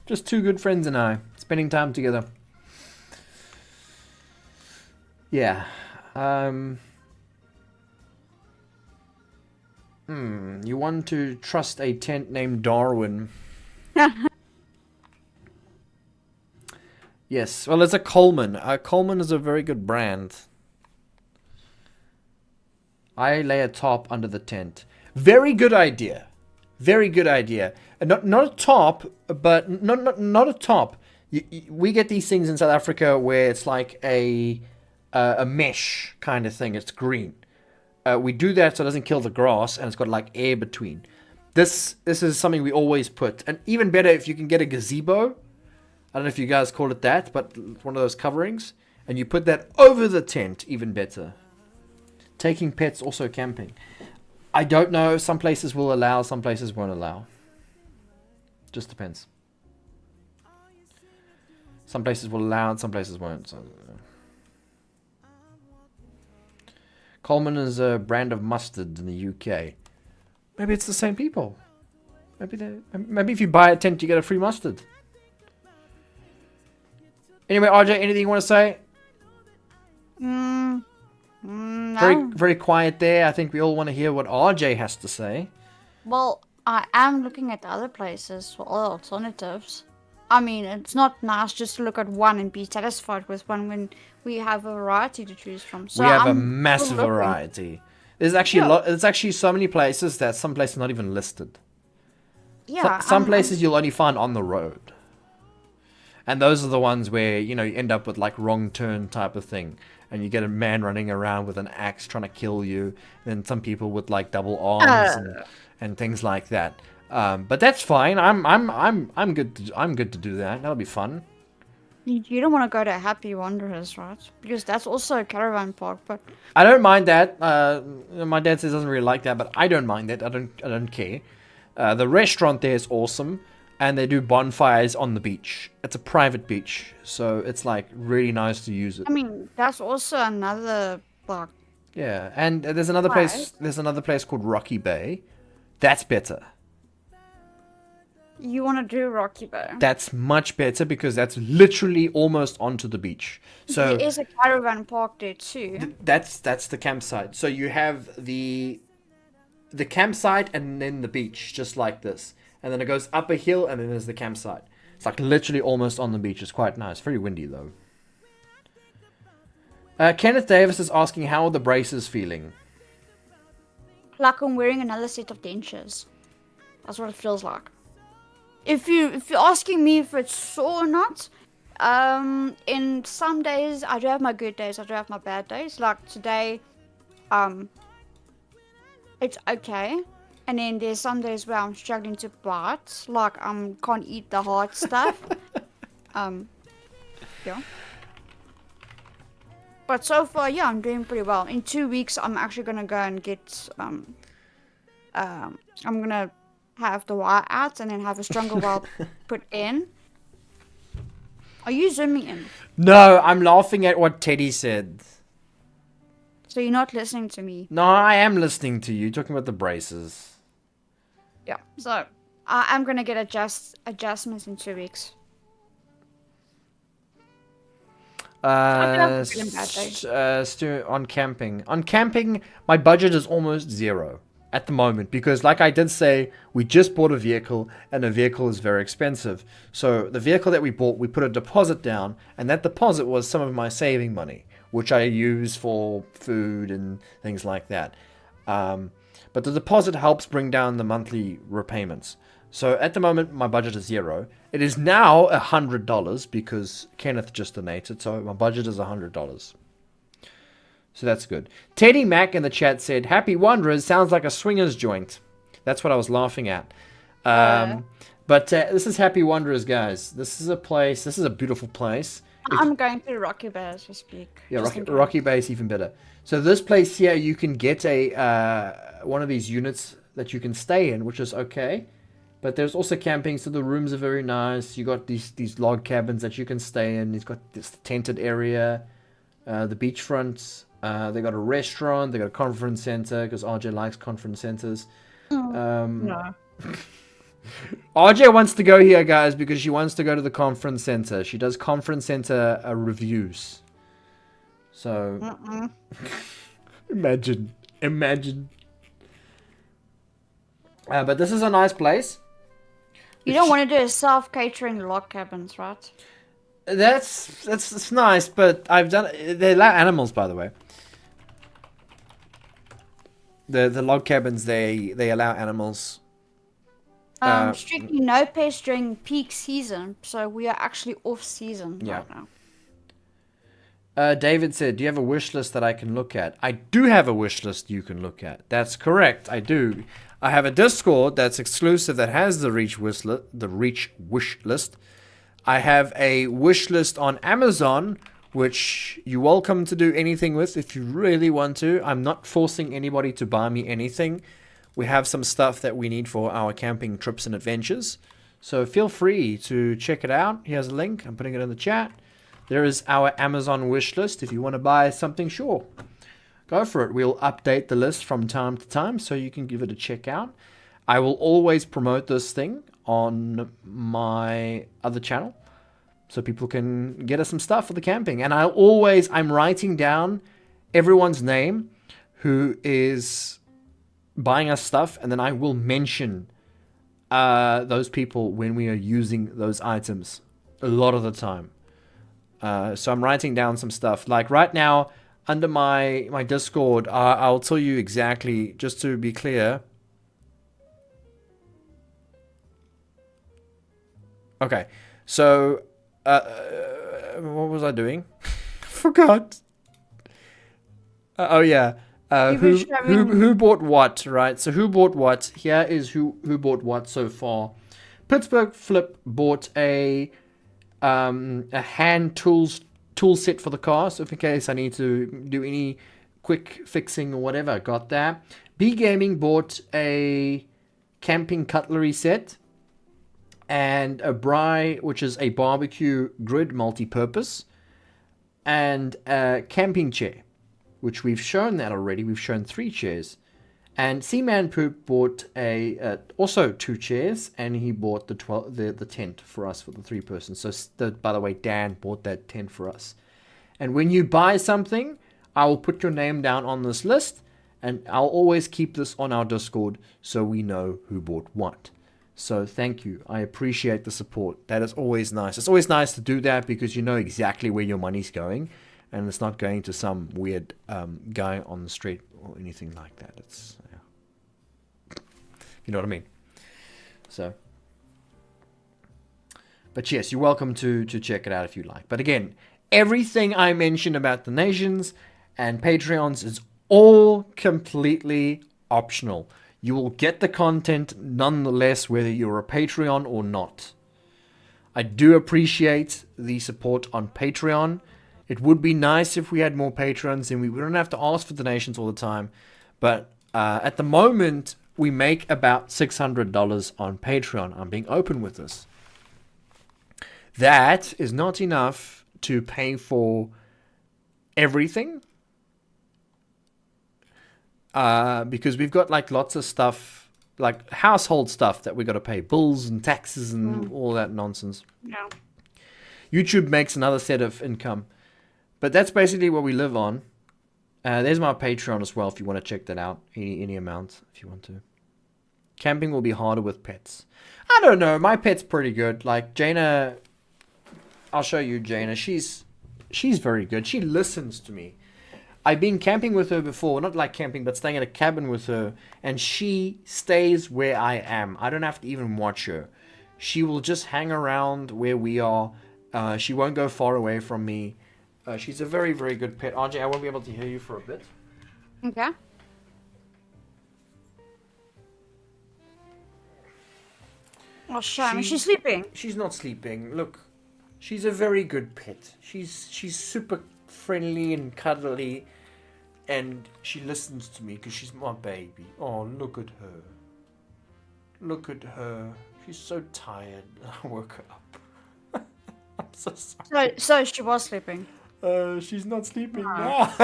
S1: Just 2 good friends and I spending time together. Yeah. You want to trust a tent named Darwin? Yes. Well, it's a Coleman. Coleman is a very good brand. I lay a top under the tent. Very good idea. Very good idea. Not a top, but not a top. We get these things in South Africa where it's like a mesh kind of thing. It's green. We do that so it doesn't kill the grass, and it's got like air between. This is something we always put, and even better if you can get a gazebo. I don't know if you guys call it that, but one of those coverings, and you put that over the tent. Even better. Taking pets, also camping. I don't know. Some places will allow, some places won't allow. Just depends. Some places will allow and some places won't. So. Coleman is a brand of mustard in the UK. Maybe it's the same people. Maybe if you buy a tent, you get a free mustard. Anyway, RJ, anything you want to say?
S2: No.
S1: Very quiet there. I think we all want to hear what RJ has to say.
S2: Well, I am looking at other places for other alternatives. I mean, it's not nice just to look at one and be satisfied with one when we have a variety to choose from. So
S1: we have a
S2: I'm
S1: massive
S2: still looking.
S1: variety. There's actually there's actually so many places that some places are not even listed.
S2: Yeah.
S1: Some places you'll only find on the road. And those are the ones where, you know, you end up with like wrong turn type of thing. And you get a man running around with an axe trying to kill you. And some people with like double arms and things like that. But that's fine. I'm good to do that. That'll be fun.
S2: You don't want to go to Happy Wanderers, right? Because that's also a caravan park, but
S1: I don't mind that. My dad says he doesn't really like that, but I don't mind that. I don't care. The restaurant there is awesome, and they do bonfires on the beach. It's a private beach, so it's like really nice to use it.
S2: I mean, that's also another like.
S1: Yeah, and there's another place. There's another place called Rocky Bay. That's better.
S2: You want to do Rocky Bay?
S1: That's much better because that's literally almost onto the beach. So
S2: there is a caravan park there too.
S1: That's the campsite. So you have the campsite and then the beach, just like this. And then it goes up a hill and then there's the campsite. It's like literally almost on the beach. It's quite nice. Very windy though. Kenneth Davis is asking, how are the braces feeling?
S2: Like I'm wearing another set of dentures. That's what it feels like. If you're asking me if it's sore or not, in some days I do have my good days, I do have my bad days. Like today, it's okay. And then there's some days where I'm struggling to bite, like can't eat the hard stuff. Yeah. But so far, yeah, I'm doing pretty well. In 2 weeks, I'm actually gonna go and get I'm gonna have the wire out and then have a stronger wire put in. Are you zooming in?
S1: No, I'm laughing at what Teddy said.
S2: So you're not listening to me?
S1: No, I am listening to you. Talking about the braces.
S2: Yeah. So I'm gonna get adjustments in 2 weeks. not feeling bad,
S1: On camping. On camping, my budget is almost zero at the moment because, like I did say, we just bought a vehicle and a vehicle is very expensive. So the vehicle that we bought, we put a deposit down, and that deposit was some of my saving money, which I use for food and things like that. But the deposit helps bring down the monthly repayments. So at the moment, my budget is zero. It is now $100 because Kenneth just donated, so my budget is $100. So that's good. Teddy Mack in the chat said, Happy Wanderers sounds like a swingers joint. That's what I was laughing at. But this is Happy Wanderers, guys. This is a place. This is a beautiful place.
S2: I'm going to Rocky Bay as we speak.
S1: Yeah, Rocky Bay is even better. So this place here, you can get one of these units that you can stay in, which is okay. But there's also camping, so the rooms are very nice. You got these log cabins that you can stay in. It's got this tented area, the beachfront. They got a restaurant. They got a conference center because RJ likes conference centers.
S2: No.
S1: RJ wants to go here, guys, because she wants to go to the conference center. She does conference center reviews. So imagine. But this is a nice place.
S2: You don't want to do a self-catering log cabins, right?
S1: That's nice, but I've done. They allow animals, by the way. The log cabins they allow animals.
S2: Strictly no pest during peak season, so we are actually off season right now.
S1: David said, "Do you have a wish list that I can look at?" I do have a wish list you can look at. That's correct. I do. I have a Discord that's exclusive that has the Reach wish list. I have a wish list on Amazon, which you're welcome to do anything with if you really want to. I'm not forcing anybody to buy me anything. We have some stuff that we need for our camping trips and adventures. So feel free to check it out. Here's a link. I'm putting it in the chat. There is our Amazon wish list. If you want to buy something, sure. Go for it. We'll update the list from time to time so you can give it a check out. I will always promote this thing on my other channel so people can get us some stuff for the camping. And I'm writing down everyone's name who is buying us stuff, and then I will mention those people when we are using those items a lot of the time. So I'm writing down some stuff. Like right now, under my Discord, I'll tell you exactly, just to be clear. Okay, so what was I doing? Forgot. Oh yeah. Who bought what, right? So who bought what? Here is who bought what so far. Pittsburgh Flip bought a hand tool set for the car, so in case I need to do any quick fixing or whatever, got that. B Gaming bought a camping cutlery set and a Bry, which is a barbecue grid multi-purpose, and a camping chair, which we've shown that already. We've shown 3 chairs. And Seaman Poop bought also 2 chairs, and he bought the tent for us for the 3-person. So, by the way, Dan bought that tent for us. And when you buy something, I will put your name down on this list, and I'll always keep this on our Discord so we know who bought what. So thank you. I appreciate the support. That is always nice. It's always nice to do that because you know exactly where your money's going, and it's not going to some weird guy on the street or anything like that. It's you know what I mean. So, but yes, you're welcome to check it out if you like. But again, everything I mentioned about donations and Patreons is all completely optional. You will get the content nonetheless, whether you're a Patreon or not. I do appreciate the support on Patreon. It would be nice if we had more patrons and we wouldn't have to ask for donations all the time. But at the moment, we make about $600 on Patreon. I'm being open with this. That is not enough to pay for everything. Because we've got like lots of stuff, like household stuff that we got to pay, bills and taxes and all that nonsense.
S2: Yeah.
S1: YouTube makes another set of income. But that's basically what we live on. There's my Patreon as well if you want to check that out. Any amount if you want to. Camping will be harder with pets. I don't know. My pet's pretty good. Like Jaina, I'll show you Jaina. She's very good. She listens to me. I've been camping with her before, not like camping, but staying at a cabin with her, and she stays where I am. I don't have to even watch her. She will just hang around where we are. She won't go far away from me. She's a very, very good pet. RJ, I won't be able to hear you for a bit.
S2: Okay. Oh, shame. Is she sleeping?
S1: She's not sleeping. Look, she's a very good pet. She's super friendly and cuddly, and she listens to me because she's my baby. Oh, look at her. Look at her. She's so tired. I woke her up. I'm so sorry.
S2: So she was sleeping.
S1: She's not sleeping now.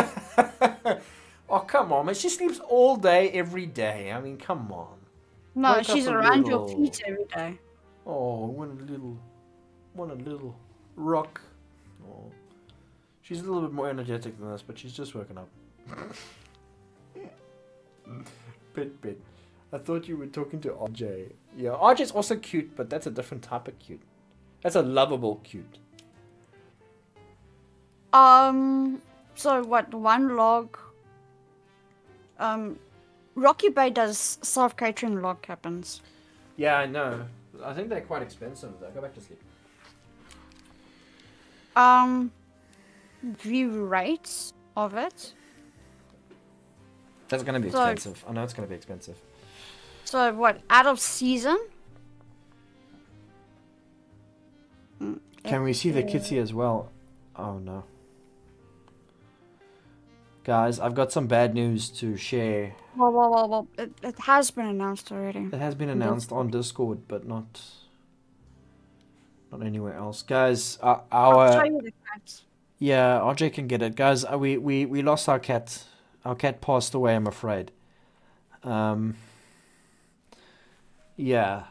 S1: Oh, come on, man. She sleeps all day, every day. I mean, come on.
S2: No,
S1: Wake
S2: she's
S1: up a
S2: around your
S1: little.
S2: feet every day.
S1: Oh, want a little rock. Oh, she's a little bit more energetic than us, but she's just woken up. Bit. I thought you were talking to RJ. Yeah, RJ's also cute, but that's a different type of cute. That's a lovable cute.
S2: So what? One log. Rocky Bay does self-catering log cabins.
S1: Yeah, I know. I think they're quite expensive though. Go back to sleep.
S2: View rates of it.
S1: That's gonna be expensive. I know it's gonna be expensive.
S2: So what? Out of season?
S1: Can we see the kitty as well? Oh no. Guys, I've got some bad news to share.
S2: Well. It has been announced already.
S1: It has been announced on Discord, but not anywhere else. Guys,
S2: I'll show you the cats.
S1: yeah, RJ can get it. Guys, we lost our cat. Our cat passed away, I'm afraid. Yeah.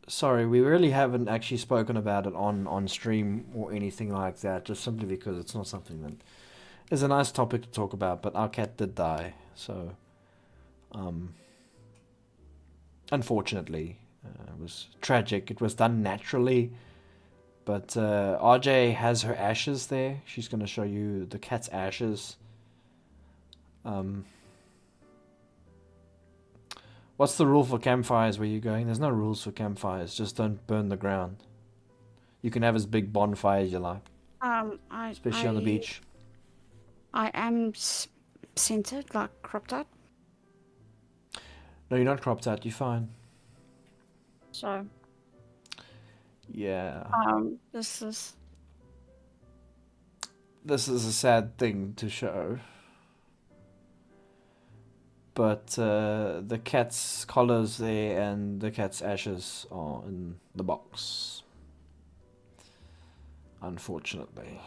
S1: Sorry, we really haven't actually spoken about it on stream or anything like that, just simply because it's not something that is a nice topic to talk about, but our cat did die, so unfortunately, it was tragic. It was done naturally, but RJ has her ashes there. She's going to show you the cat's ashes. What's the rule for campfires where you're going? There's no rules for campfires. Just don't burn the ground. You can have as big bonfire as you like. Especially on the beach.
S2: I am centered, like cropped out.
S1: No, you're not cropped out. You're fine.
S2: So.
S1: Yeah.
S2: This is
S1: a sad thing to show. But the cat's collars there and the cat's ashes are in the box. Unfortunately.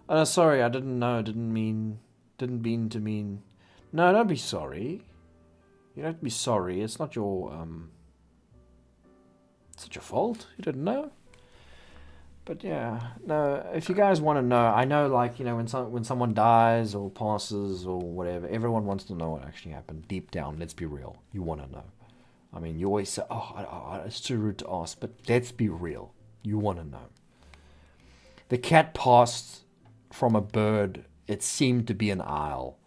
S1: Oh, sorry, I didn't know. Didn't mean to mean. No, don't be sorry. You don't have to be sorry. It's not your fault. You didn't know. But yeah, no. If you guys want to know, I know, like, you know, when someone dies or passes or whatever, everyone wants to know what actually happened. Deep down, let's be real. You want to know. I mean, you always say, "Oh, it's too rude to ask," but let's be real. You want to know. The cat passed from a bird. It seemed to be an owl.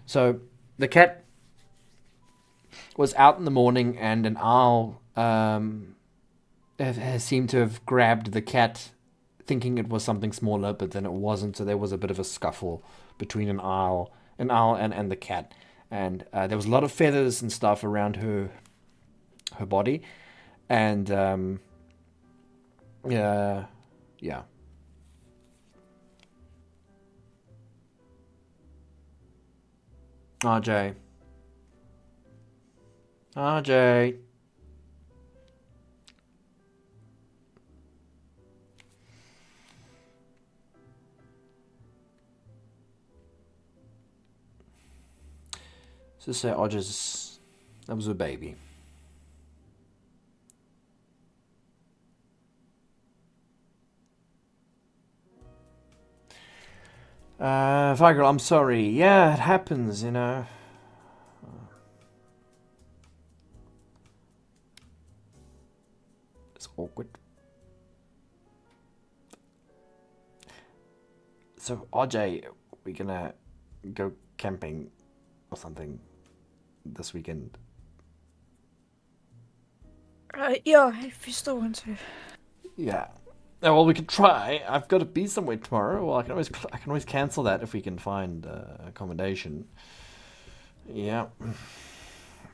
S1: So the cat was out in the morning, and an owl has seemed to have grabbed the cat, thinking it was something smaller, but then it wasn't. So there was a bit of a scuffle between an owl and the cat, and there was a lot of feathers and stuff around her body, and yeah. RJ. So say RJ's, that was a baby. Fire I'm sorry. Yeah, it happens, you know. It's awkward. So, RJ, we're gonna go camping or something this weekend.
S2: Yeah, if you still want to.
S1: Yeah. Well, we could try. I've got to be somewhere tomorrow. Well, I can always cancel that if we can find accommodation. Yeah.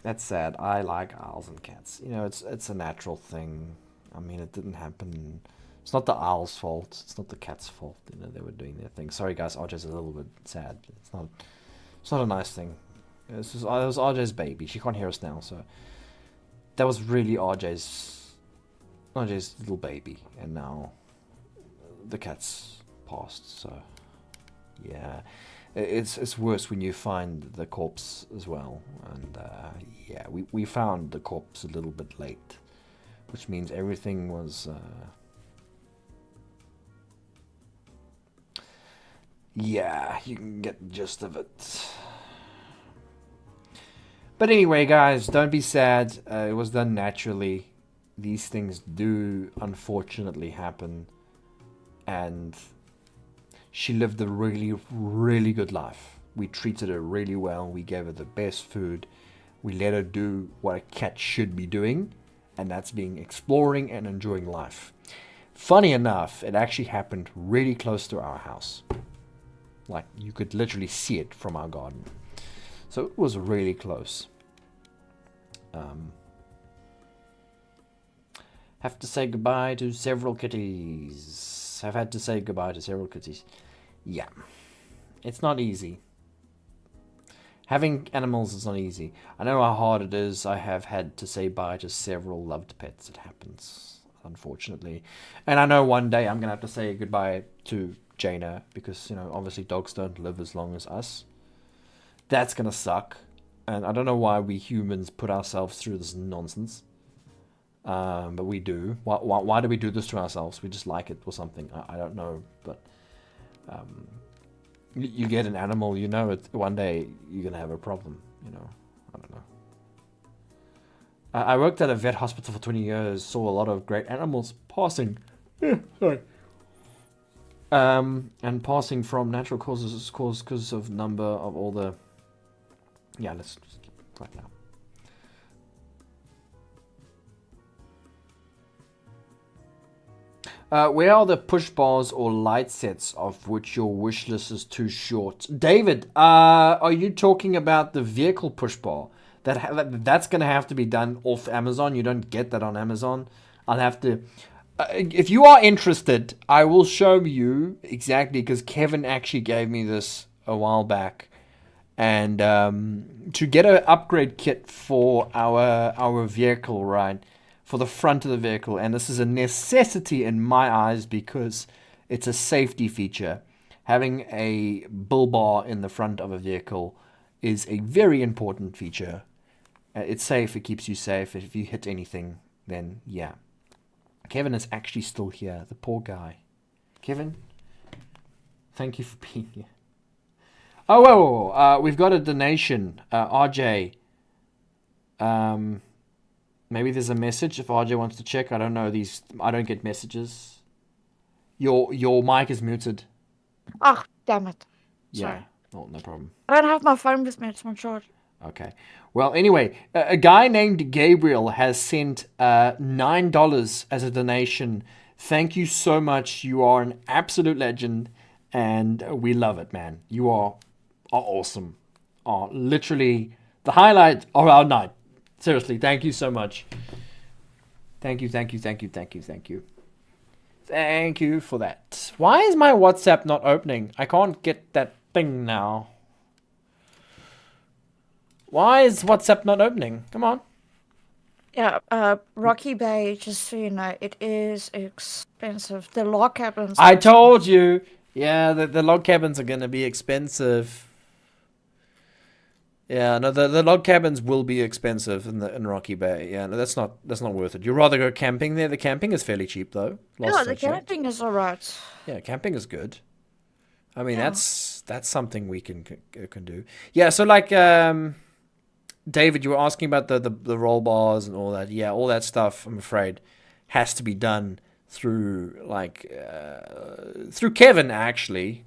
S1: That's sad. I like owls and cats. You know, it's a natural thing. I mean, it didn't happen. It's not the owl's fault. It's not the cat's fault. You know, they were doing their thing. Sorry, guys. RJ's a little bit sad. It's not. It's not a nice thing. It was RJ's baby. She can't hear us now, so that was really RJ's little baby, and now the cat's passed. So yeah, it's worse when you find the corpse as well. And yeah, we found the corpse a little bit late, which means everything was. Yeah, you can get the gist of it. But anyway, guys, don't be sad. It was done naturally. These things do unfortunately happen. And she lived a really, really good life. We treated her really well. We gave her the best food. We let her do what a cat should be doing. And that's being exploring and enjoying life. Funny enough, it actually happened really close to our house. Like, you could literally see it from our garden. So it was really close. Have to say goodbye to several kitties. I've had to say goodbye to several kitties. Yeah. It's not easy. Having animals is not easy. I know how hard it is. I have had to say bye to several loved pets. It happens, unfortunately. And I know one day I'm going to have to say goodbye to Jaina because, you know, obviously dogs don't live as long as us. That's going to suck. And I don't know why we humans put ourselves through this nonsense. But we do. Why do we do this to ourselves? We just like it or something. I don't know. But you get an animal, you know it. One day you're going to have a problem. You know, I don't know. I worked at a vet hospital for 20 years. Saw a lot of great animals passing. Yeah, sorry. And passing from natural causes because of number of all the... Yeah, let's just keep it right now. Where are the push bars or light sets of which your wish list is too short? David, are you talking about the vehicle push bar? That's going to have to be done off Amazon. You don't get that on Amazon. I'll have to... if you are interested, I will show you exactly, because Kevin actually gave me this a while back. And to get an upgrade kit for our vehicle, right? For the front of the vehicle. And this is a necessity in my eyes because it's a safety feature. Having a bull bar in the front of a vehicle is a very important feature. It's safe. It keeps you safe. If you hit anything, then yeah. Kevin is actually still here. The poor guy. Kevin, thank you for being here. Oh, whoa. We've got a donation. RJ. Maybe there's a message if RJ wants to check. I don't know these. I don't get messages. Your mic is muted.
S2: Oh, damn it.
S1: Yeah.
S2: Sorry.
S1: Oh, no problem.
S2: I don't have my phone with me. It's on charge.
S1: Okay. Well, anyway, a guy named Gabriel has sent $9 as a donation. Thank you so much. You are an absolute legend, and we love it, man. You are awesome. Are literally the highlight of our night. Seriously, thank you so much. Thank you. Thank you for that. Why is my WhatsApp not opening? I can't get that thing now. Why is WhatsApp not opening? Come on.
S2: Yeah, Rocky Bay, just so you know, it is expensive. The log cabins.
S1: I told you. Yeah, the log cabins are going to be expensive. Yeah, no, the log cabins will be expensive in Rocky Bay. Yeah, no, that's not worth it. You'd rather go camping there. The camping is fairly cheap though.
S2: Yeah, the camping is alright.
S1: Yeah, camping is good. I mean,
S2: Yeah.
S1: that's something we can do. Yeah. So like David, you were asking about the roll bars and all that. Yeah, all that stuff, I'm afraid, has to be done through through Kevin, actually.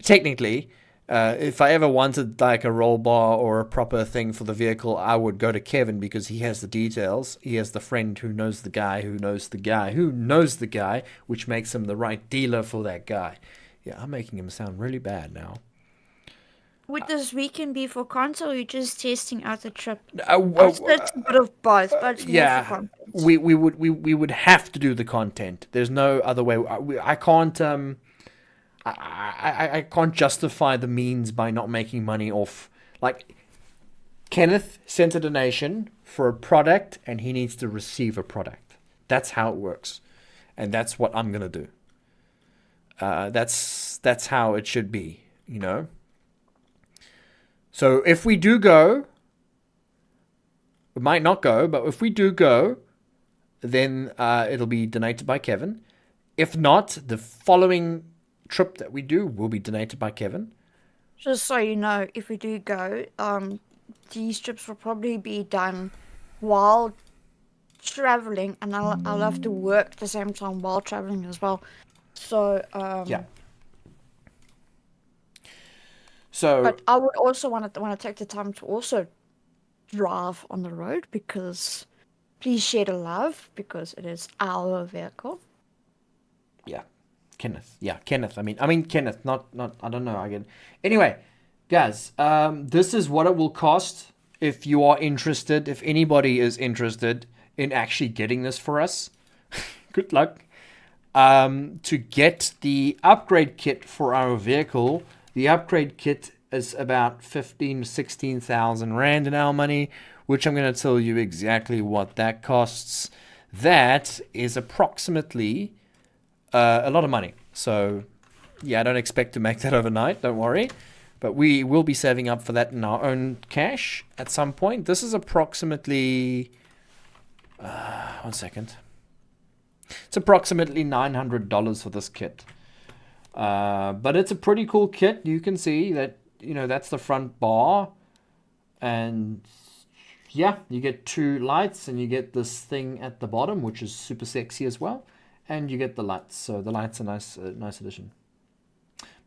S1: Technically, if I ever wanted like a roll bar or a proper thing for the vehicle, I would go to Kevin because he has the details. He has the friend who knows the guy who knows the guy who knows the guy, which makes him the right dealer for that guy. Yeah, I'm making him sound really bad now.
S2: Would this weekend be for console, or are you just testing out the trip?
S1: Well,
S2: It's a bit of both, but it's more for content.
S1: we would have to do the content. There's no other way. I can't I can't justify the means by not making money off. Like, Kenneth sent a donation for a product, and he needs to receive a product. That's how it works, and that's what I'm gonna do. That's how it should be, you know. So if we do go, we might not go, but if we do go, then it'll be donated by Kevin. If not, the following trip that we do will be donated by Kevin.
S2: Just so you know, if we do go, these trips will probably be done while traveling, and I'll have to work at the same time while traveling as well. So
S1: yeah. So,
S2: but I would also want to take the time to also drive on the road, because please share the love, because it is our vehicle.
S1: Yeah, Kenneth. Yeah, Kenneth. I mean Kenneth. Not. I don't know. Again. Anyway, guys. This is what it will cost if you are interested. If anybody is interested in actually getting this for us, good luck. To get the upgrade kit for our vehicle. The upgrade kit is about 16,000 Rand in our money, which I'm going to tell you exactly what that costs. That is approximately a lot of money. So, yeah, I don't expect to make that overnight, don't worry. But we will be saving up for that in our own cash at some point. This is approximately... 1 second. It's approximately $900 for this kit. But it's a pretty cool kit. You can see that, you know, that's the front bar. And yeah, you get 2 lights, and you get this thing at the bottom, which is super sexy as well. And you get the lights. So the lights are nice addition.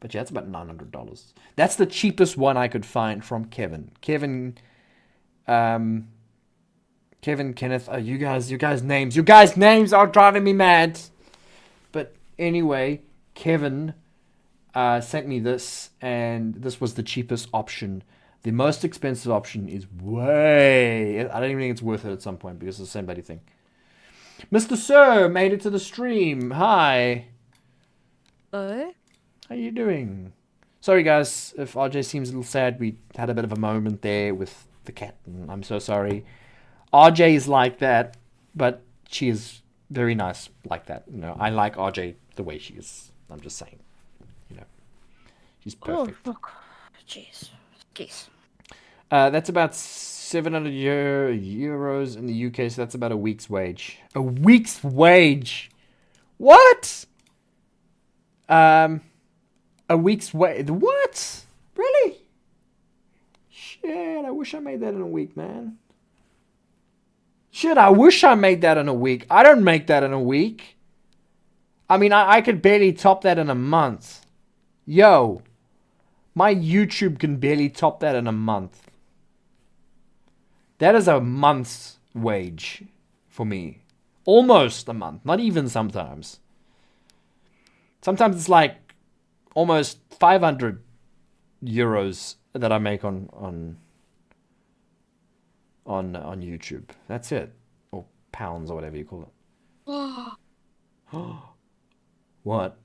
S1: But yeah, it's about $900. That's the cheapest one I could find from Kevin. Kevin, Kenneth, you guys' names are driving me mad. But anyway, Kevin sent me this, and this was the cheapest option. The most expensive option is way... I don't even think it's worth it at some point, because it's the same bloody thing. Mr. Sir made it to the stream. Hi.
S2: Hello?
S1: How you doing? Sorry, guys, if RJ seems a little sad. We had a bit of a moment there with the cat, and I'm so sorry. RJ is like that, but she is very nice like that. You know, I like RJ the way she is. I'm just saying. You know, she's perfect.
S2: Oh, look. Jeez.
S1: That's about 700 euros in the UK, so that's about a week's wage. A week's wage? What? A week's wage? What? Really? Shit, I wish I made that in a week, man. Shit, I wish I made that in a week. I don't make that in a week. I mean, I could barely top that in a month. Yo, my YouTube can barely top that in a month. That is a month's wage for me. Almost a month. Not even sometimes. Sometimes it's like almost 500 euros that I make on YouTube. That's it. Or pounds, or whatever you call it. What?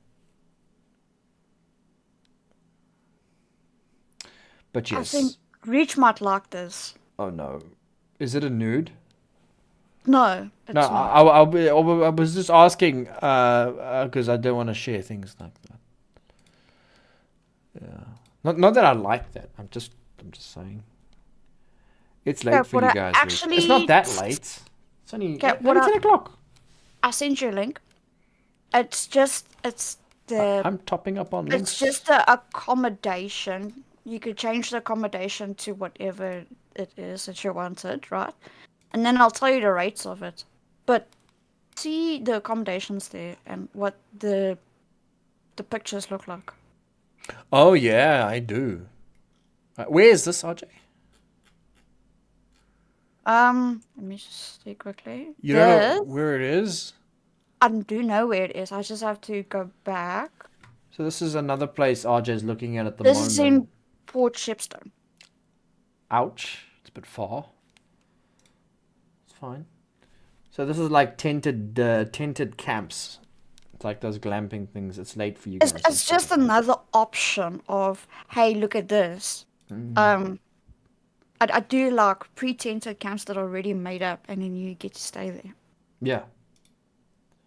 S1: But yes.
S2: I think Reach might like this.
S1: Oh no. Is it a nude?
S2: No, it's not.
S1: I was just asking because I don't want to share things like that. Yeah. Not that I like that. I'm just saying. It's late for you guys. It's not that late. It's only 10 o'clock.
S2: I sent you a link. It's The
S1: I'm topping up on
S2: It's
S1: links.
S2: just the accommodation. You could change the accommodation to whatever it is that you wanted, right? And then I'll tell you the rates of it. But see the accommodations there and what the pictures look like.
S1: Oh yeah, I do. Where is this, RJ?
S2: Let me just see quickly.
S1: You don't know
S2: This,
S1: where it is?
S2: I do know where it is. I just have to go back.
S1: So this is another place RJ's looking at the
S2: This is
S1: moment.
S2: in Port Shepstone.
S1: Ouch. It's a bit far. It's fine. So this is like tented camps. It's like those glamping things. It's late for you
S2: It's,
S1: guys.
S2: it's just another option of, hey, look at this. I do like pre-tented camps that are already made up, and then you get to stay there.
S1: Yeah.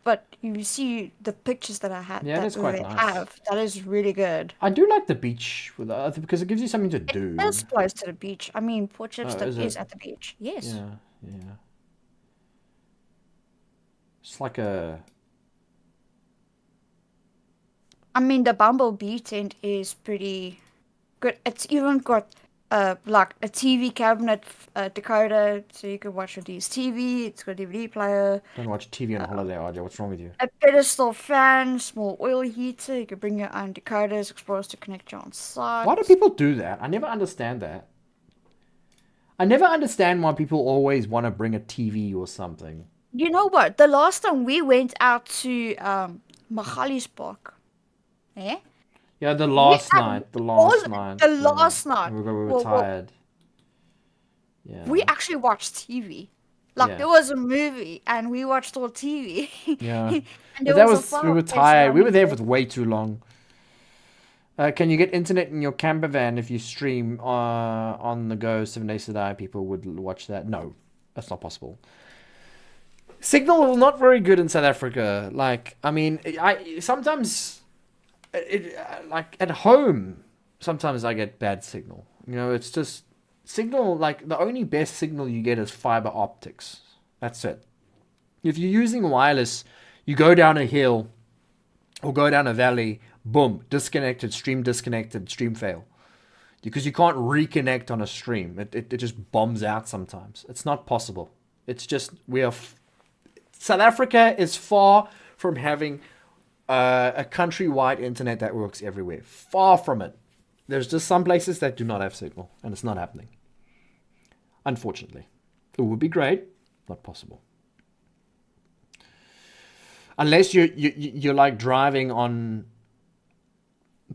S2: But you see the pictures that I had
S1: Yeah,
S2: that
S1: that's quite
S2: they
S1: nice.
S2: have. That is really good.
S1: I do like the beach with because it gives you something to do.
S2: It's close to the beach. I mean, Port Shepstone
S1: is
S2: is
S1: it?
S2: at the beach. Yes.
S1: Yeah, yeah. It's like a
S2: I mean, the Bumblebee tent is pretty good. It's even got like a TV cabinet decoder, so you can watch with these TV. It's got a DVD player,
S1: don't watch TV on holiday, RJ. What's wrong with you?
S2: a pedestal fan, small oil heater. You can bring your own decoders, explorers to connect you on site.
S1: Why do people do that? I never understand that. I never understand why people always want to bring a TV or something.
S2: You know what? The last time we went out to Magalies Park, eh?
S1: Yeah, the
S2: We
S1: last
S2: ac-
S1: night. The
S2: all
S1: last night.
S2: the
S1: yeah.
S2: last night.
S1: We were
S2: Well,
S1: tired. Yeah.
S2: we actually watched TV. Like
S1: Yeah.
S2: there was a movie, and we watched all TV.
S1: Yeah.
S2: And
S1: But
S2: there
S1: that
S2: was a
S1: was we were
S2: fireplace
S1: tired. We were
S2: running
S1: there
S2: there.
S1: for way too long. Can you get internet in your camper van if you stream on the go 7 days to die? People would watch that. No, that's not possible. Signal is not very good in South Africa. Like, I mean, I sometimes, like at home, sometimes I get bad signal. You know, it's just signal. Like the only best signal you get is fiber optics. That's it. If you're using wireless, you go down a hill or go down a valley, boom, disconnected, stream fail. Because you can't reconnect on a stream. It just bombs out sometimes. It's not possible. It's just, South Africa is far from having a countrywide internet that works everywhere. Far from it. There's just some places that do not have signal, and it's not happening. Unfortunately. It would be great, not possible. Unless you're like driving on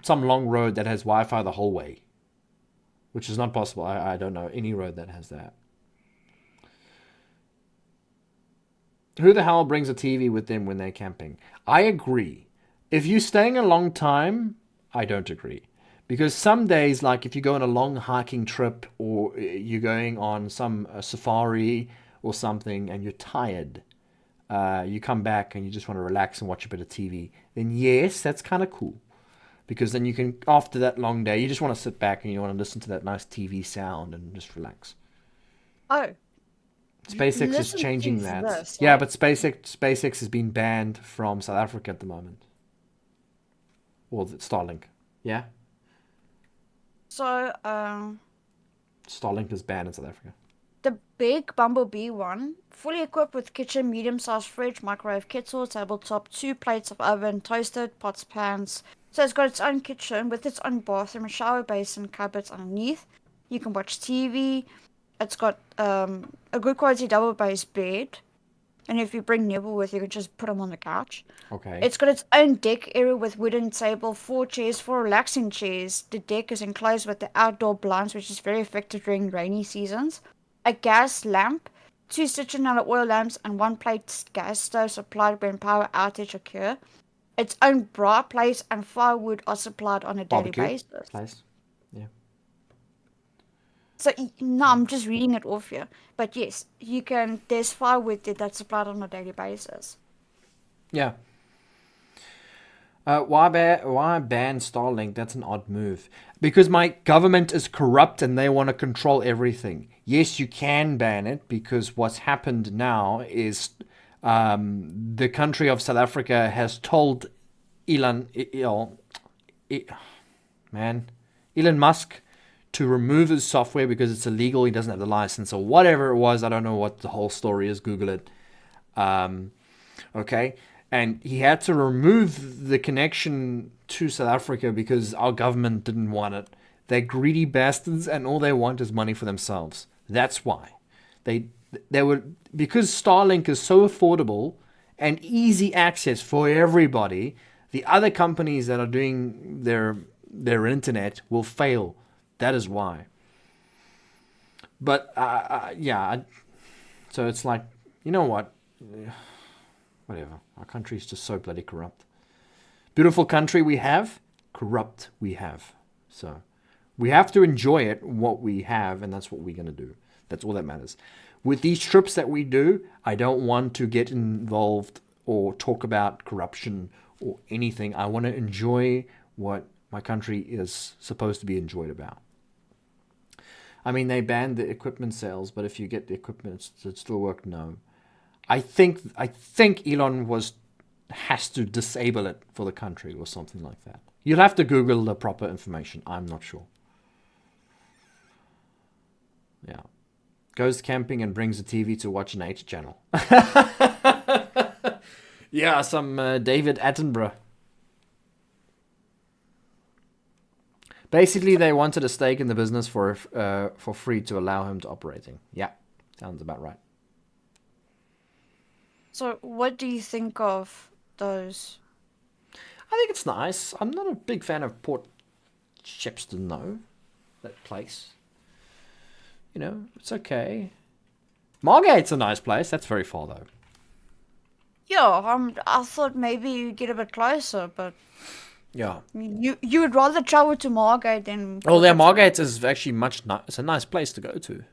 S1: some long road that has Wi-Fi the whole way, which is not possible. I don't know any road that has that. Who the hell brings a TV with them when they're camping? I agree. If you're staying a long time, I don't agree. Because some days, like if you go on a long hiking trip or you're going on some safari or something and you're tired, you come back and you just want to relax and watch a bit of TV, then yes, that's kind of cool. Because then you can, after that long day, you just want to sit back and you want to listen to that nice TV sound and just relax.
S2: Oh,
S1: SpaceX is
S2: listen
S1: changing
S2: to
S1: that.
S2: this,
S1: Yeah,
S2: like-
S1: but SpaceX has been banned from South Africa at the moment. Or Starlink. Yeah?
S2: so
S1: Starlink is banned in South Africa.
S2: the big Bumblebee one, fully equipped with kitchen, medium-sized fridge, microwave, kettle, tabletop, 2 plates of oven, toaster, pots, pans. So it's got its own kitchen with its own bathroom, a shower basin, cupboards underneath. You can watch TV. It's got a good quality double base bed. And if you bring Neville with you, can just put him on the couch.
S1: Okay.
S2: It's got its own deck area with wooden table, 4 chairs, 4 relaxing chairs. The deck is enclosed with the outdoor blinds, which is very effective during rainy seasons. A gas lamp, 2 citronella oil lamps, and 1 plate gas stove supplied when power outage occur. Its own bra place and firewood are supplied on a daily
S1: Barbecue
S2: basis.
S1: place. Yeah.
S2: So, no, I'm just reading it off here. But yes, you can, there's firewood that's supplied on a daily basis.
S1: Yeah. Why ban Starlink? That's an odd move. Because my government is corrupt and they want to control everything. Yes, you can ban it because what's happened now is the country of South Africa has told Elon, man, Elon Musk to remove his software because it's illegal. He doesn't have the license or whatever it was. I don't know what the whole story is. Google it. Okay. And he had to remove the connection to South Africa because our government didn't want it. They're greedy bastards and all they want is money for themselves. That's why. They were, because Starlink is so affordable and easy access for everybody, the other companies that are doing their internet will fail. That is why. But yeah, so it's like, you know what? Whatever. Our country is just so bloody corrupt. Beautiful country we have, corrupt we have. So we have to enjoy it, what we have, and that's what we're going to do. That's all that matters. With these trips that we do, I don't want to get involved or talk about corruption or anything. I want to enjoy what my country is supposed to be enjoyed about. I mean, they banned the equipment sales, but if you get the equipment, it still work? No. I think Elon has to disable it for the country or something like that. You'll have to Google the proper information. I'm not sure. Yeah. Goes camping and brings a TV to watch an H channel. Yeah, some David Attenborough. Basically, they wanted a stake in the business for free to allow him to operating. Yeah, sounds about right.
S2: So, what do you think of those?
S1: I think it's nice. I'm not a big fan of Port Shepstone, though. That place. You know, it's okay. Margate's a nice place. That's very far, though.
S2: Yeah, I thought maybe you get a bit closer, but
S1: Yeah.
S2: you would rather travel to Margate than.
S1: Oh, yeah, Margate is actually it's a nice place to go to.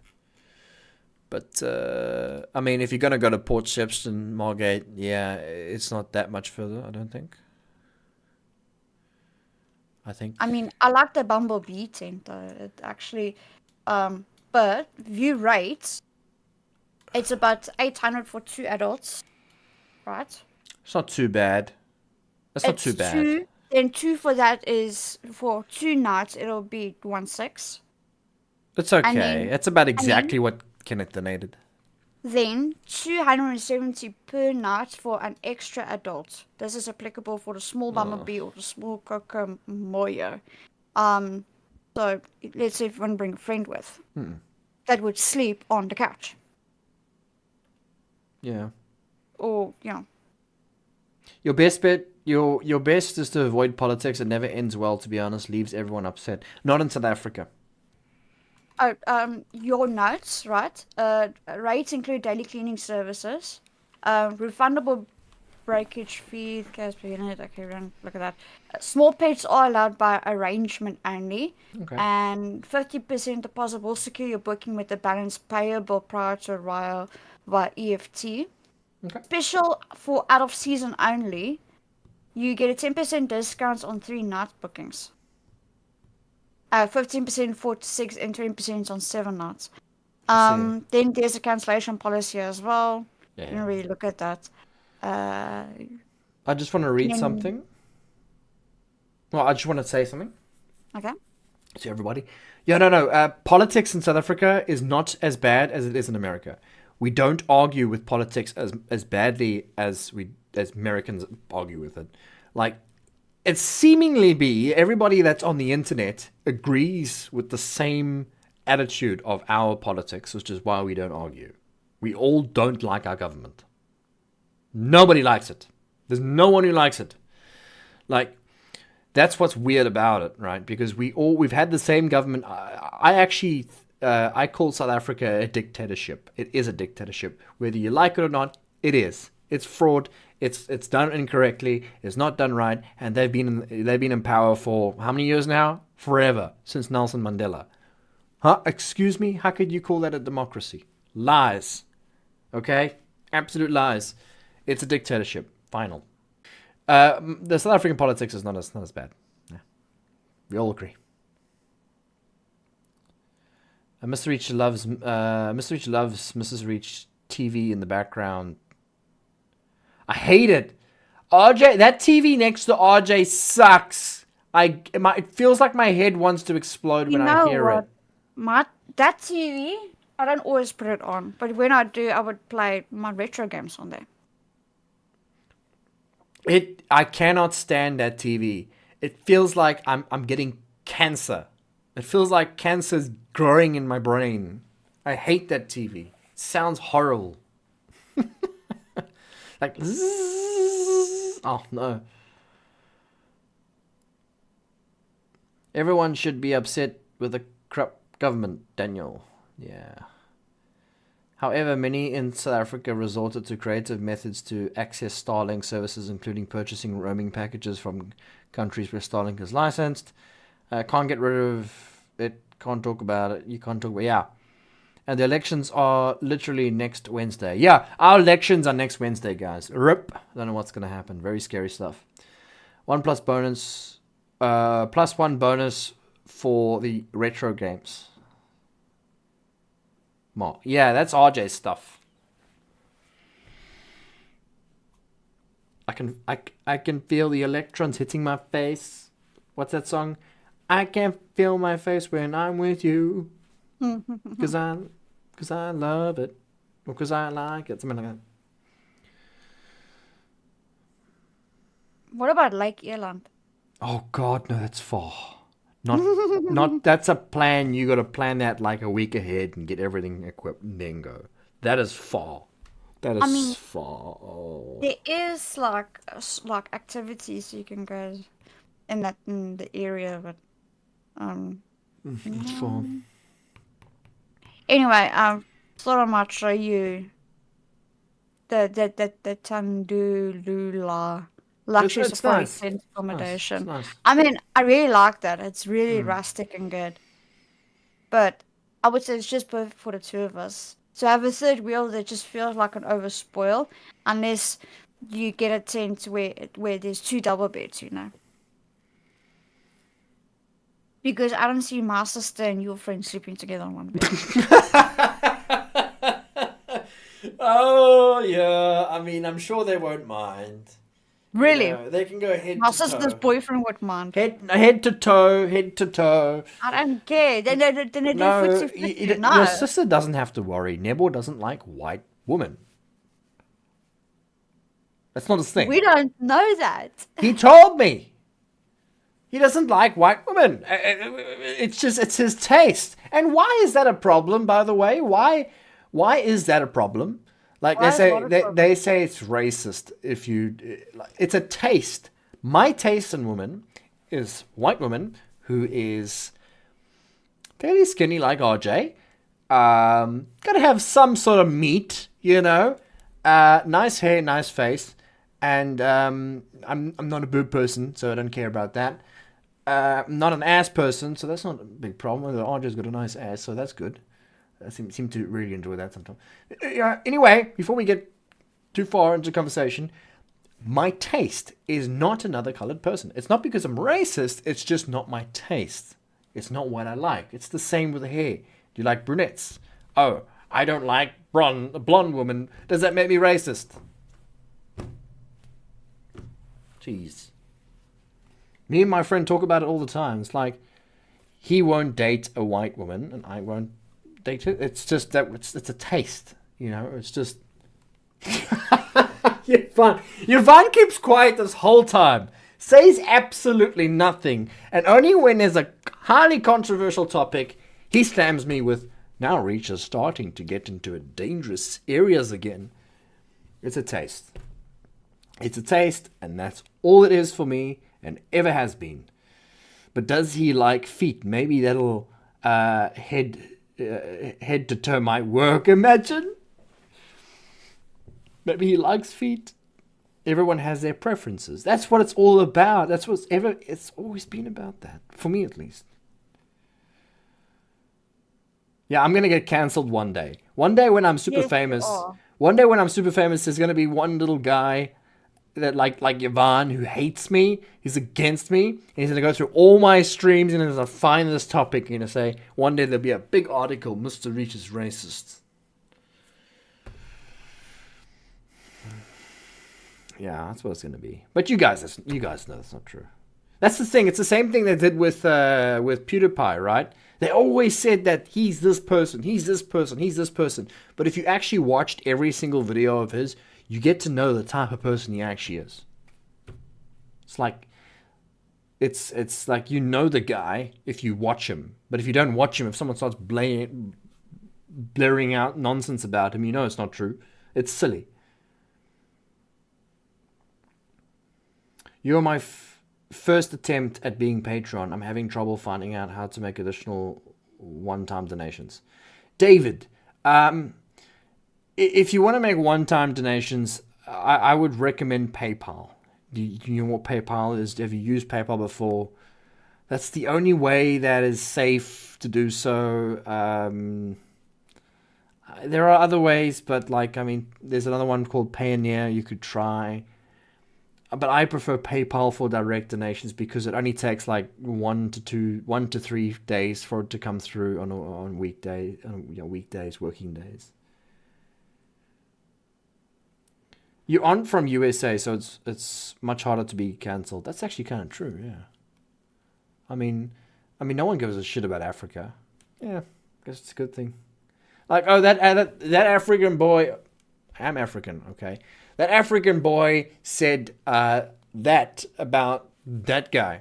S1: But, I mean, if you're going to go to Port Shepstone, Margate, yeah, it's not that much further, I don't think.
S2: I mean, I like the Bumblebee tent, though. It actually, but view rates, it's about 800 for 2 adults, right?
S1: It's not too bad. That's not too bad.
S2: Then 2 for that is for 2 nights, it'll be 1.6.
S1: It's okay. It's about exactly what Kenneth donated.
S2: Then 270 per night for an extra adult. This is applicable for the small Bumblebee or the small Coco Moyo. So let's say if you want to bring a friend with, that would sleep on the couch.
S1: Yeah.
S2: Or, you know.
S1: Your best bet, your best is to avoid politics. It never ends well, to be honest. Leaves everyone upset. Not in South Africa.
S2: Your notes, right? Rates include daily cleaning services, refundable breakage fee, gas per unit. Okay, look at that. Small pets are allowed by arrangement only, and 50% deposit will secure your booking with the balance payable prior to arrival via EFT.
S1: Okay.
S2: Special for out of season only, you get a 10% discount on 3 night bookings. 15% 4 to 6 and 20% on 7 nights. Then there's a cancellation policy as well.
S1: Yeah.
S2: Didn't really look at that.
S1: I just want to read something. Well, I just want to say something.
S2: Okay.
S1: To everybody. Yeah, no. Politics in South Africa is not as bad as it is in America. We don't argue with politics as badly as Americans argue with it. Like, it's seemingly everybody that's on the internet agrees with the same attitude of our politics, which is why we don't argue. We all don't like our government. Nobody likes it. There's no one who likes it. Like, that's what's weird about it, right? Because we've had the same government. I call South Africa a dictatorship. It is a dictatorship. Whether you like it or not, it is. It's fraud. It's done incorrectly. It's not done right. And they've been in power for how many years now? Forever, since Nelson Mandela. Huh? Excuse me? How could you call that a democracy? Lies. Okay? Absolute lies. It's a dictatorship. Final. The South African politics is not as bad. Yeah. We all agree. Mr. Reach loves Mrs. Reach TV in the background. I hate it. RJ, that TV next to RJ sucks. It feels like my head wants to explode
S2: You
S1: when I
S2: know
S1: hear
S2: what?
S1: it.
S2: That TV, I don't always put it on, but when I do, I would play my retro games on there.
S1: I cannot stand that TV. It feels like I'm getting cancer. It feels like cancer's growing in my brain. I hate that TV. It sounds horrible. Like, zzz. Oh no. Everyone should be upset with the corrupt government, Daniel. Yeah. However, many in South Africa resorted to creative methods to access Starlink services, including purchasing roaming packages from countries where Starlink is licensed. Can't get rid of it, can't talk about it, you can't talk about it. Yeah. And the elections are literally next Wednesday. Yeah, our elections are next Wednesday, guys. RIP. Don't know what's going to happen. Very scary stuff. +1 bonus. +1 bonus for the retro games. Yeah, that's RJ's stuff. I can feel the electrons hitting my face. What's that song? I can feel my face when I'm with you. Because I love it. Or because I like it. Something like that.
S2: What about Lake Eland?
S1: Oh God, no, that's far. Not. That's a plan. You got to plan that like a week ahead and get everything equipped and then go. That is far. That is far. Oh.
S2: There is like activities you can go in the area, but
S1: It's far.
S2: Anyway, thought I might show you the Tandulula luxury
S1: It's
S2: safari
S1: nice.
S2: tent accommodation.
S1: It's nice.
S2: I mean, I really like that. It's really rustic and good. But I would say it's just perfect for the two of us. To have a third wheel that just feels like an overspoil, unless you get a tent where there's 2 double beds, you know. Because I don't see my sister and your friend sleeping together on one bed.
S1: Oh yeah. I mean, I'm sure they won't mind.
S2: Really?
S1: You know, they can go head
S2: My
S1: to
S2: sister's
S1: toe.
S2: boyfriend would mind.
S1: Head to toe. Head to toe.
S2: I don't care. Then they do
S1: No,
S2: 50-50. No.
S1: your sister doesn't have to worry. Nebo doesn't like white women. That's not his thing.
S2: We don't know that.
S1: He told me. He doesn't like white women. It's his taste. And why is that a problem, by the way? Why is that a problem? Like
S2: Why is what a problem?
S1: they say it's racist if you it's a taste. My taste in women is white woman who is fairly skinny like RJ. Gotta have some sort of meat, you know. Nice hair, nice face. And I'm not a boob person, so I don't care about that. I'm not an ass person, so that's not a big problem. RJ's got a nice ass, so that's good. I seem to really enjoy that sometimes. Anyway, before we get too far into the conversation, my taste is not another colored person. It's not because I'm racist, it's just not my taste. It's not what I like. It's the same with the hair. Do you like brunettes? Oh, I don't like a blonde woman. Does that make me racist? Jeez. Me and my friend talk about it all the time. It's like, he won't date a white woman, and I won't date it. It's just that it's a taste, you know. It's just. Yvonne keeps quiet this whole time, says absolutely nothing, and only when there's a highly controversial topic, he slams me with, "Now Reach is starting to get into dangerous areas again." It's a taste. It's a taste, and that's all it is for me, and ever has been. But does he like feet? Maybe that'll head to toe might work. Imagine. Maybe he likes feet. Everyone has their preferences. That's what it's all about. It's always been about that. For me, at least. Yeah, I'm gonna get cancelled one day. One day when I'm super
S2: Yes, you
S1: famous.
S2: are.
S1: One day when I'm super famous, there's gonna be one little guy that like Yvonne who hates me. He's against me. And he's gonna go through all my streams and he's gonna find this topic and gonna say one day there'll be a big article. Mr. Reach is racist. Yeah, that's what it's going to be. But you guys know that's not true. That's the thing. It's the same thing they did with PewDiePie, right? They always said that he's this person, he's this person, he's this person. But if you actually watched every single video of his, you get to know the type of person he actually is. It's like like you know the guy if you watch him. But if you don't watch him, if someone starts blaring out nonsense about him, you know it's not true. It's silly. You're my first attempt at being Patreon. I'm having trouble finding out how to make additional one-time donations. David, if you want to make one-time donations, I would recommend PayPal. Do you know what PayPal is? Have you used PayPal before? That's the only way that is safe to do so. There are other ways, but there's another one called Payoneer you could try. But I prefer PayPal for direct donations because it only takes like 1 to 3 days for it to come through on weekdays, working days. You aren't from USA, so it's much harder to be cancelled. That's actually kind of true, yeah. I mean, no one gives a shit about Africa. Yeah, I guess it's a good thing. Like, oh, that African boy, I'm African, okay. That African boy said that about that guy.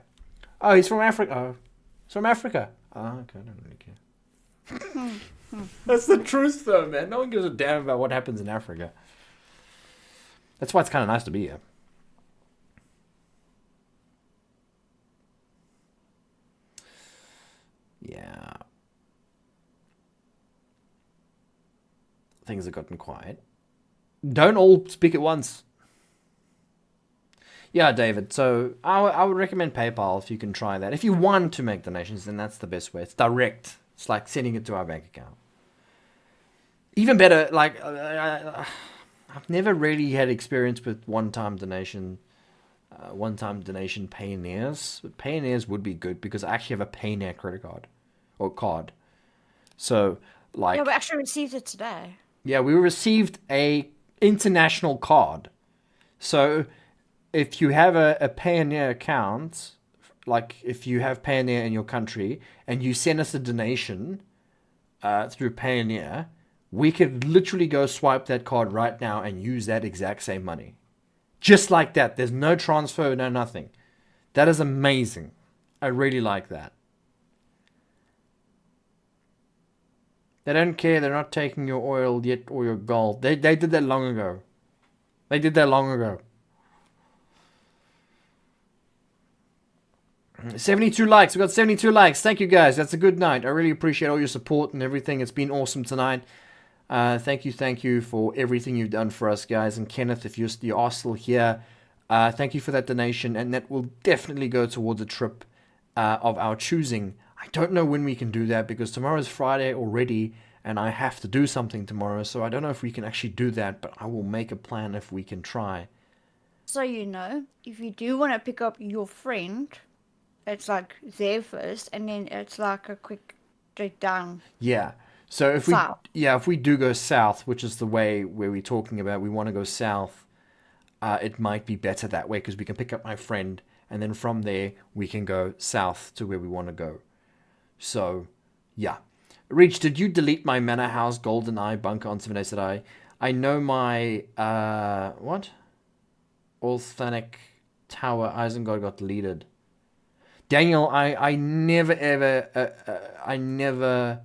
S1: Oh, he's from Africa. Oh, he's from Africa. Oh, okay, I don't really care. That's the truth, though, man. No one gives a damn about what happens in Africa. That's why it's kind of nice to be here. Yeah. Things have gotten quiet. Don't all speak at once. Yeah, David. So I would recommend PayPal if you can try that. If you want to make donations, then that's the best way. It's direct. It's like sending it to our bank account. Even better, like I've never really had experience with one-time donation Payoneers. But Payoneers would be good because I actually have a Payoneer credit card or card. So like
S2: Yeah, we actually received it today.
S1: Yeah, we received a international card. So if you have a Payoneer account, like if you have Payoneer in your country and you send us a donation through Payoneer, we could literally go swipe that card right now and use that exact same money. Just like that. There's no transfer, no nothing. That is amazing. I really like that. They don't care. They're not taking your oil yet or your gold. They did that long ago. They did that long ago. 72 likes. We got 72 likes. Thank you, guys. That's a good night. I really appreciate all your support and everything. It's been awesome tonight. Thank you for everything you've done for us, guys. And Kenneth, if you are still here, thank you for that donation. And that will definitely go towards a trip of our choosing. I don't know when we can do that because tomorrow is Friday already and I have to do something tomorrow. So I don't know if we can actually do that, but I will make a plan if we can try.
S2: So if you do want to pick up your friend, it's like there first and then it's like a quick straight down.
S1: Yeah. So if we do go south, which is the way where we're talking about, we want to go south, it might be better that way because we can pick up my friend and then from there we can go south to where we want to go. So, yeah. Reach, did you delete my Manor House GoldenEye bunker on 7 days today? I know my, what? Orthanic Tower Isengard got deleted. Daniel, I never ever, I never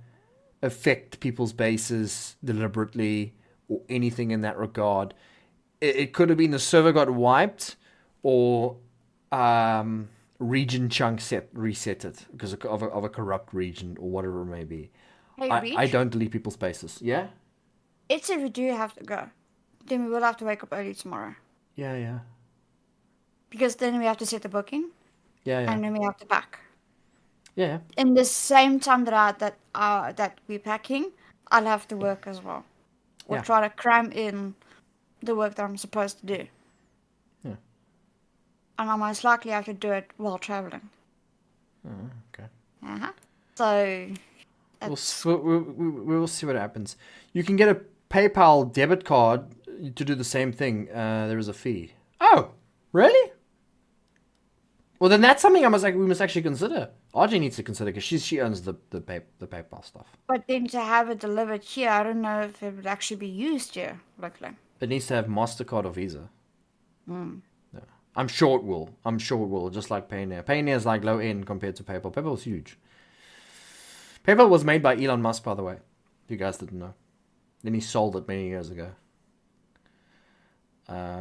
S1: affect people's bases deliberately or anything in that regard. It could have been the server got wiped or region chunk reset it because of a corrupt region or whatever it may be.
S2: Hey,
S1: I don't delete people's bases. Yeah?
S2: It's if we do have to go. Then we will have to wake up early tomorrow.
S1: Yeah.
S2: Because then we have to set the booking.
S1: Yeah.
S2: And then we have to pack.
S1: Yeah.
S2: In the same time that we're packing, I'll have to work as well. Or try to cram in the work that I'm supposed to do.
S1: Yeah.
S2: And I most likely have to do it while traveling.
S1: Oh, okay.
S2: So
S1: we'll see what happens. You can get a PayPal debit card to do the same thing. There is a fee. Oh, really? Well, then that's something we must actually consider. RJ needs to consider because she owns the PayPal stuff.
S2: But then to have it delivered here, I don't know if it would actually be used here locally.
S1: It needs to have MasterCard or Visa.
S2: Mm.
S1: Yeah. I'm sure it will. Just like Payoneer. Payoneer is like low end compared to PayPal. PayPal is huge. PayPal was made by Elon Musk, by the way. If you guys didn't know. Then he sold it many years ago.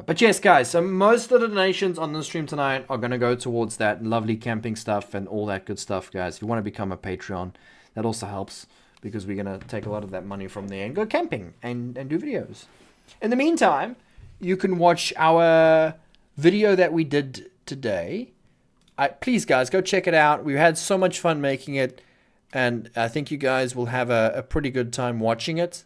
S1: But yes, guys, so most of the donations on the stream tonight are going to go towards that lovely camping stuff and all that good stuff, guys. If you want to become a Patreon, that also helps because we're going to take a lot of that money from there and go camping and do videos. In the meantime, you can watch our video that we did today. Please, guys, go check it out. We had so much fun making it, and I think you guys will have a pretty good time watching it.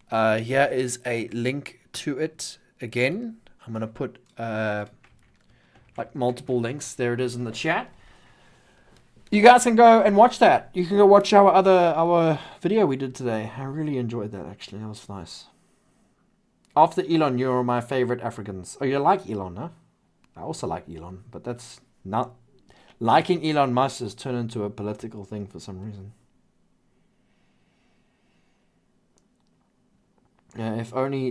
S1: Here is a link to it. Again, I'm going to put like multiple links. There it is in the chat. You guys can go and watch that. You can go watch our video we did today. I really enjoyed that, actually. That was nice. After Elon, you're my favorite Africans. Oh, you like Elon, huh? I also like Elon, but that's not... Liking Elon Musk has turned into a political thing for some reason. Yeah, if only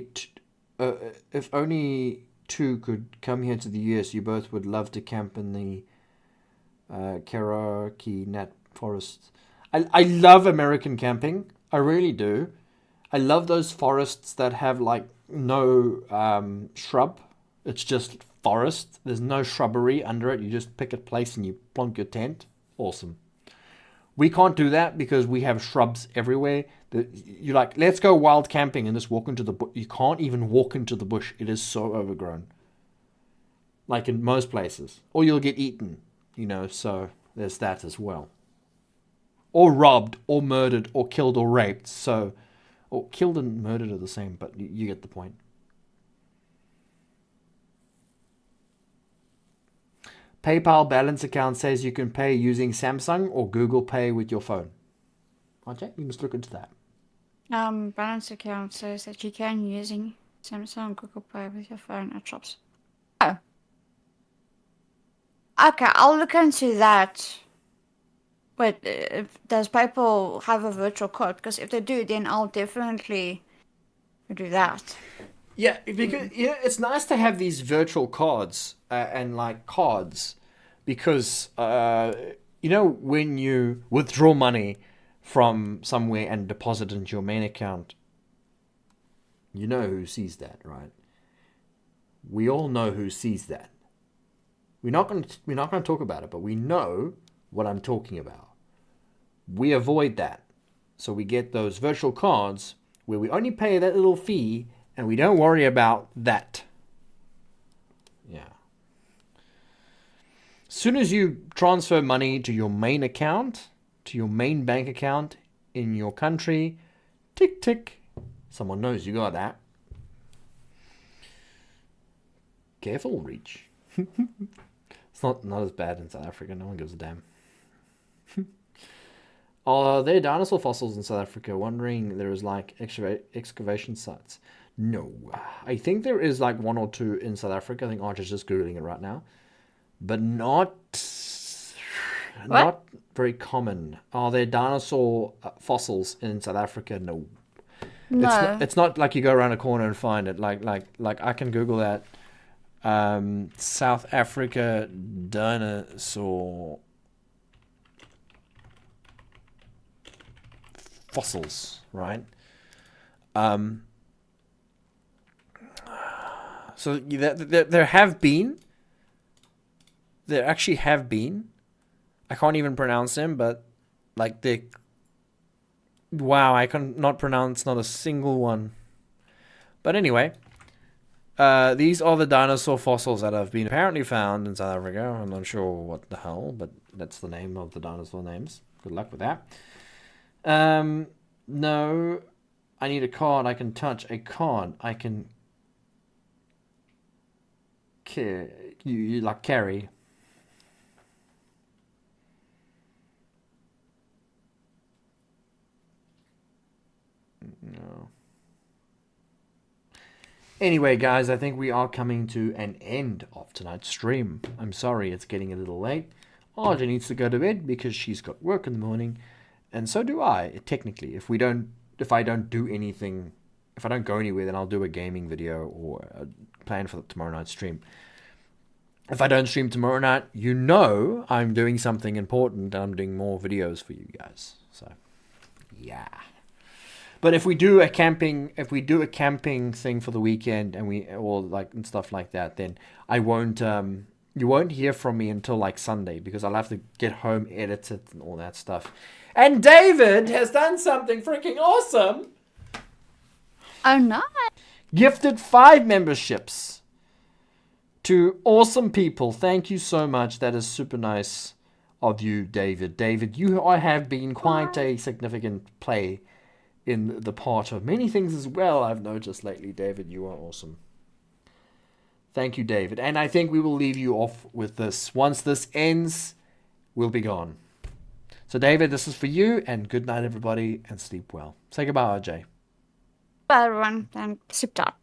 S1: two could come here to the US, you both would love to camp in the Cherokee Nat Forest. I love American camping. I really do. I love those forests that have like no shrub. It's just forest. There's no shrubbery under it. You just pick a place and you plonk your tent. Awesome. We can't do that because we have shrubs everywhere. You're like, let's go wild camping and just walk into the bush. You can't even walk into the bush. It is so overgrown. Like in most places. Or you'll get eaten, so there's that as well. Or robbed, or murdered, or killed, or raped. Or killed and murdered are the same, but you get the point. PayPal balance account says you can pay using Samsung or Google Pay with your phone. Okay, you must look into that.
S2: Balance account says that you can using Samsung Google Pay with your phone at shops. Oh. Okay, I'll look into that. Wait, does PayPal have a virtual card? Because if they do, then I'll definitely do that.
S1: Yeah, because it's nice to have these virtual cards and like cards, because when you withdraw money from somewhere and deposit it into your main account, you know who sees that, right? We all know who sees that. We're not going to talk about it, but we know what I'm talking about. We avoid that, so we get those virtual cards where we only pay that little fee. And we don't worry about that. Yeah. As soon as you transfer money to your main account, to your main bank account in your country, tick, tick, someone knows you got that. Careful, Reach. It's not as bad in South Africa. No one gives a damn. There are dinosaur fossils in South Africa. Wondering there is like excavation sites. No, I think there is like one or two in South Africa. I think Archer's just Googling it right now. But not very common. Are there dinosaur fossils in South Africa? No. It's not like you go around a corner and find it. Like I can Google that. South Africa dinosaur fossils, right? So there actually have been. I can't even pronounce them, but like wow, I can not pronounce not a single one. But anyway, these are the dinosaur fossils that have been apparently found in South Africa. I'm not sure what the hell, but that's the name of the dinosaur names. Good luck with that. No, I need a card. I can touch a card. I can. You like carry. No. Anyway, guys, I think we are coming to an end of tonight's stream. I'm sorry it's getting a little late. Audrey needs to go to bed because she's got work in the morning, and so do I. Technically, if I don't do anything, if I don't go anywhere, then I'll do a gaming video or a plan for tomorrow night's stream. If I don't stream tomorrow night, you know I'm doing something important. I'm doing more videos for you guys. So, yeah. But if we do a camping thing for the weekend and stuff like that, then I won't. You won't hear from me until like Sunday because I'll have to get home, edit it, and all that stuff. And David has done something freaking awesome.
S2: Oh no!
S1: Gifted 5 memberships to awesome people. Thank you so much. That is super nice of you, David. David, you have been quite a significant play in the part of many things as well, I've noticed lately. David, you are awesome. Thank you, David. And I think we will leave you off with this. Once this ends, we'll be gone. So, David, this is for you, and good night, everybody, and sleep well. Say goodbye, RJ.
S2: Bye, everyone, and sleep tight.